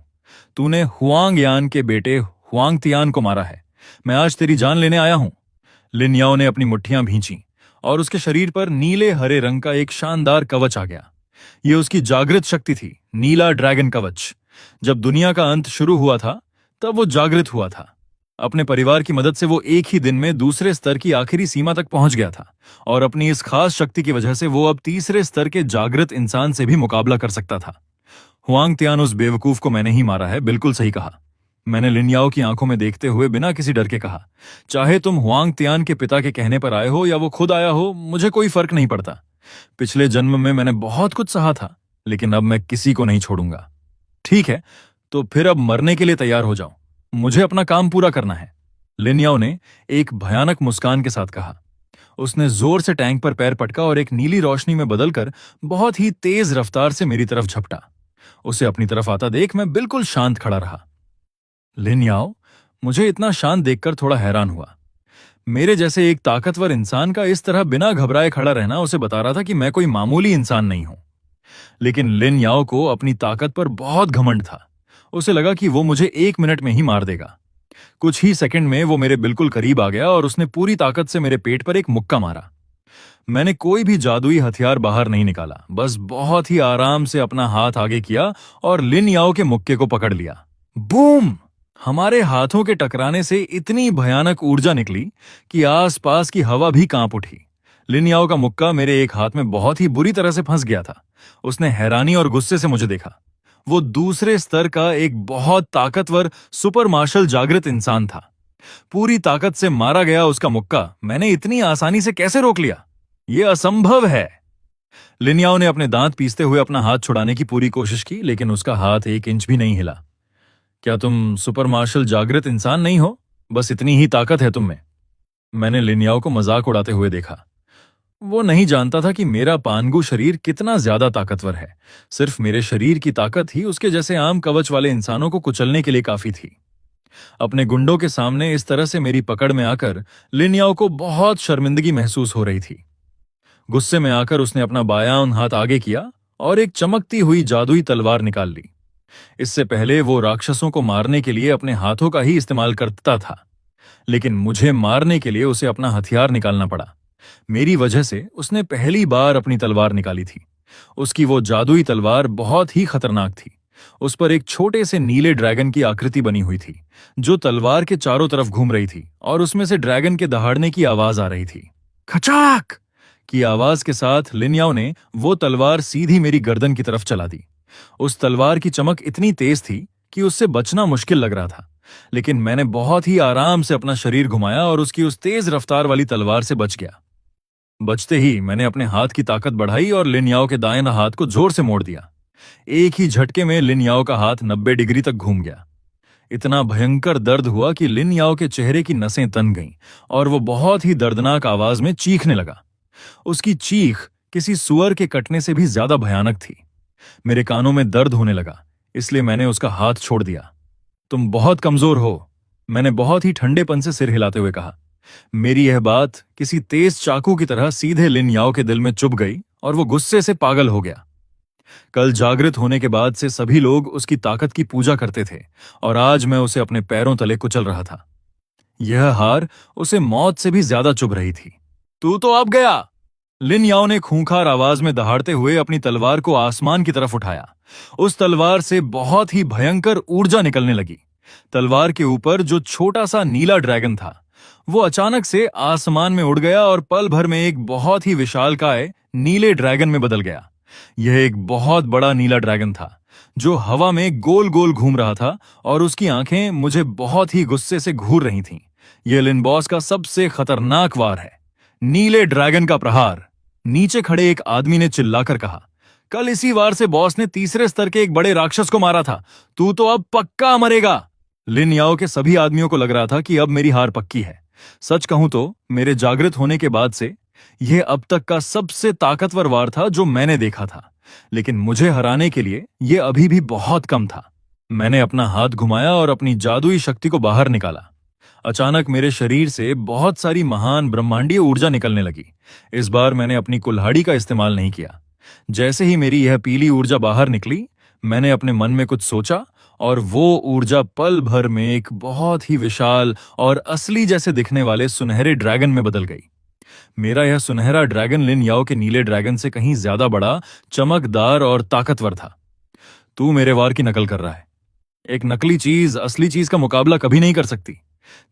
तूने हुआंग यान के बेटे हुआंग तियान को मारा है। मैं आज तेरी जान लेने आया हूं। लिन याओ ने अपनी मुट्ठियां भींची और उसके शरीर पर नीले हरे रंग का एक शानदार कवच आ गया। यह उसकी जागृत शक्ति थी, नीला ड्रैगन कवच। जब दुनिया का अंत शुरू हुआ था तब वो जागृत हुआ था। अपने परिवार की मदद से वो एक ही दिन में दूसरे स्तर की आखिरी सीमा तक पहुंच गया था और अपनी इस खास शक्ति की वजह से वो अब तीसरे स्तर के जागृत इंसान से भी मुकाबला कर सकता था। हुआंग तियान उस बेवकूफ को मैंने ही मारा है, बिल्कुल सही कहा। मैंने लिन याओ की आंखों में देखते हुए बिना किसी डर के कहा, चाहे तुम हुआंग तियान के पिता के कहने पर आए हो या वो खुद आया हो, मुझे कोई फर्क नहीं पड़ता। पिछले जन्म में मैंने बहुत कुछ सहा था, लेकिन अब मैं किसी को नहीं छोड़ूंगा। ठीक है, तो फिर अब मरने के लिए तैयार हो जाओ। मुझे अपना काम पूरा करना है। लिन याओ ने एक भयानक मुस्कान के साथ कहा। उसने जोर से टैंक पर पैर पटका और एक नीली रोशनी में बदलकर बहुत ही तेज रफ्तार से मेरी तरफ झपटा। उसे अपनी तरफ आता देख मैं बिल्कुल शांत खड़ा रहा। लिन याओ मुझे इतना शांत देखकर थोड़ा हैरान हुआ। मेरे जैसे एक ताकतवर इंसान का इस तरह बिना घबराए खड़ा रहना उसे बता रहा था कि मैं कोई मामूली इंसान नहीं हूं। लेकिन लिन याओ को अपनी ताकत पर बहुत घमंड था। उसे लगा कि वो मुझे 1 मिनट में ही मार देगा। कुछ ही सेकंड में वो मेरे बिल्कुल करीब आ गया और उसने पूरी ताकत से मेरे पेट पर एक मुक्का मारा। मैंने कोई भी जादुई हथियार बाहर नहीं निकाला, बस बहुत ही आराम से अपना हाथ आगे किया और लिन याओ के मुक्के को पकड़ लिया। बूम! हमारे हाथों के टकराने से इतनी भयानक ऊर्जा निकली कि आसपास की हवा भी कांप उठी। लिन याओ का मुक्का मेरे एक हाथ में बहुत ही बुरी तरह से फंस गया था। उसने हैरानी और गुस्से से मुझे देखा। वो दूसरे स्तर का एक बहुत ताकतवर सुपर मार्शल जागृत इंसान था। पूरी ताकत से मारा गया उसका मुक्का मैंने इतनी आसानी से कैसे रोक लिया? यह असंभव है। लिन याओ ने अपने दांत पीसते हुए अपना हाथ छुड़ाने की पूरी कोशिश की, लेकिन उसका हाथ 1 इंच भी नहीं हिला। क्या तुम सुपर मार्शल जागृत इंसान नहीं हो? बस इतनी ही ताकत है तुम में? मैंने लिन याओ को मजाक उड़ाते हुए देखा। वो नहीं जानता था कि मेरा पानगु शरीर कितना ज्यादा ताकतवर है। सिर्फ मेरे शरीर की ताकत ही उसके जैसे आम कवच वाले इंसानों को कुचलने के लिए काफी थी। अपने गुंडों के सामने इस तरह से मेरी पकड़ में आकर लिन याओ को बहुत शर्मिंदगी महसूस हो रही थी। गुस्से में आकर उसने अपना बायां हाथ आगे किया और एक चमकती हुई जादुई तलवार निकाल ली। इससे पहले वो राक्षसों को मारने के लिए अपने हाथों का ही इस्तेमाल करता था, लेकिन मुझे मारने के लिए उसे अपना हथियार निकालना पड़ा। मेरी वजह से उसने पहली बार अपनी तलवार निकाली थी। उसकी वो जादुई तलवार बहुत ही खतरनाक थी। उस पर एक छोटे से नीले ड्रैगन की आकृति बनी हुई थी, जो तलवार के चारों तरफ घूम रही थी और उसमें से ड्रैगन के दहाड़ने की आवाज आ रही थी। खचाक की आवाज के साथ लिन याओ ने वो तलवार सीधी मेरी गर्दन की तरफ चला दी। उस तलवार की चमक इतनी तेज थी कि उससे बचना मुश्किल लग रहा था, लेकिन मैंने बहुत ही आराम से अपना शरीर घुमाया और उसकी उस तेज रफ्तार वाली तलवार से बच गया। बचते ही मैंने अपने हाथ की ताकत बढ़ाई और लिन याओ के दाएं हाथ को जोर से मोड़ दिया। एक ही झटके में लिन याओ का हाथ 90 डिग्री तक घूम गया। इतना भयंकर दर्द हुआ कि लिन याओ के चेहरे की नसें तन गईं और वो बहुत ही दर्दनाक आवाज में चीखने लगा। उसकी चीख किसी सुअर के कटने से भी ज्यादा भयानक थी। मेरे कानों में दर्द होने लगा, इसलिए मैंने उसका हाथ छोड़ दिया। तुम बहुत कमजोर हो, मैंने बहुत ही ठंडेपन से सिर हिलाते हुए कहा। मेरी यह बात किसी तेज चाकू की तरह सीधे लिन याओ के दिल में चुभ गई और वो गुस्से से पागल हो गया। कल जागृत होने के बाद से सभी लोग उसकी ताकत की पूजा करते थे और आज मैं उसे अपने पैरों तले कुचल रहा था। यह हार उसे मौत से भी ज्यादा चुभ रही थी। तू तो अब गया। लिन याओ ने खूंखार आवाज में दहाड़ते हुए अपनी तलवार को आसमान की तरफ उठाया। उस तलवार से बहुत ही भयंकर ऊर्जा निकलने लगी। तलवार के ऊपर जो छोटा सा नीला ड्रैगन था वो अचानक से आसमान में उड़ गया और पल भर में एक बहुत ही विशालकाय नीले ड्रैगन में बदल गया। यह एक बहुत बड़ा नीला ड्रैगन था जो हवा में गोल गोल घूम रहा था और उसकी आंखें मुझे बहुत ही गुस्से से घूर रही थीं। यह लिन बॉस का सबसे खतरनाक वार है, नीले ड्रैगन का प्रहार। नीचे खड़े एक आदमी ने चिल्लाकर कहा, कल इसी वार से बॉस ने तीसरे स्तर के एक बड़े राक्षस को मारा था। तू तो अब पक्का मरेगा। लिन याओ के सभी आदमियों को लग रहा था कि अब मेरी हार पक्की है। सच कहूं तो मेरे जागृत होने के बाद से यह अब तक का सबसे ताकतवर वार था जो मैंने देखा था, लेकिन मुझे हराने के लिए यह अभी भी बहुत कम था। मैंने अपना हाथ घुमाया और अपनी जादुई शक्ति को बाहर निकाला। अचानक मेरे शरीर से बहुत सारी महान ब्रह्मांडीय ऊर्जा निकलने लगी। इस बार मैंने अपनी कुल्हाड़ी का इस्तेमाल नहीं किया, जैसे ही मेरी यह पीली ऊर्जा बाहर निकली, मैंने अपने मन में कुछ सोचा और वो ऊर्जा पल भर में एक बहुत ही विशाल और असली जैसे दिखने वाले सुनहरे ड्रैगन में बदल गई। मेरा यह सुनहरा ड्रैगन लिन याओ के नीले ड्रैगन से कहीं ज्यादा बड़ा, चमकदार और ताकतवर था। तू मेरे वार की नकल कर रहा है। एक नकली चीज असली चीज का मुकाबला कभी नहीं कर सकती।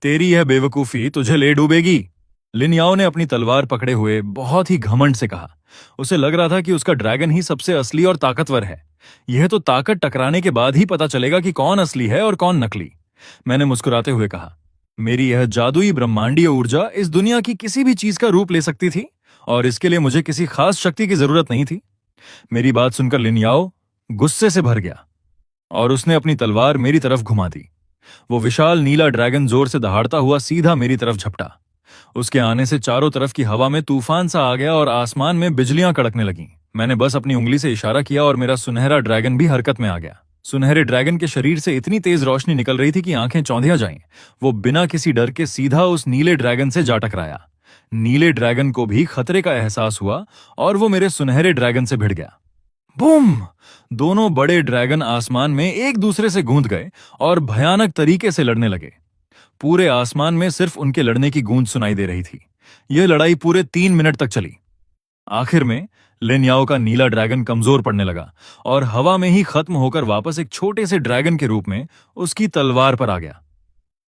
तेरी यह बेवकूफी तुझे ले डूबेगी। लिन याओ ने अपनी तलवार पकड़े हुए बहुत ही घमंड से कहा। उसे लग रहा था कि उसका ड्रैगन ही सबसे असली और ताकतवर है। यह तो ताकत टकराने के बाद ही पता चलेगा कि कौन असली है और कौन नकली। मैंने मुस्कुराते हुए कहा, मेरी यह जादुई ब्रह्मांडीय ऊर्जा इस दुनिया की किसी भी चीज का रूप ले सकती थी और इसके लिए मुझे किसी खास शक्ति की जरूरत नहीं थी। मेरी बात सुनकर लिन याओ गुस्से से भर गया और उसने अपनी तलवार मेरी तरफ घुमा दी। वो विशाल नीला ड्रैगन जोर से दहाड़ता हुआ सीधा मेरी तरफ झपटा। उसके आने से चारों तरफ की हवा में तूफान सा आ गया और आसमान में बिजलियां कड़कने लगीं। मैंने बस अपनी उंगली से इशारा किया और मेरा सुनहरा ड्रैगन भी हरकत में आ गया। सुनहरे ड्रैगन के शरीर से इतनी तेज रोशनी निकल रही थी कि आंखें चौंधिया जाएं। वो बिना किसी डर के सीधा उस नीले ड्रैगन से जा टकराया। नीले ड्रैगन को भी खतरे का एहसास हुआ और वो मेरे सुनहरे ड्रैगन से भिड़ गया। बूम! दोनों बड़े ड्रैगन आसमान में एक दूसरे से गूंज गए और भयानक तरीके से लड़ने लगे। पूरे आसमान में सिर्फ उनके लड़ने की गूंज सुनाई दे रही थी। यह लड़ाई पूरे 3 मिनट तक चली। आखिर में लिन याओ का नीला ड्रैगन कमजोर पड़ने लगा और हवा में ही खत्म होकर वापस एक छोटे से ड्रैगन के रूप में उसकी तलवार पर आ गया।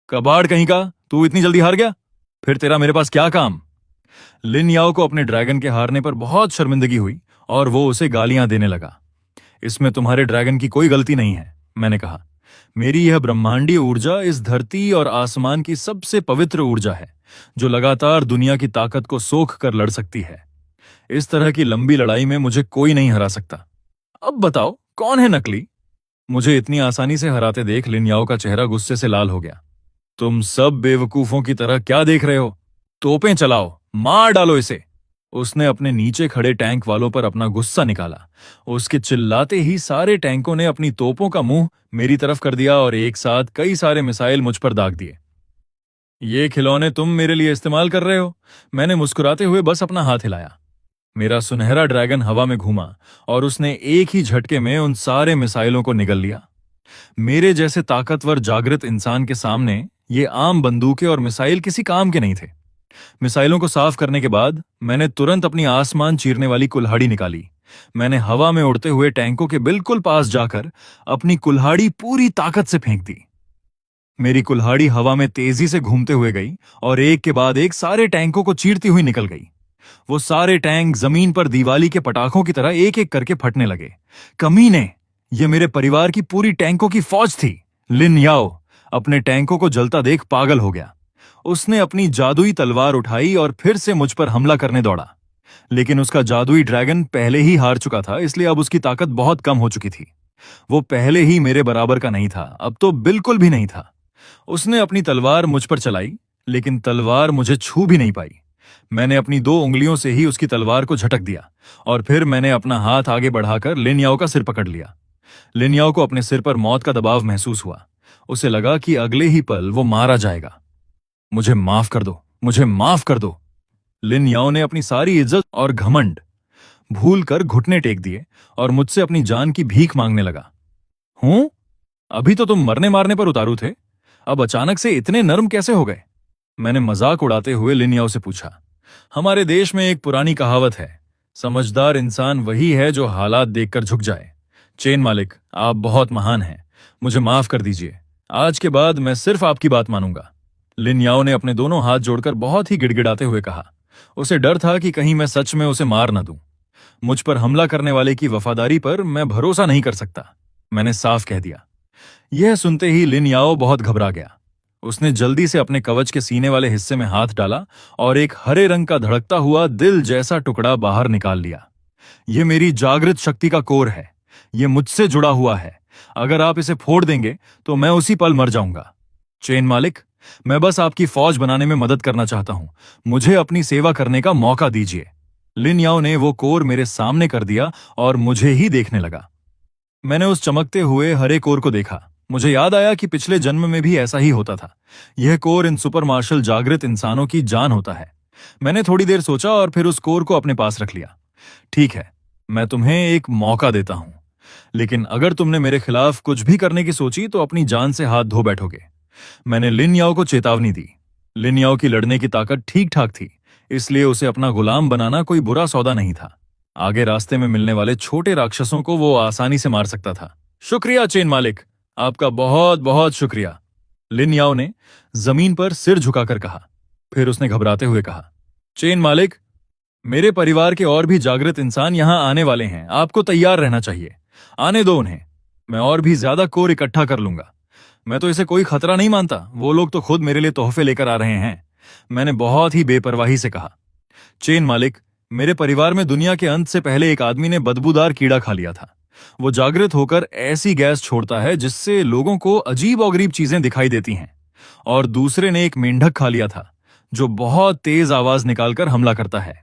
कबाड़ कहीं का, तू इतनी जल्दी हार गया? फिर तेरा मेरे पास क्या काम? लिन याओ को अपने ड्रैगन के हारने पर बहुत शर्मिंदगी हुई और वो उसे गालियां देने लगा। इसमें तुम्हारे ड्रैगन की कोई गलती नहीं है, मैंने कहा। मेरी यह ब्रह्मांडीय ऊर्जा इस धरती और आसमान की सबसे पवित्र ऊर्जा है, जो लगातार दुनिया की ताकत को सोख कर लड़ सकती है। इस तरह की लंबी लड़ाई में मुझे कोई नहीं हरा सकता। अब बताओ कौन है नकली? मुझे इतनी आसानी से हराते देख लिन याओ का चेहरा गुस्से से लाल हो गया। तुम सब बेवकूफों की तरह क्या देख रहे हो? तोपें चलाओ, मार डालो इसे। उसने अपने नीचे खड़े टैंक वालों पर अपना गुस्सा निकाला। उसके चिल्लाते ही सारे टैंकों ने अपनी तोपों का मुंह मेरी तरफ कर दिया और एक साथ कई सारे मिसाइल मुझ पर दाग दिए। ये खिलौने तुम मेरे लिए इस्तेमाल कर रहे हो? मैंने मुस्कुराते हुए बस अपना हाथ हिलाया। मेरा सुनहरा ड्रैगन हवा में घूमा और उसने एक ही झटके में उन सारे मिसाइलों को निगल लिया। मेरे जैसे ताकतवर जागृत इंसान के सामने ये आम बंदूकें और मिसाइल किसी काम के नहीं थे। मिसाइलों को साफ करने के बाद मैंने तुरंत अपनी आसमान चीरने वाली कुल्हाड़ी निकाली। मैंने हवा में उड़ते हुए टैंकों के बिल्कुल पास जाकर अपनी कुल्हाड़ी पूरी ताकत से फेंक दी। मेरी कुल्हाड़ी हवा में तेजी से घूमते हुए गई और एक के बाद एक सारे टैंकों को चीरती हुई निकल गई। वो सारे टैंक जमीन पर दिवाली के पटाखों की तरह एक एक करके फटने लगे। कमीने! ये मेरे परिवार की पूरी टैंकों की फौज थी। लिन याओ अपने टैंकों को जलता देख पागल हो गया। उसने अपनी जादुई तलवार उठाई और फिर से मुझ पर हमला करने दौड़ा। लेकिन उसका जादुई ड्रैगन पहले ही हार चुका था, इसलिए अब उसकी ताकत बहुत कम हो चुकी थी। वो पहले ही मेरे बराबर का नहीं था, अब तो बिल्कुल भी नहीं था। उसने अपनी तलवार मुझ पर चलाई, लेकिन तलवार मुझे छू भी नहीं पाई। मैंने अपनी 2 उंगलियों से ही उसकी तलवार को झटक दिया और फिर मैंने अपना हाथ आगे बढ़ाकर लिन याओ का सिर पकड़ लिया। लिन याओ को अपने सिर पर मौत का दबाव महसूस हुआ। उसे लगा कि अगले ही पल वो मारा जाएगा। मुझे माफ कर दो, मुझे माफ कर दो। लिन याओ ने अपनी सारी इज्जत और घमंड भूल कर घुटने टेक दिए और मुझसे अपनी जान की भीख मांगने लगा। हूं? अभी तो तुम मरने मारने पर उतारू थे, अब अचानक से इतने नर्म कैसे हो गए? मैंने मजाक उड़ाते हुए लिन याओ से पूछा। हमारे देश में एक पुरानी कहावत है, समझदार इंसान वही है जो हालात देखकर झुक जाए। चेन मालिक, आप बहुत महान हैं, मुझे माफ कर दीजिए। आज के बाद मैं सिर्फ आपकी बात मानूंगा। लिन याओ ने अपने दोनों हाथ जोड़कर बहुत ही गिड़गिड़ाते हुए कहा। उसे डर था कि कहीं मैं सच में उसे मार न दूं। मुझ पर हमला करने वाले की वफादारी पर मैं भरोसा नहीं कर सकता, मैंने साफ कह दिया। यह सुनते ही लिन याओ बहुत घबरा गया। उसने जल्दी से अपने कवच के सीने वाले हिस्से में हाथ डाला और एक हरे रंग का धड़कता हुआ दिल जैसा टुकड़ा बाहर निकाल लिया। यह मेरी जागृत शक्ति का कोर है, यह मुझसे जुड़ा हुआ है। अगर आप इसे फोड़ देंगे तो मैं उसी पल मर जाऊंगा। चेन मालिक, मैं बस आपकी फौज बनाने में मदद करना चाहता हूं, मुझे अपनी सेवा करने का मौका दीजिए। लिन याओ ने वो कोर मेरे सामने कर दिया और मुझे ही देखने लगा। मैंने उस चमकते हुए हरे कोर को देखा। मुझे याद आया कि पिछले जन्म में भी ऐसा ही होता था। यह कोर इन सुपर मार्शल जागृत इंसानों की जान होता है। मैंने थोड़ी देर सोचा और फिर उस कोर को अपने पास रख लिया। ठीक है, मैं तुम्हें एक मौका देता हूं, लेकिन अगर तुमने मेरे खिलाफ कुछ भी करने की सोची तो अपनी जान से हाथ धो बैठोगे। मैंने लिन याओ को चेतावनी दी। लिन याओ की लड़ने की ताकत ठीक ठाक थी, इसलिए उसे अपना गुलाम बनाना कोई बुरा सौदा नहीं था। आगे रास्ते में मिलने वाले छोटे राक्षसों को वो आसानी से मार सकता था। शुक्रिया चेन मालिक, आपका बहुत बहुत शुक्रिया, लिन याओ ने जमीन पर सिर झुकाकर कहा। फिर उसने घबराते हुए कहा, चेन मालिक, मेरे परिवार के और भी जागृत इंसान यहां आने वाले हैं, आपको तैयार रहना चाहिए। आने दो उन्हें, मैं और भी ज्यादा कोर इकट्ठा कर लूंगा। मैं तो इसे कोई खतरा नहीं मानता, वो लोग तो खुद मेरे लिए तोहफे लेकर आ रहे हैं, मैंने बहुत ही बेपरवाही से कहा। चेन मालिक, मेरे परिवार में दुनिया के अंत से पहले एक आदमी ने बदबूदार कीड़ा खा लिया था। वो जागृत होकर ऐसी गैस छोड़ता है जिससे लोगों को अजीब और गरीब चीजें दिखाई देती हैं। और दूसरे ने एक मेंढक खा लिया था जो बहुत तेज आवाज निकालकर हमला करता है।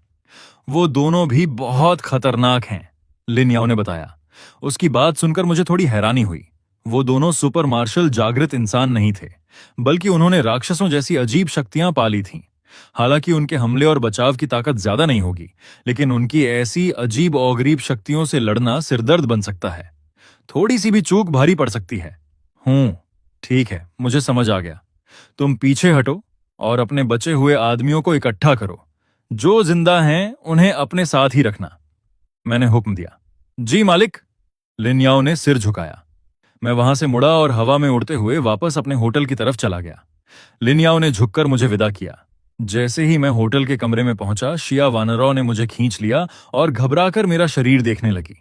वो दोनों भी बहुत खतरनाक हैं, लिन याओ ने बताया। उसकी बात सुनकर मुझे थोड़ी हैरानी हुई। वो दोनों सुपर मार्शल जागृत इंसान नहीं थे, बल्कि उन्होंने राक्षसों जैसी अजीब शक्तियां पाली थीं। हालांकि उनके हमले और बचाव की ताकत ज्यादा नहीं होगी, लेकिन उनकी ऐसी अजीब और गरीब शक्तियों से लड़ना सिरदर्द बन सकता है। थोड़ी सी भी चूक भारी पड़ सकती है। ठीक है, मुझे समझ आ गया। तुम पीछे हटो और अपने बचे हुए आदमियों को इकट्ठा करो। जो जिंदा हैं उन्हें अपने साथ ही रखना, मैंने हुक्म दिया। जी मालिक, लिन याओ ने सिर झुकाया। मैं वहां से मुड़ा और हवा में उड़ते हुए वापस अपने होटल की तरफ चला गया। लिन याओ ने झुककर मुझे विदा किया। जैसे ही मैं होटल के कमरे में पहुंचा, शिया वानरौ ने मुझे खींच लिया और घबराकर मेरा शरीर देखने लगी।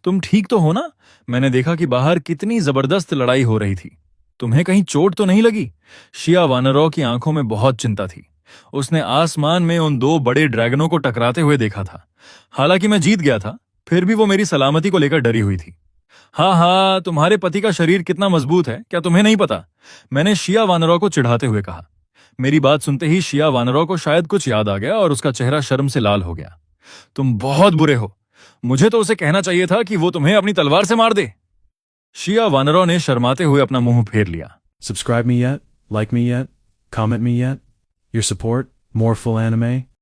तुम ठीक तो हो ना? मैंने देखा कि बाहर कितनी जबरदस्त लड़ाई हो रही थी। तुम्हें कहीं चोट तो नहीं लगी? शिया वानरौ की आंखों में बहुत चिंता थी। उसने आसमान में उन दो बड़े ड्रैगनों को टकराते हुए देखा था। हालांकि मैं जीत गया था, फिर भी वो मेरी सलामती को लेकर डरी हुई थी। हाँ हाँ, तुम्हारे पति का शरीर कितना मजबूत है, क्या तुम्हें नहीं पता? मैंने शिया वानरौ को चिढ़ाते हुए कहा। मेरी बात सुनते ही शिया वानरौ को शायद कुछ याद आ गया और उसका चेहरा शर्म से लाल हो गया। तुम बहुत बुरे हो, मुझे तो उसे कहना चाहिए था कि वो तुम्हें अपनी तलवार से मार दे। शिया वानरौ ने शर्माते हुए अपना मुंह फेर लिया। Subscribe me yet? Like me yet? Comment me yet? Your support, more full anime?